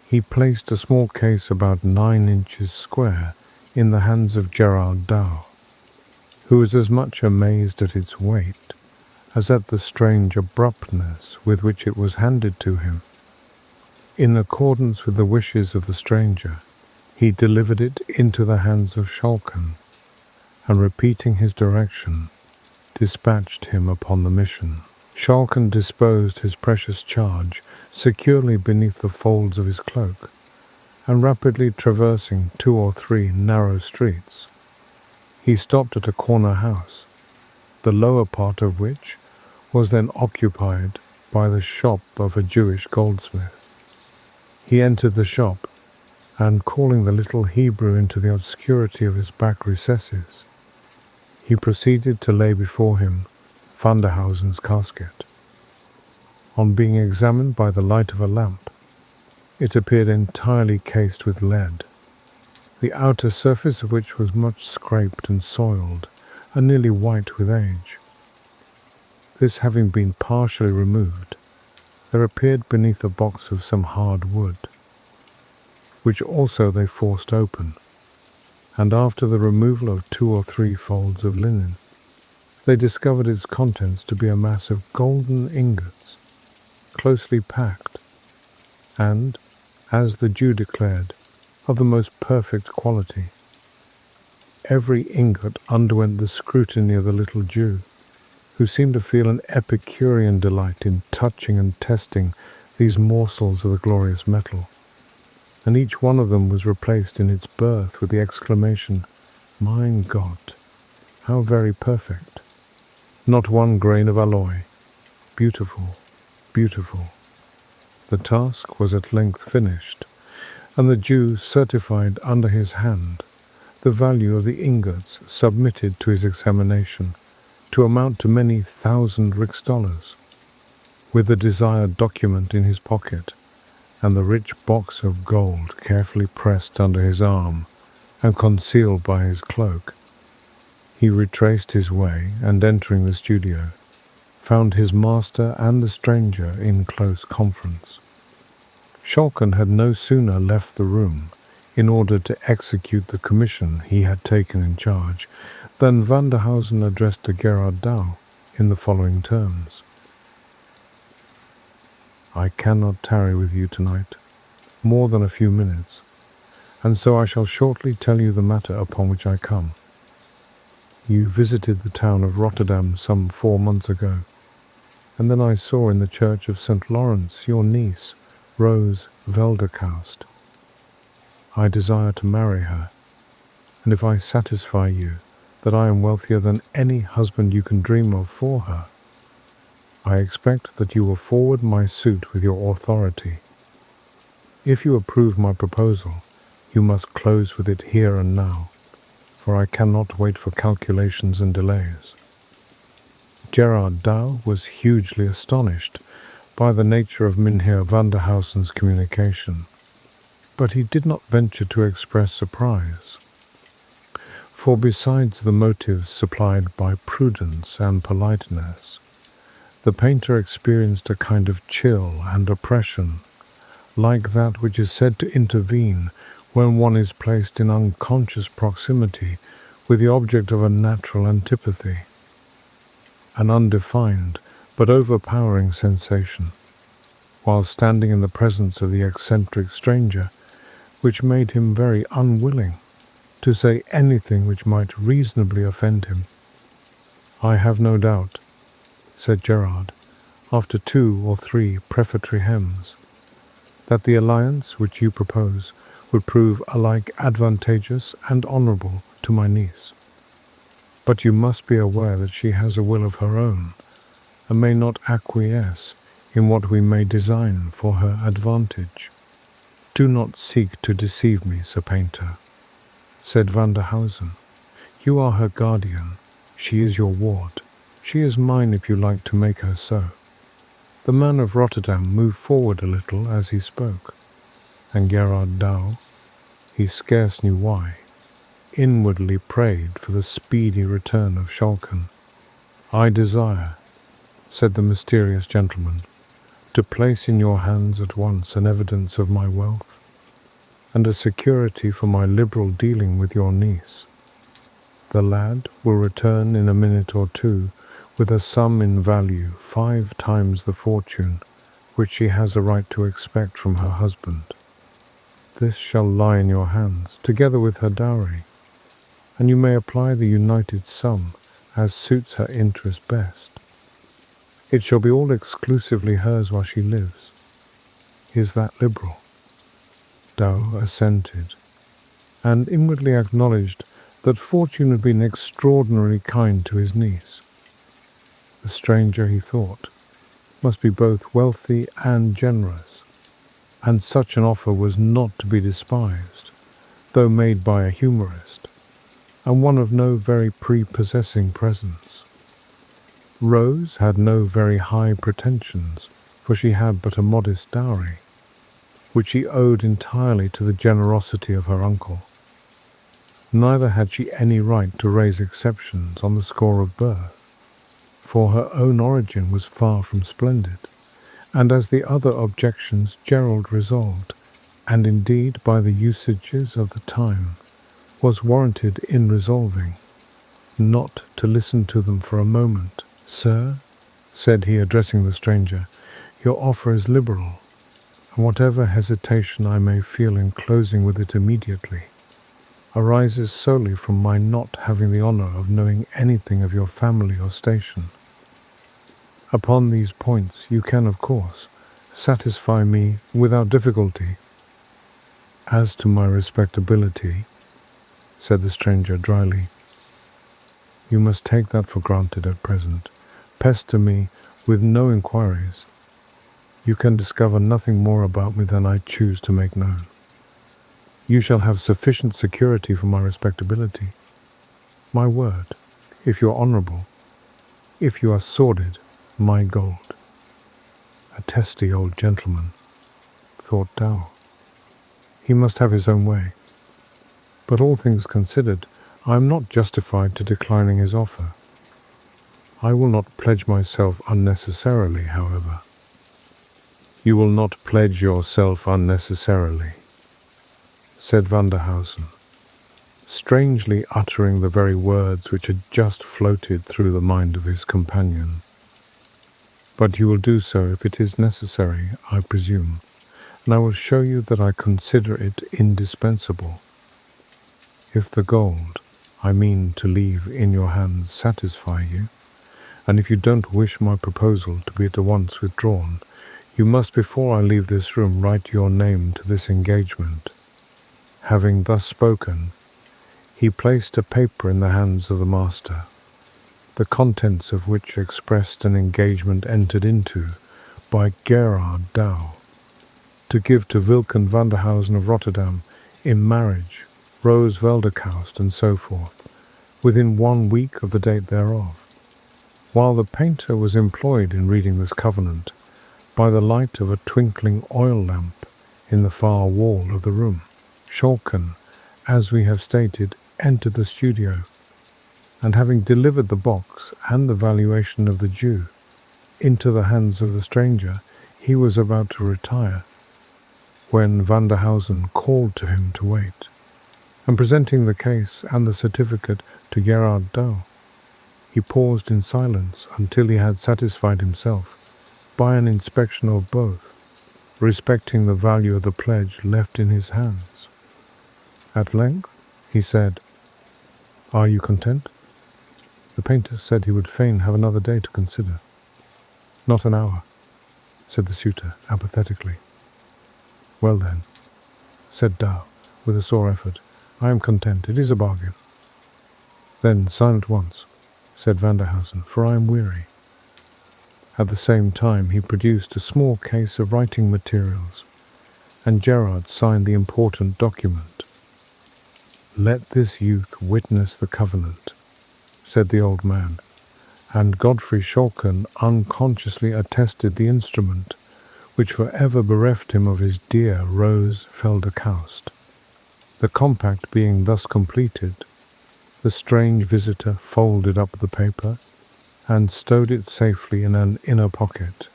Speaker 1: he placed a small case about 9 inches square in the hands of Gerard Dow, who was as much amazed at its weight as at the strange abruptness with which it was handed to him. In accordance with the wishes of the stranger, he delivered it into the hands of Schalken, and repeating his direction, dispatched him upon the mission. Schalken disposed his precious charge securely beneath the folds of his cloak, and rapidly traversing 2 or 3 narrow streets, he stopped at a corner house, the lower part of which was then occupied by the shop of a Jewish goldsmith. He entered the shop, and calling the little Hebrew into the obscurity of his back recesses, he proceeded to lay before him Vanderhausen's casket. On being examined by the light of a lamp, it appeared entirely cased with lead, the outer surface of which was much scraped and soiled, and nearly white with age. This having been partially removed, there appeared beneath a box of some hard wood, which also they forced open, and after the removal of 2 or 3 folds of linen, they discovered its contents to be a mass of golden ingots, closely packed, and, as the Jew declared, of the most perfect quality. Every ingot underwent the scrutiny of the little Jew, who seemed to feel an Epicurean delight in touching and testing these morsels of the glorious metal, and each one of them was replaced in its berth with the exclamation, "Mein Gott, how very perfect! Not one grain of alloy. Beautiful, beautiful." The task was at length finished, and the Jew certified under his hand the value of the ingots submitted to his examination to amount to many thousand rix-dollars. With the desired document in his pocket, and the rich box of gold carefully pressed under his arm and concealed by his cloak, he retraced his way, and entering the studio, found his master and the stranger in close conference. Schalken had no sooner left the room in order to execute the commission he had taken in charge than Vanderhausen addressed to Gerard Dow in the following terms: "I cannot tarry with you tonight more than a few minutes, and so I shall shortly tell you the matter upon which I come. You visited the town of Rotterdam some 4 months ago, and then I saw in the church of St. Lawrence your niece, Rose Velderkaust. I desire to marry her, and if I satisfy you that I am wealthier than any husband you can dream of for her, I expect that you will forward my suit with your authority. If you approve my proposal, you must close with it here and now, for I cannot wait for calculations and delays." Gerard Dow was hugely astonished by the nature of Mynheer Vanderhausen's communication, but he did not venture to express surprise, for besides the motives supplied by prudence and politeness, the painter experienced a kind of chill and oppression, like that which is said to intervene when one is placed in unconscious proximity with the object of a natural antipathy, an undefined but overpowering sensation, while standing in the presence of the eccentric stranger, which made him very unwilling to say anything which might reasonably offend him. "I have no doubt," said Gerard, after 2 or 3 prefatory hems, "that the alliance which you propose would prove alike advantageous and honourable to my niece. But you must be aware that she has a will of her own, and may not acquiesce in what we may design for her advantage." "Do not seek to deceive me, Sir Painter," said Vanderhausen, You are her guardian. She is your ward. She is mine if you like to make her so." The man of Rotterdam moved forward a little as he spoke, and Gerard Douw, he scarce knew why, inwardly prayed for the speedy return of Schalken. "I desire," said the mysterious gentleman, "to place in your hands at once an evidence of my wealth, and a security for my liberal dealing with your niece. The lad will return in a minute or two with a sum in value 5 times the fortune which she has a right to expect from her husband. This shall lie in your hands, together with her dowry, and you may apply the united sum as suits her interest best. It shall be all exclusively hers while she lives. Is that liberal?" Douw assented, and inwardly acknowledged that fortune had been extraordinarily kind to his niece. The stranger, he thought, must be both wealthy and generous, and such an offer was not to be despised, though made by a humorist, and one of no very prepossessing presence. Rose had no very high pretensions, for she had but a modest dowry, which she owed entirely to the generosity of her uncle. Neither had she any right to raise exceptions on the score of birth, for her own origin was far from splendid, and as the other objections Gerald resolved, and indeed by the usages of the time was warranted in resolving, not to listen to them for a moment. "Sir," said he, addressing the stranger, "your offer is liberal, and whatever hesitation I may feel in closing with it immediately arises solely from my not having the honor of knowing anything of your family or station. Upon these points you can, of course, satisfy me without difficulty. As to my respectability," said the stranger dryly, "you must take that for granted at present. Pester me with no inquiries. You can discover nothing more about me than I choose to make known. You shall have sufficient security for my respectability. My word, if you are honourable, if you are sordid, my gold." A testy old gentleman, thought Douw. He must have his own way. But all things considered, I am not justified to declining his offer. I will not pledge myself unnecessarily, however. "You will not pledge yourself unnecessarily," said Vanderhausen, strangely uttering the very words which had just floated through the mind of his companion. "But you will do so if it is necessary, I presume, and I will show you that I consider it indispensable. If the gold I mean to leave in your hands satisfy you, and if you don't wish my proposal to be at once withdrawn, you must, before I leave this room, write your name to this engagement." Having thus spoken, he placed a paper in the hands of the master, the contents of which expressed an engagement entered into by Gerard Douw to give to Wilken Vanderhausen of Rotterdam in marriage Rose Velderkaust and so forth, within 1 week of the date thereof. While the painter was employed in reading this covenant, by the light of a twinkling oil lamp in the far wall of the room, Schalken, as we have stated, entered the studio, and having delivered the box and the valuation of the Jew into the hands of the stranger, he was about to retire, when Vanderhausen called to him to wait, and presenting the case and the certificate to Gerard Douw, he paused in silence until he had satisfied himself, by an inspection of both, respecting the value of the pledge left in his hands. At length he said, "Are you content?" The painter said he would fain have another day to consider. "Not an hour," said the suitor apathetically. "Well then," said Douw with a sore effort, "I am content. It is a bargain." "Then sign at once," said Vanderhausen, "for I am weary." At the same time he produced a small case of writing materials, and Gerard signed the important document. "Let this youth witness the covenant," said the old man, and Godfrey Schalken unconsciously attested the instrument, which forever bereft him of his dear rose-felder-kaust. The compact being thus completed, the strange visitor folded up the paper and stowed it safely in an inner pocket.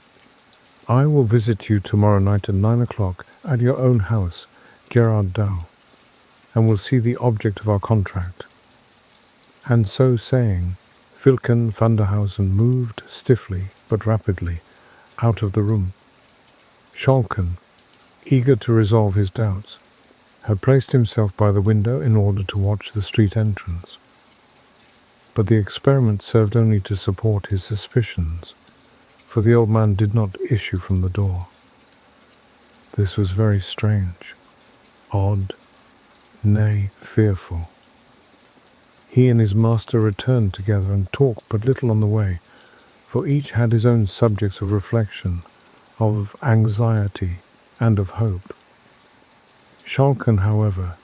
Speaker 1: "I will visit you tomorrow night at 9 o'clock at your own house, Gerard Dow, and will see the object of our contract." And so saying, Wilken van der Hausen moved stiffly but rapidly out of the room. Schalken, eager to resolve his doubts, had placed himself by the window in order to watch the street entrance. But the experiment served only to support his suspicions, for the old man did not issue from the door. This was very strange, odd, nay, fearful. He and his master returned together and talked but little on the way, for each had his own subjects of reflection, of anxiety, and of hope. Schalken, however,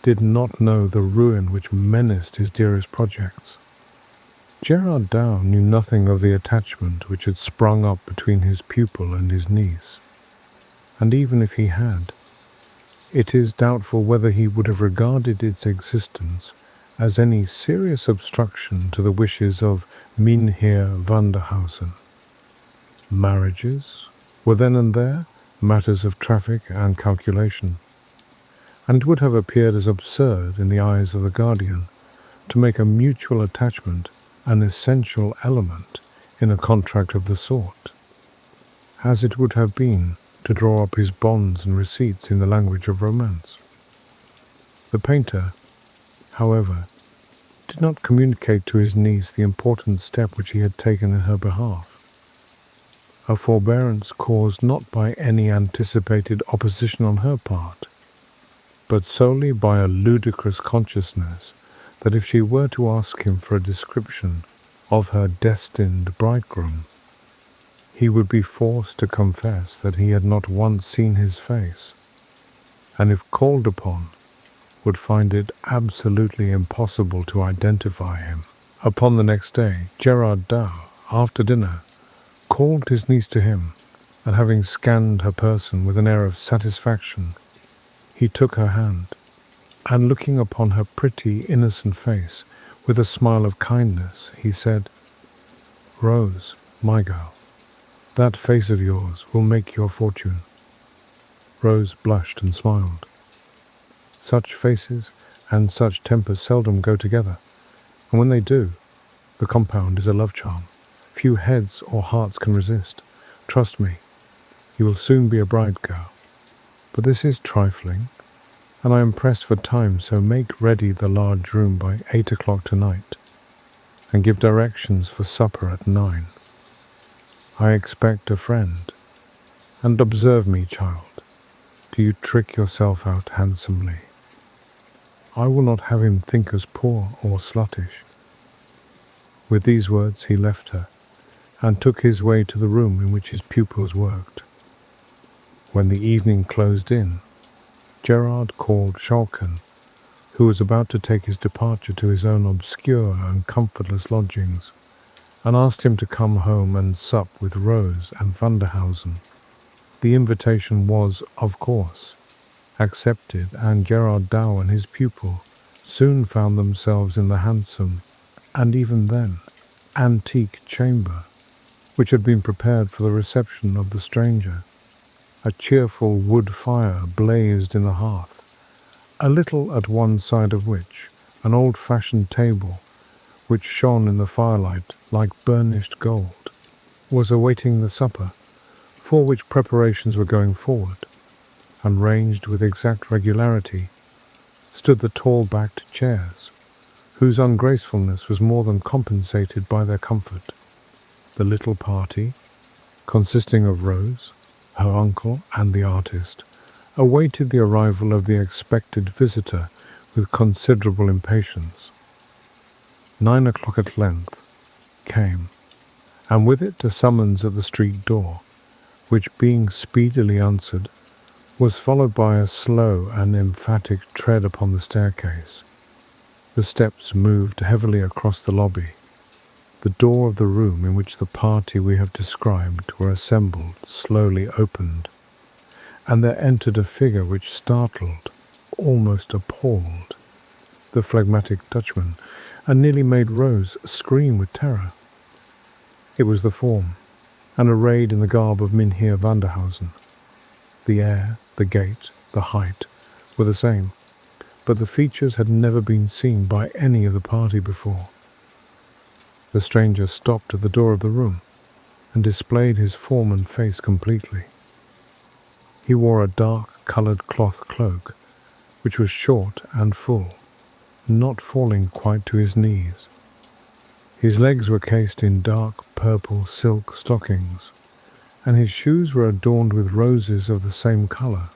Speaker 1: did not know the ruin which menaced his dearest projects. Gerard Dow knew nothing of the attachment which had sprung up between his pupil and his niece, and even if he had, it is doubtful whether he would have regarded its existence as any serious obstruction to the wishes of Mynheer van der Hausen. Marriages were then and there matters of traffic and calculation, and it would have appeared as absurd in the eyes of the guardian to make a mutual attachment an essential element in a contract of the sort, as it would have been to draw up his bonds and receipts in the language of romance. The painter, however, did not communicate to his niece the important step which he had taken in her behalf, a forbearance caused not by any anticipated opposition on her part, but solely by a ludicrous consciousness that if she were to ask him for a description of her destined bridegroom, he would be forced to confess that he had not once seen his face, and if called upon, would find it absolutely impossible to identify him. Upon the next day, Gerard Dow, after dinner, called his niece to him, and having scanned her person with an air of satisfaction, he took her hand, and looking upon her pretty, innocent face with a smile of kindness, he said, "Rose, my girl, that face of yours will make your fortune." Rose blushed and smiled. Such faces and such tempers seldom go together, and when they do, the compound is a love charm. Few heads or hearts can resist. Trust me, you will soon be a bride, girl. But this is trifling, and I am pressed for time, so make ready the large room by 8 o'clock tonight, and give directions for supper at 9. I expect a friend, and observe me, child. Do you trick yourself out handsomely? I will not have him think us poor or sluttish." With these words he left her, and took his way to the room in which his pupils worked. When the evening closed in, Gerard called Schalken, who was about to take his departure to his own obscure and comfortless lodgings, and asked him to come home and sup with Rose and van der Hausen. The invitation was, of course, accepted, and Gerard Dow and his pupil soon found themselves in the handsome, and even then, antique chamber, which had been prepared for the reception of the stranger. A cheerful wood fire blazed in the hearth, a little at one side of which an old-fashioned table, which shone in the firelight like burnished gold, was awaiting the supper, for which preparations were going forward, and ranged with exact regularity stood the tall-backed chairs, whose ungracefulness was more than compensated by their comfort. The little party, consisting of Rose, her uncle, and the artist, awaited the arrival of the expected visitor with considerable impatience. 9 o'clock at length came, and with it a summons at the street door, which being speedily answered, was followed by a slow and emphatic tread upon the staircase. The steps moved heavily across the lobby. The door of the room in which the party we have described were assembled slowly opened, and there entered a figure which startled, almost appalled, the phlegmatic Dutchman, and nearly made Rose scream with terror. It was the form, and arrayed in the garb of Mynheer Vanderhausen. The air, the gait, the height were the same, but the features had never been seen by any of the party before. The stranger stopped at the door of the room and displayed his form and face completely. He wore a dark-coloured cloth cloak, which was short and full, not falling quite to his knees. His legs were cased in dark purple silk stockings, and his shoes were adorned with roses of the same colour.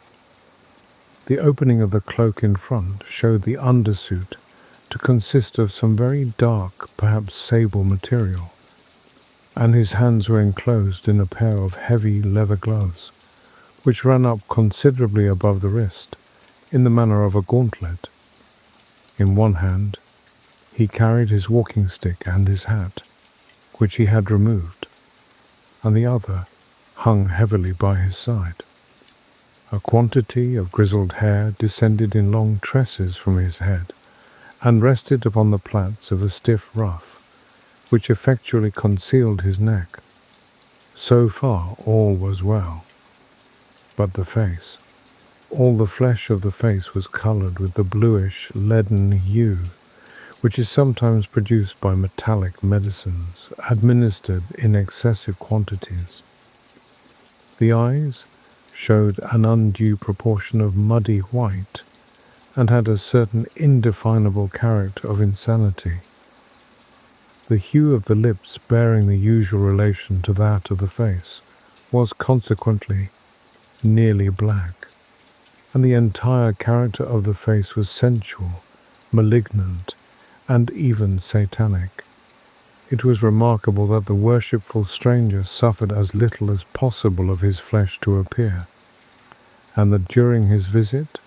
Speaker 1: The opening of the cloak in front showed the undersuit to consist of some very dark, perhaps sable material, and his hands were enclosed in a pair of heavy leather gloves, which ran up considerably above the wrist, in the manner of a gauntlet. In one hand he carried his walking stick and his hat, which he had removed, and the other hung heavily by his side. A quantity of grizzled hair descended in long tresses from his head, and rested upon the plaits of a stiff ruff, which effectually concealed his neck. So far all was well. But the face, all the flesh of the face was coloured with the bluish, leaden hue, which is sometimes produced by metallic medicines, administered in excessive quantities. The eyes showed an undue proportion of muddy white, and had a certain indefinable character of insanity. The hue of the lips, bearing the usual relation to that of the face, was consequently nearly black, and the entire character of the face was sensual, malignant, and even satanic. It was remarkable that the worshipful stranger suffered as little as possible of his flesh to appear, and that during his visit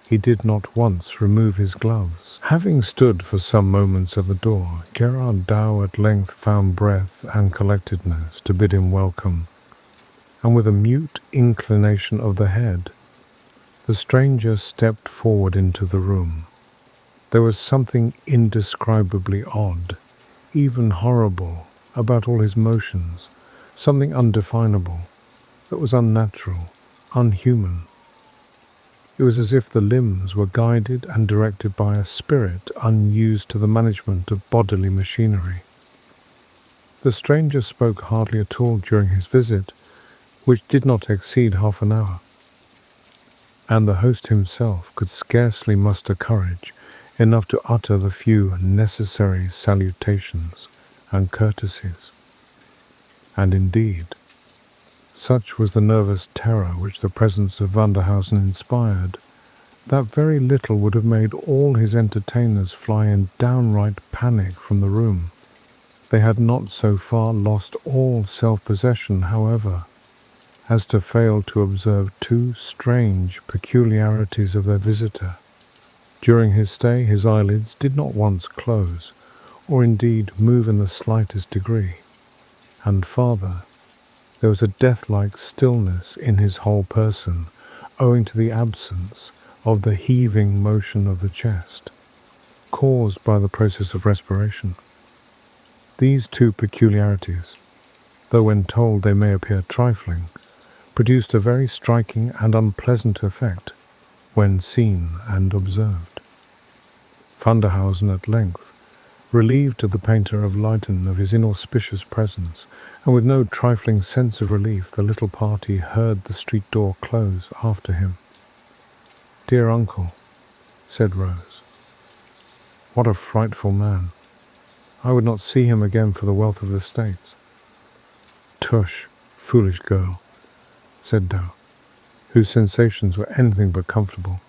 Speaker 1: he did not once remove his gloves. Having stood for some moments at the door, Gerard Dow at length found breath and collectedness to bid him welcome, and with a mute inclination of the head, the stranger stepped forward into the room. There was something indescribably odd, even horrible, about all his motions, something undefinable, that was unnatural, unhuman. It was as if the limbs were guided and directed by a spirit unused to the management of bodily machinery. The stranger spoke hardly at all during his visit, which did not exceed half an hour, and the host himself could scarcely muster courage enough to utter the few necessary salutations and courtesies. And indeed, such was the nervous terror which the presence of Vanderhausen inspired, that very little would have made all his entertainers fly in downright panic from the room. They had not so far lost all self-possession, however, as to fail to observe two strange peculiarities of their visitor. During his stay his eyelids did not once close, or indeed move in the slightest degree, and farther, there was a death-like stillness in his whole person, owing to the absence of the heaving motion of the chest, caused by the process of respiration. These two peculiarities, though when told they may appear trifling, produced a very striking and unpleasant effect when seen and observed. Vanderhausen at length relieved the painter of Leyden of his inauspicious presence, and with no trifling sense of relief the little party heard the street door close after him. "Dear uncle," said Rose, "what a frightful man! I would not see him again for the wealth of the States." "Tush, foolish girl," said Dow, whose sensations were anything but comfortable.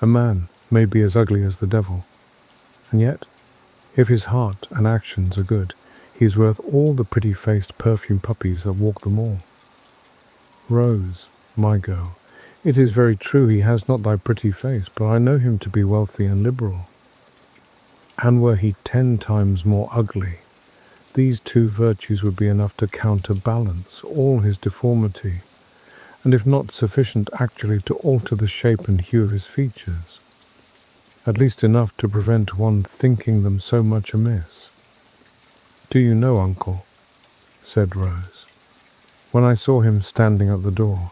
Speaker 1: "A man may be as ugly as the devil, and yet, if his heart and actions are good, he is worth all the pretty-faced perfume puppies that walk the mall. Rose, my girl, It is very true he has not thy pretty face, but I know him to be wealthy and liberal. And were he 10 times more ugly, these 2 virtues would be enough to counterbalance all his deformity, and if not sufficient actually to alter the shape and hue of his features, at least enough to prevent one thinking them so much amiss. "Do you know, uncle," said Rose, "when I saw him standing at the door,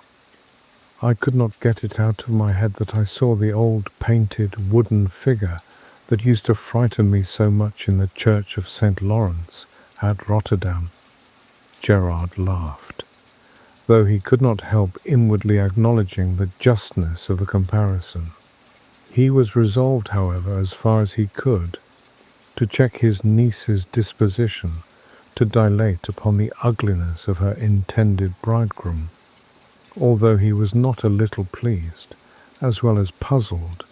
Speaker 1: I could not get it out of my head that I saw the old painted wooden figure that used to frighten me so much in the church of St. Lawrence at Rotterdam." Gerard laughed, though he could not help inwardly acknowledging the justness of the comparison. He was resolved, however, as far as he could, to check his niece's disposition to dilate upon the ugliness of her intended bridegroom, although he was not a little pleased, as well as puzzled,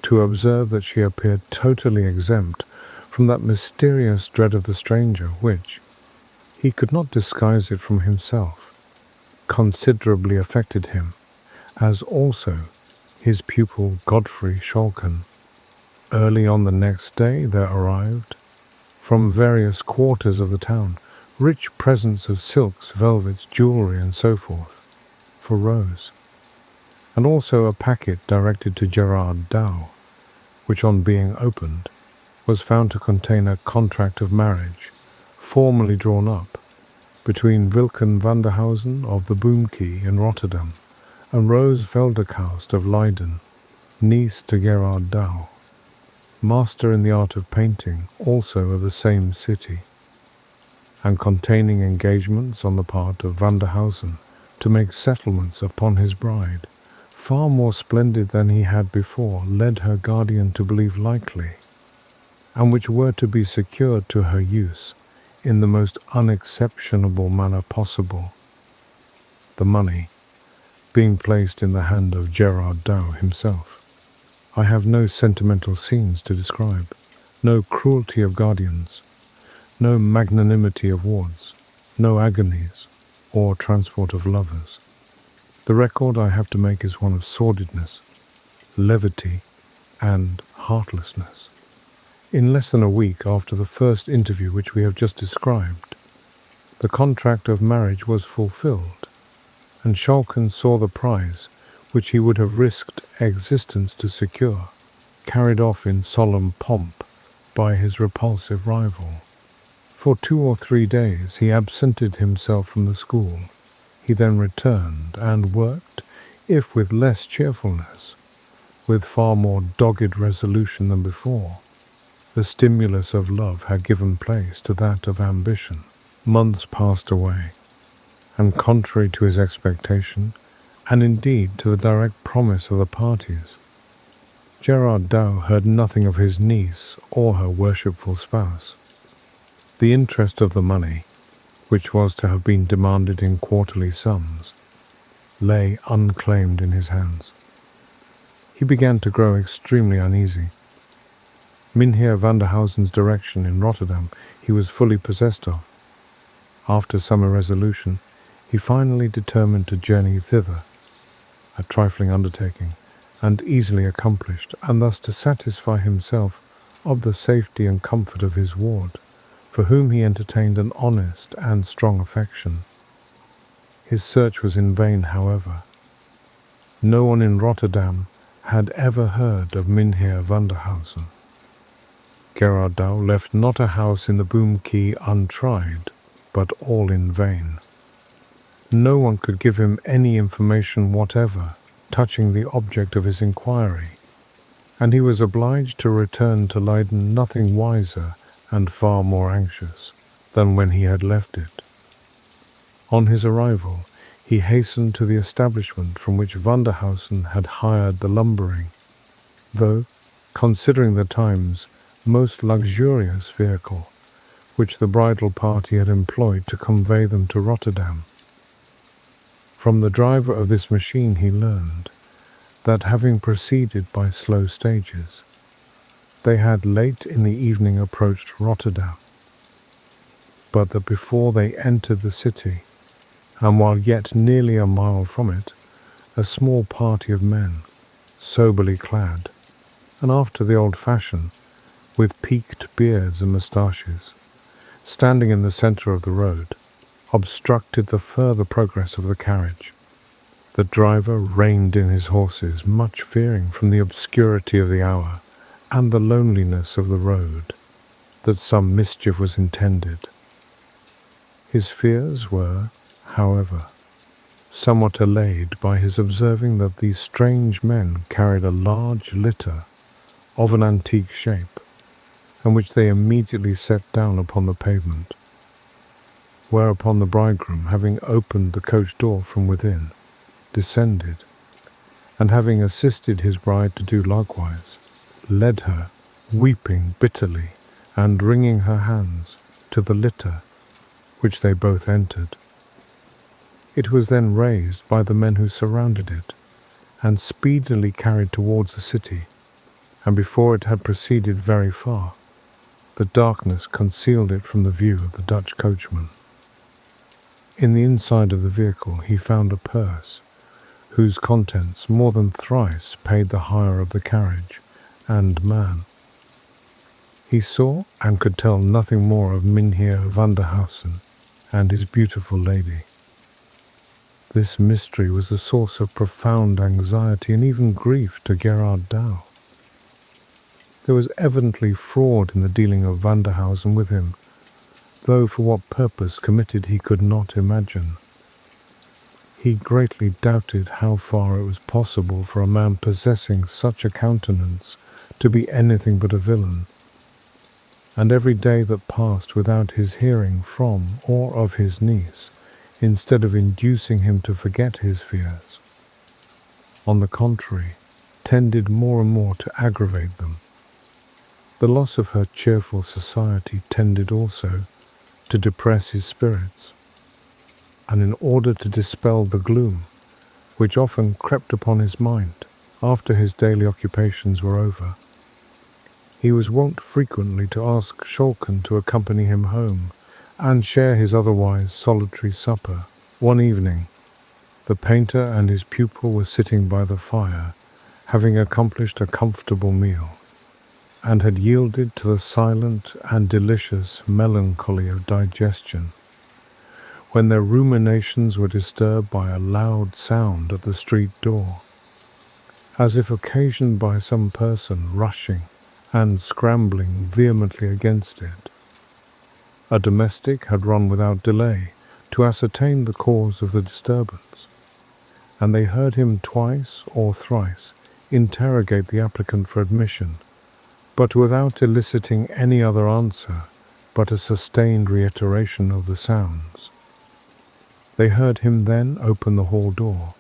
Speaker 1: to observe that she appeared totally exempt from that mysterious dread of the stranger which, he could not disguise it from himself, considerably affected him, as also his pupil Godfrey Schalken. Early on the next day there arrived, from various quarters of the town, rich presents of silks, velvets, jewellery, and so forth, for Rose, and also a packet directed to Gerard Dow, which on being opened was found to contain a contract of marriage, formally drawn up, between Wilken Vanderhausen of the Boomkey in Rotterdam and Rose Velderkaust of Leiden, niece to Gerard Dow, master in the art of painting, also of the same city, and containing engagements on the part of Vanderhausen to make settlements upon his bride, far more splendid than he had before led her guardian to believe likely, and which were to be secured to her use in the most unexceptionable manner possible, the money being placed in the hand of Gerard Dow himself. I have no sentimental scenes to describe, no cruelty of guardians, no magnanimity of wards, no agonies or transport of lovers. The record I have to make is one of sordidness, levity, and heartlessness. In less than a week after the first interview which we have just described, the contract of marriage was fulfilled, and Schalken saw the prize which he would have risked existence to secure, carried off in solemn pomp by his repulsive rival. For 2 or 3 days he absented himself from the school. He then returned and worked, if with less cheerfulness, with far more dogged resolution than before. The stimulus of love had given place to that of ambition. Months passed away, and contrary to his expectation, and indeed to the direct promise of the parties, Gerard Dow heard nothing of his niece or her worshipful spouse. The interest of the money, which was to have been demanded in quarterly sums, lay unclaimed in his hands. He began to grow extremely uneasy. Mynheer Vanderhausen's direction in Rotterdam he was fully possessed of. After some irresolution, he finally determined to journey thither, a trifling undertaking, and easily accomplished, and thus to satisfy himself of the safety and comfort of his ward, for whom he entertained an honest and strong affection. His search was in vain, however. No one in Rotterdam had ever heard of Mynheer Vanderhausen. Gerard Dow left not a house in the Boomkey untried, but all in vain. No one could give him any information whatever touching the object of his inquiry, and he was obliged to return to Leiden nothing wiser and far more anxious than when he had left it. On his arrival, he hastened to the establishment from which Vanderhausen had hired the lumbering, though, considering the times, most luxurious vehicle which the bridal party had employed to convey them to Rotterdam. From the driver of this machine he learned that, having proceeded by slow stages, they had late in the evening approached Rotterdam, but that before they entered the city, and while yet nearly a mile from it, a small party of men, soberly clad, and after the old fashion, with peaked beards and moustaches, standing in the centre of the road, obstructed the further progress of the carriage. The driver reined in his horses, much fearing from the obscurity of the hour and the loneliness of the road that some mischief was intended. His fears were, however, somewhat allayed by his observing that these strange men carried a large litter of an antique shape, and which they immediately set down upon the pavement, whereupon the bridegroom, having opened the coach door from within, descended, and having assisted his bride to do likewise, led her, weeping bitterly and wringing her hands, to the litter, which they both entered. It was then raised by the men who surrounded it, and speedily carried towards the city, and before it had proceeded very far, the darkness concealed it from the view of the Dutch coachman. In the inside of the vehicle he found a purse, whose contents more than thrice paid the hire of the carriage and man. He saw and could tell nothing more of Mynheer Vanderhausen and his beautiful lady. This mystery was a source of profound anxiety and even grief to Gerard Dow. There was evidently fraud in the dealing of Vanderhausen with him, though for what purpose committed he could not imagine. He greatly doubted how far it was possible for a man possessing such a countenance to be anything but a villain, and every day that passed without his hearing from or of his niece, instead of inducing him to forget his fears, on the contrary, tended more and more to aggravate them. The loss of her cheerful society tended also to depress his spirits, and in order to dispel the gloom which often crept upon his mind after his daily occupations were over, he was wont frequently to ask Schalken to accompany him home and share his otherwise solitary supper. One evening, the painter and his pupil were sitting by the fire, having accomplished a comfortable meal, and had yielded to the silent and delicious melancholy of digestion, when their ruminations were disturbed by a loud sound at the street door, as if occasioned by some person rushing and scrambling vehemently against it. A domestic had run without delay to ascertain the cause of the disturbance, and they heard him twice or thrice interrogate the applicant for admission, but without eliciting any other answer but a sustained reiteration of the sounds. They heard him then open the hall door,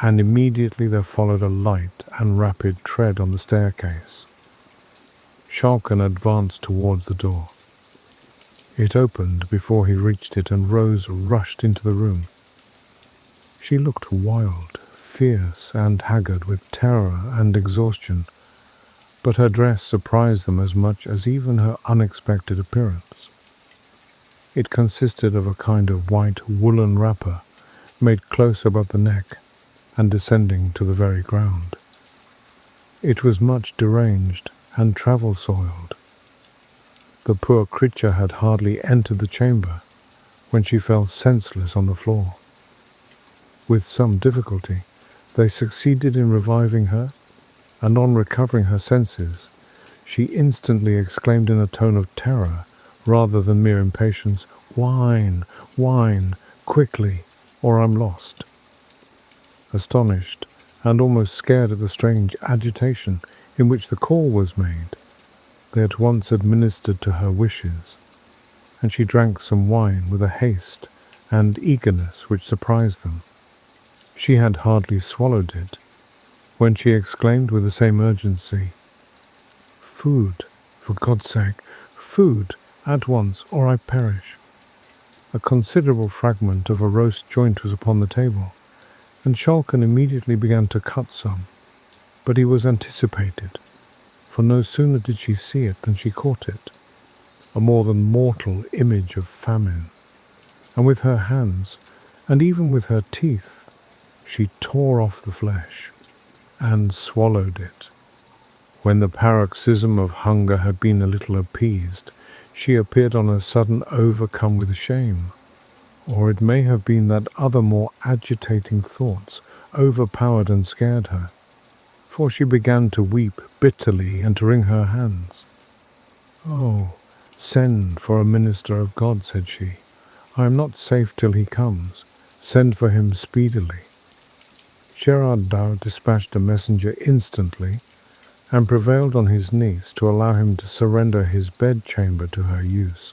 Speaker 1: and immediately there followed a light and rapid tread on the staircase. Schalken advanced towards the door. It opened before he reached it, and Rose rushed into the room. She looked wild, fierce, and haggard with terror and exhaustion, but her dress surprised them as much as even her unexpected appearance. It consisted of a kind of white woolen wrapper made close above the neck and descending to the very ground. It was much deranged and travel-soiled. The poor creature had hardly entered the chamber when she fell senseless on the floor. With some difficulty, they succeeded in reviving her, and on recovering her senses, she instantly exclaimed in a tone of terror rather than mere impatience, "Wine, wine, quickly, or I'm lost." Astonished and almost scared at the strange agitation in which the call was made, they at once administered to her wishes, and she drank some wine with a haste and eagerness which surprised them. She had hardly swallowed it when she exclaimed with the same urgency, "Food, for God's sake, food, at once, or I perish." A considerable fragment of a roast joint was upon the table, and Schalken immediately began to cut some, but he was anticipated, for no sooner did she see it than she caught it, a more than mortal image of famine, and with her hands, and even with her teeth, She tore off the flesh and swallowed it. When the paroxysm of hunger had been a little appeased, she appeared on a sudden overcome with shame, or it may have been that other more agitating thoughts overpowered and scared her, for she began to weep bitterly and to wring her hands. "Oh, send for a minister of God," said she. "I am not safe till he comes. Send for him speedily." Gerard Dow dispatched a messenger instantly, and prevailed on his niece to allow him to surrender his bedchamber to her use.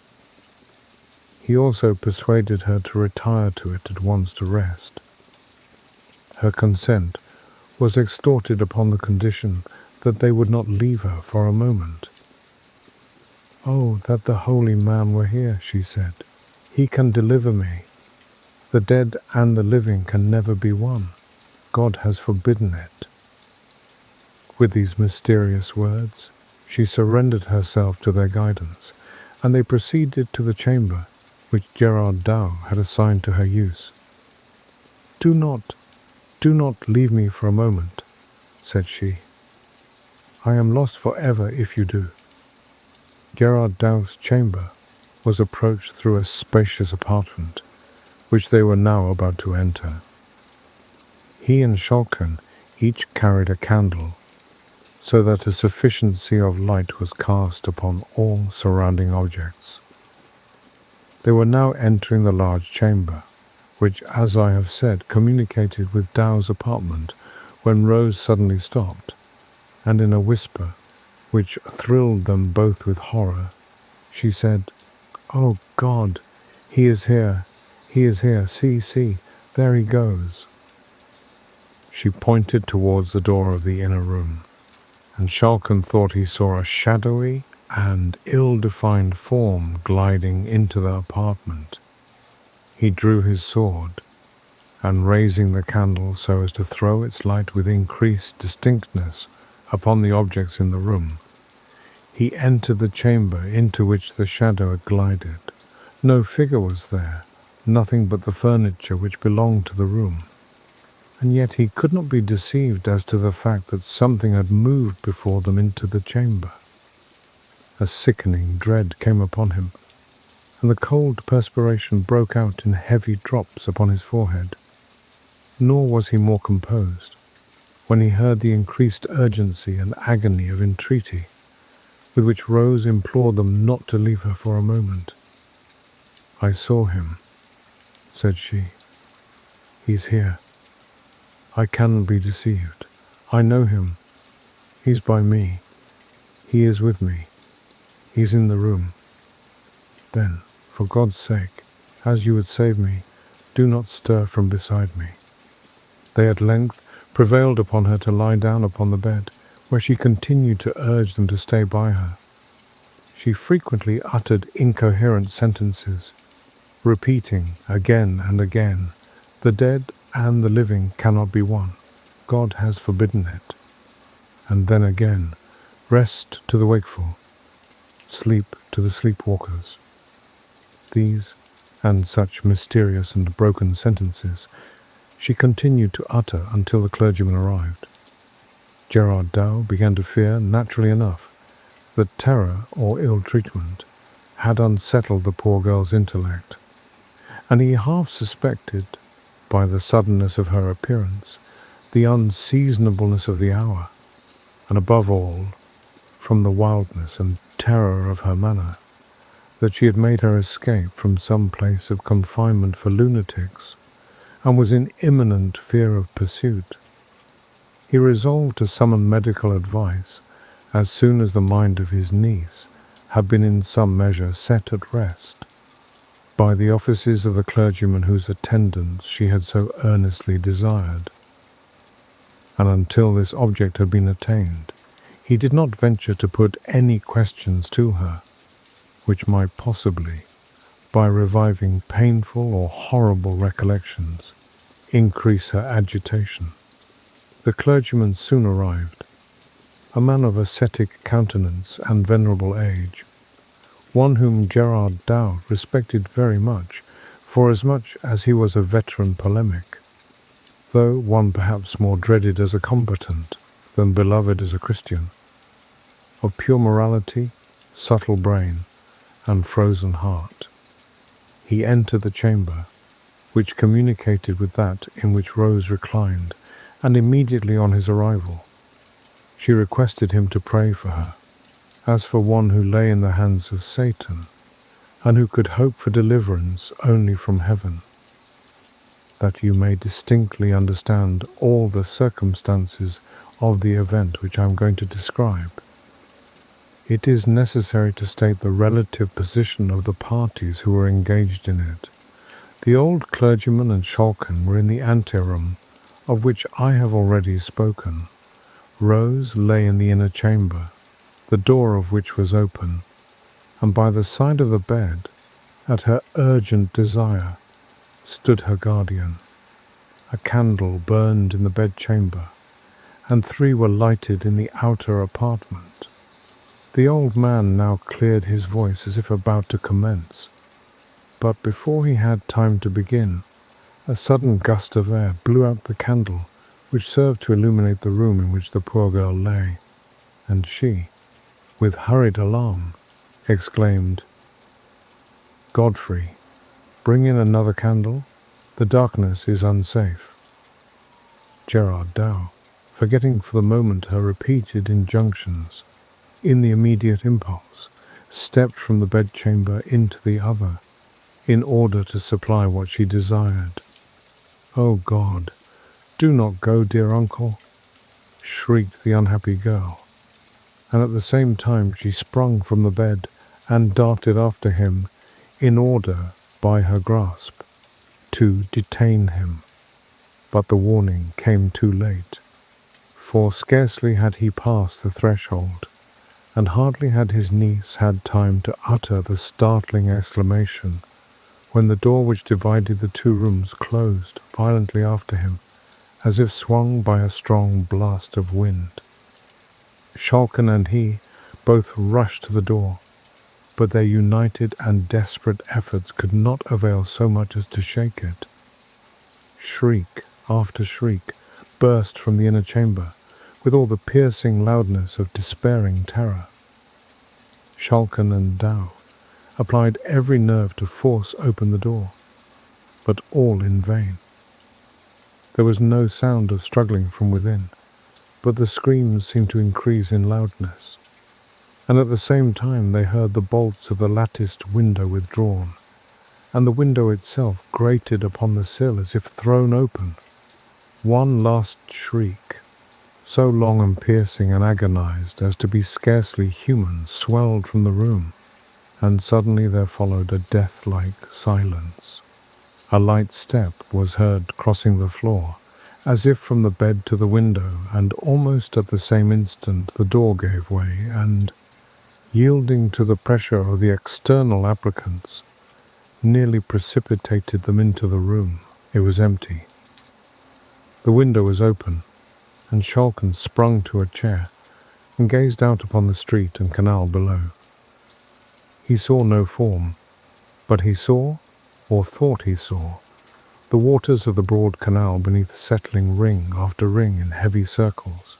Speaker 1: He also persuaded her to retire to it at once to rest. Her consent was extorted upon the condition that they would not leave her for a moment. "Oh, that the holy man were here," she said. "He can deliver me. The dead and the living can never be one. God has forbidden it." With these mysterious words, she surrendered herself to their guidance, and they proceeded to the chamber which Gerard Dow had assigned to her use. Do not leave me for a moment," said she. "I am lost forever if you do." Gerard Dow's chamber was approached through a spacious apartment, which they were now about to enter. He and Schalken each carried a candle, so that a sufficiency of light was cast upon all surrounding objects. They were now entering the large chamber, which, as I have said, communicated with Dow's apartment, when Rose suddenly stopped, and in a whisper, which thrilled them both with horror, she said, "Oh God, he is here, see, there he goes." She pointed towards the door of the inner room, and Schalken thought he saw a shadowy and ill-defined form gliding into the apartment. He drew his sword, and raising the candle so as to throw its light with increased distinctness upon the objects in the room, he entered the chamber into which the shadow had glided. No figure was there, nothing but the furniture which belonged to the room, and yet he could not be deceived as to the fact that something had moved before them into the chamber. A sickening dread came upon him, and the cold perspiration broke out in heavy drops upon his forehead. Nor was he more composed when he heard the increased urgency and agony of entreaty with which Rose implored them not to leave her for a moment. "I saw him," said she. "He's here. I cannot be deceived. I know him. He's by me. He is with me. He's in the room. Then, for God's sake, as you would save me, do not stir from beside me." They at length prevailed upon her to lie down upon the bed, where she continued to urge them to stay by her. She frequently uttered incoherent sentences, repeating again and again, "The dead and the living cannot be one. God has forbidden it." And then again, "Rest to the wakeful, sleep to the sleepwalkers." These and such mysterious and broken sentences she continued to utter until the clergyman arrived. Gerard Dow began to fear, naturally enough, that terror or ill-treatment had unsettled the poor girl's intellect, and he half suspected, by the suddenness of her appearance, the unseasonableness of the hour, and above all, from the wildness and terror of her manner, that she had made her escape from some place of confinement for lunatics, and was in imminent fear of pursuit. He resolved to summon medical advice as soon as the mind of his niece had been in some measure set at rest by the offices of the clergyman whose attendance she had so earnestly desired. And until this object had been attained, he did not venture to put any questions to her, which might possibly, by reviving painful or horrible recollections, increase her agitation. The clergyman soon arrived, a man of ascetic countenance and venerable age, one whom Gerard Dow respected very much, forasmuch as he was a veteran polemic. though one perhaps more dreaded as a combatant than beloved as a Christian, of pure morality, subtle brain, and frozen heart. He entered the chamber, which communicated with that in which Rose reclined, and immediately on his arrival, she requested him to pray for her, as for one who lay in the hands of Satan, and who could hope for deliverance only from heaven. That you may distinctly understand all the circumstances of the event which I am going to describe, it is necessary to state the relative position of the parties who were engaged in it. The old clergyman and Schalken were in the anteroom, of which I have already spoken. Rose lay in the inner chamber, the door of which was open, and by the side of the bed, at her urgent desire, stood her guardian. A candle burned in the bedchamber, and 3 were lighted in the outer apartment. The old man now cleared his voice as if about to commence, but before he had time to begin, a sudden gust of air blew out the candle which served to illuminate the room in which the poor girl lay, and she, with hurried alarm, exclaimed, "Godfrey, bring in another candle. The darkness is unsafe." Gerard Dow, forgetting for the moment her repeated injunctions, in the immediate impulse, stepped from the bedchamber into the other, in order to supply what she desired. "Oh God, do not go, dear uncle," shrieked the unhappy girl, and at the same time she sprung from the bed and darted after him, in order, by her grasp, to detain him. But the warning came too late, for scarcely had he passed the threshold, and hardly had his niece had time to utter the startling exclamation, when the door which divided the 2 rooms closed violently after him, as if swung by a strong blast of wind. Schalken and he both rushed to the door, but their united and desperate efforts could not avail so much as to shake it. Shriek after shriek burst from the inner chamber, with all the piercing loudness of despairing terror. Schalken and Dow applied every nerve to force open the door, but all in vain. There was no sound of struggling from within, but the screams seemed to increase in loudness, and at the same time they heard the bolts of the latticed window withdrawn, and the window itself grated upon the sill as if thrown open. One last shriek, so long and piercing and agonized as to be scarcely human, swelled from the room, and suddenly there followed a death-like silence. A light step was heard crossing the floor, as if from the bed to the window, and almost at the same instant the door gave way, and, yielding to the pressure of the external applicants, nearly precipitated them into the room. It was empty. The window was open, and Schalken sprung to a chair and gazed out upon the street and canal below. He saw no form, but he saw, or thought he saw, the waters of the broad canal beneath settling ring after ring in heavy circles,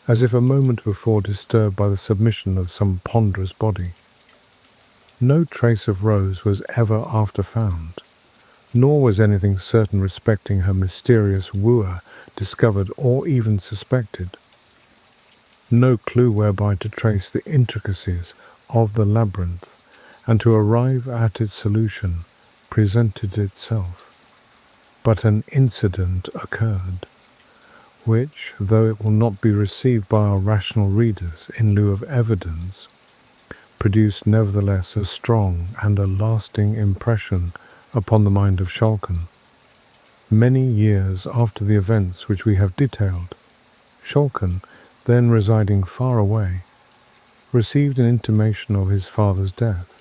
Speaker 1: as if a moment before disturbed by the submission of some ponderous body. No trace of Rose was ever after found, nor was anything certain respecting her mysterious wooer discovered or even suspected. No clue whereby to trace the intricacies of the labyrinth and to arrive at its solution presented itself. But an incident occurred, which, though it will not be received by our rational readers in lieu of evidence, produced nevertheless a strong and a lasting impression upon the mind of Schalken. Many years after the events which we have detailed, Schalken, then residing far away, received an intimation of his father's death,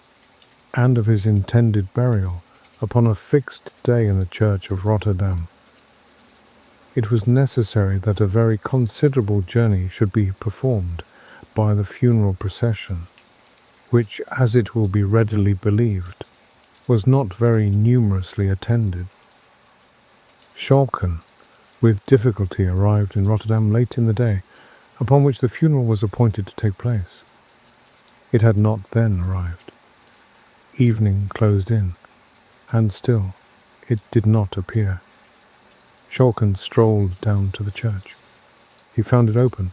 Speaker 1: and of his intended burial upon a fixed day in the church of Rotterdam. It was necessary that a very considerable journey should be performed by the funeral procession, which, as it will be readily believed, was not very numerously attended. Schalken, with difficulty arrived in Rotterdam late in the day, upon which the funeral was appointed to take place. It had not then arrived. Evening closed in, and still it did not appear. Schalken strolled down to the church. He found it open.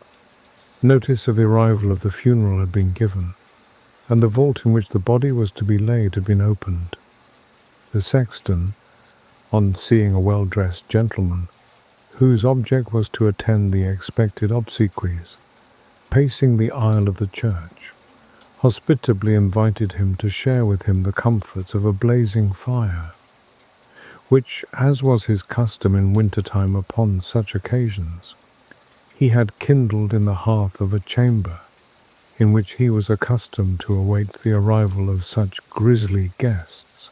Speaker 1: Notice of the arrival of the funeral had been given, and the vault in which the body was to be laid had been opened. The sexton, on seeing a well-dressed gentleman, whose object was to attend the expected obsequies, pacing the aisle of the church, hospitably invited him to share with him the comforts of a blazing fire, which, as was his custom in winter-time upon such occasions, he had kindled in the hearth of a chamber in which he was accustomed to await the arrival of such grisly guests,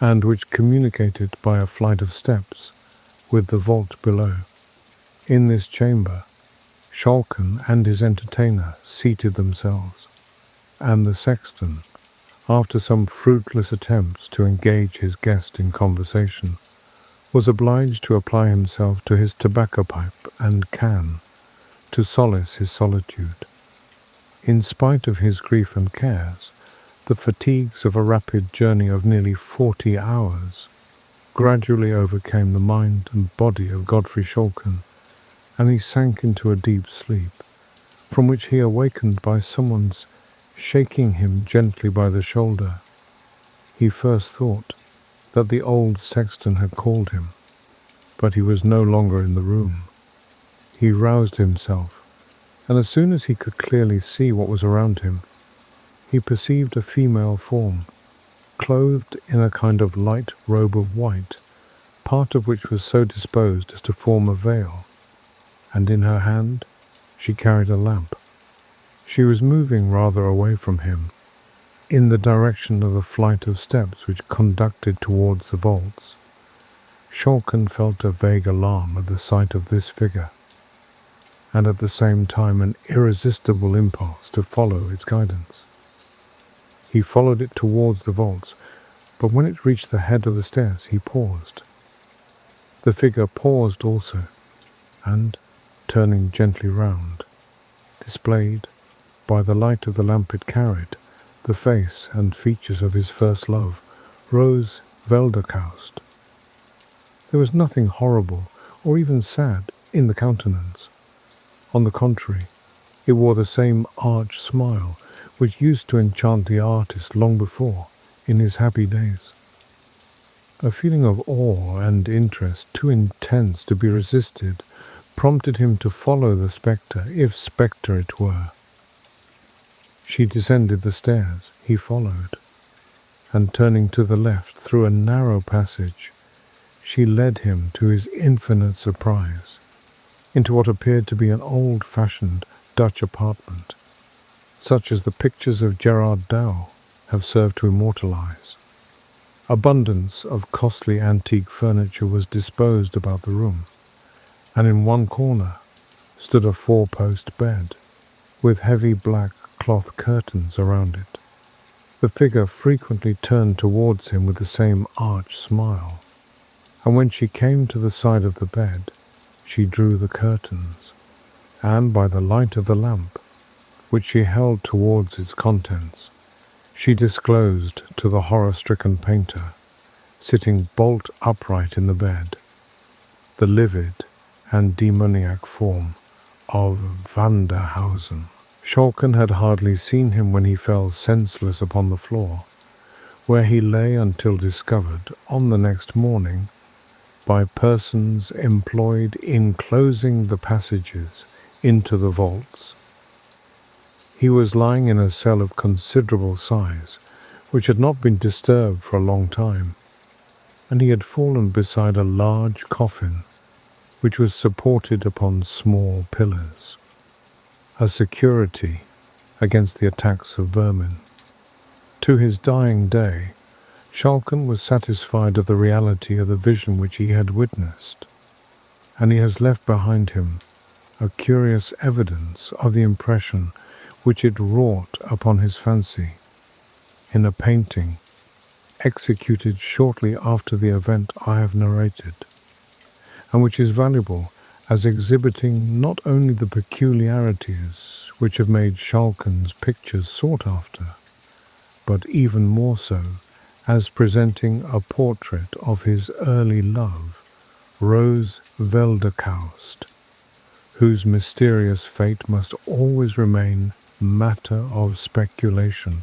Speaker 1: and which communicated by a flight of steps with the vault below. In this chamber, Schalken and his entertainer seated themselves, and the sexton, after some fruitless attempts to engage his guest in conversation, was obliged to apply himself to his tobacco pipe and can, to solace his solitude. In spite of his grief and cares, the fatigues of a rapid journey of nearly 40 hours gradually overcame the mind and body of Godfrey Schalken, and he sank into a deep sleep, from which he awakened by someone's shaking him gently by the shoulder. He first thought that the old sexton had called him, but he was no longer in the room. He roused himself, and as soon as he could clearly see what was around him, he perceived a female form, clothed in a kind of light robe of white, part of which was so disposed as to form a veil, and in her hand she carried a lamp. She was moving rather away from him, in the direction of the flight of steps which conducted towards the vaults. Schalken felt a vague alarm at the sight of this figure, and at the same time an irresistible impulse to follow its guidance. He followed it towards the vaults, but when it reached the head of the stairs, he paused. The figure paused also, and, turning gently round, displayed, by the light of the lamp it carried, the face and features of his first love, Rose Velderkaust. There was nothing horrible or even sad in the countenance. On the contrary, it wore the same arch smile which used to enchant the artist long before, in his happy days. A feeling of awe and interest too intense to be resisted prompted him to follow the spectre, if spectre it were. She descended the stairs, he followed, and turning to the left through a narrow passage, she led him, to his infinite surprise, into what appeared to be an old-fashioned Dutch apartment, such as the pictures of Gerard Dow have served to immortalize. Abundance of costly antique furniture was disposed about the room, and in one corner stood a 4-post bed, with heavy black cloth curtains around it. The figure frequently turned towards him with the same arch smile, and when she came to the side of the bed, she drew the curtains, and by the light of the lamp, which she held towards its contents, she disclosed to the horror-stricken painter, sitting bolt upright in the bed, the livid and demoniac form of Vanderhausen. Schalken had hardly seen him when he fell senseless upon the floor, where he lay until discovered on the next morning by persons employed in closing the passages into the vaults. He was lying in a cell of considerable size, which had not been disturbed for a long time, and he had fallen beside a large coffin, which was supported upon small pillars, a security against the attacks of vermin. To his dying day, Schalken was satisfied of the reality of the vision which he had witnessed, and he has left behind him a curious evidence of the impression which it wrought upon his fancy in a painting executed shortly after the event I have narrated, and which is valuable as exhibiting not only the peculiarities which have made Schalken's pictures sought after, but even more so as presenting a portrait of his early love, Rose Velderkaust, whose mysterious fate must always remain matter of speculation.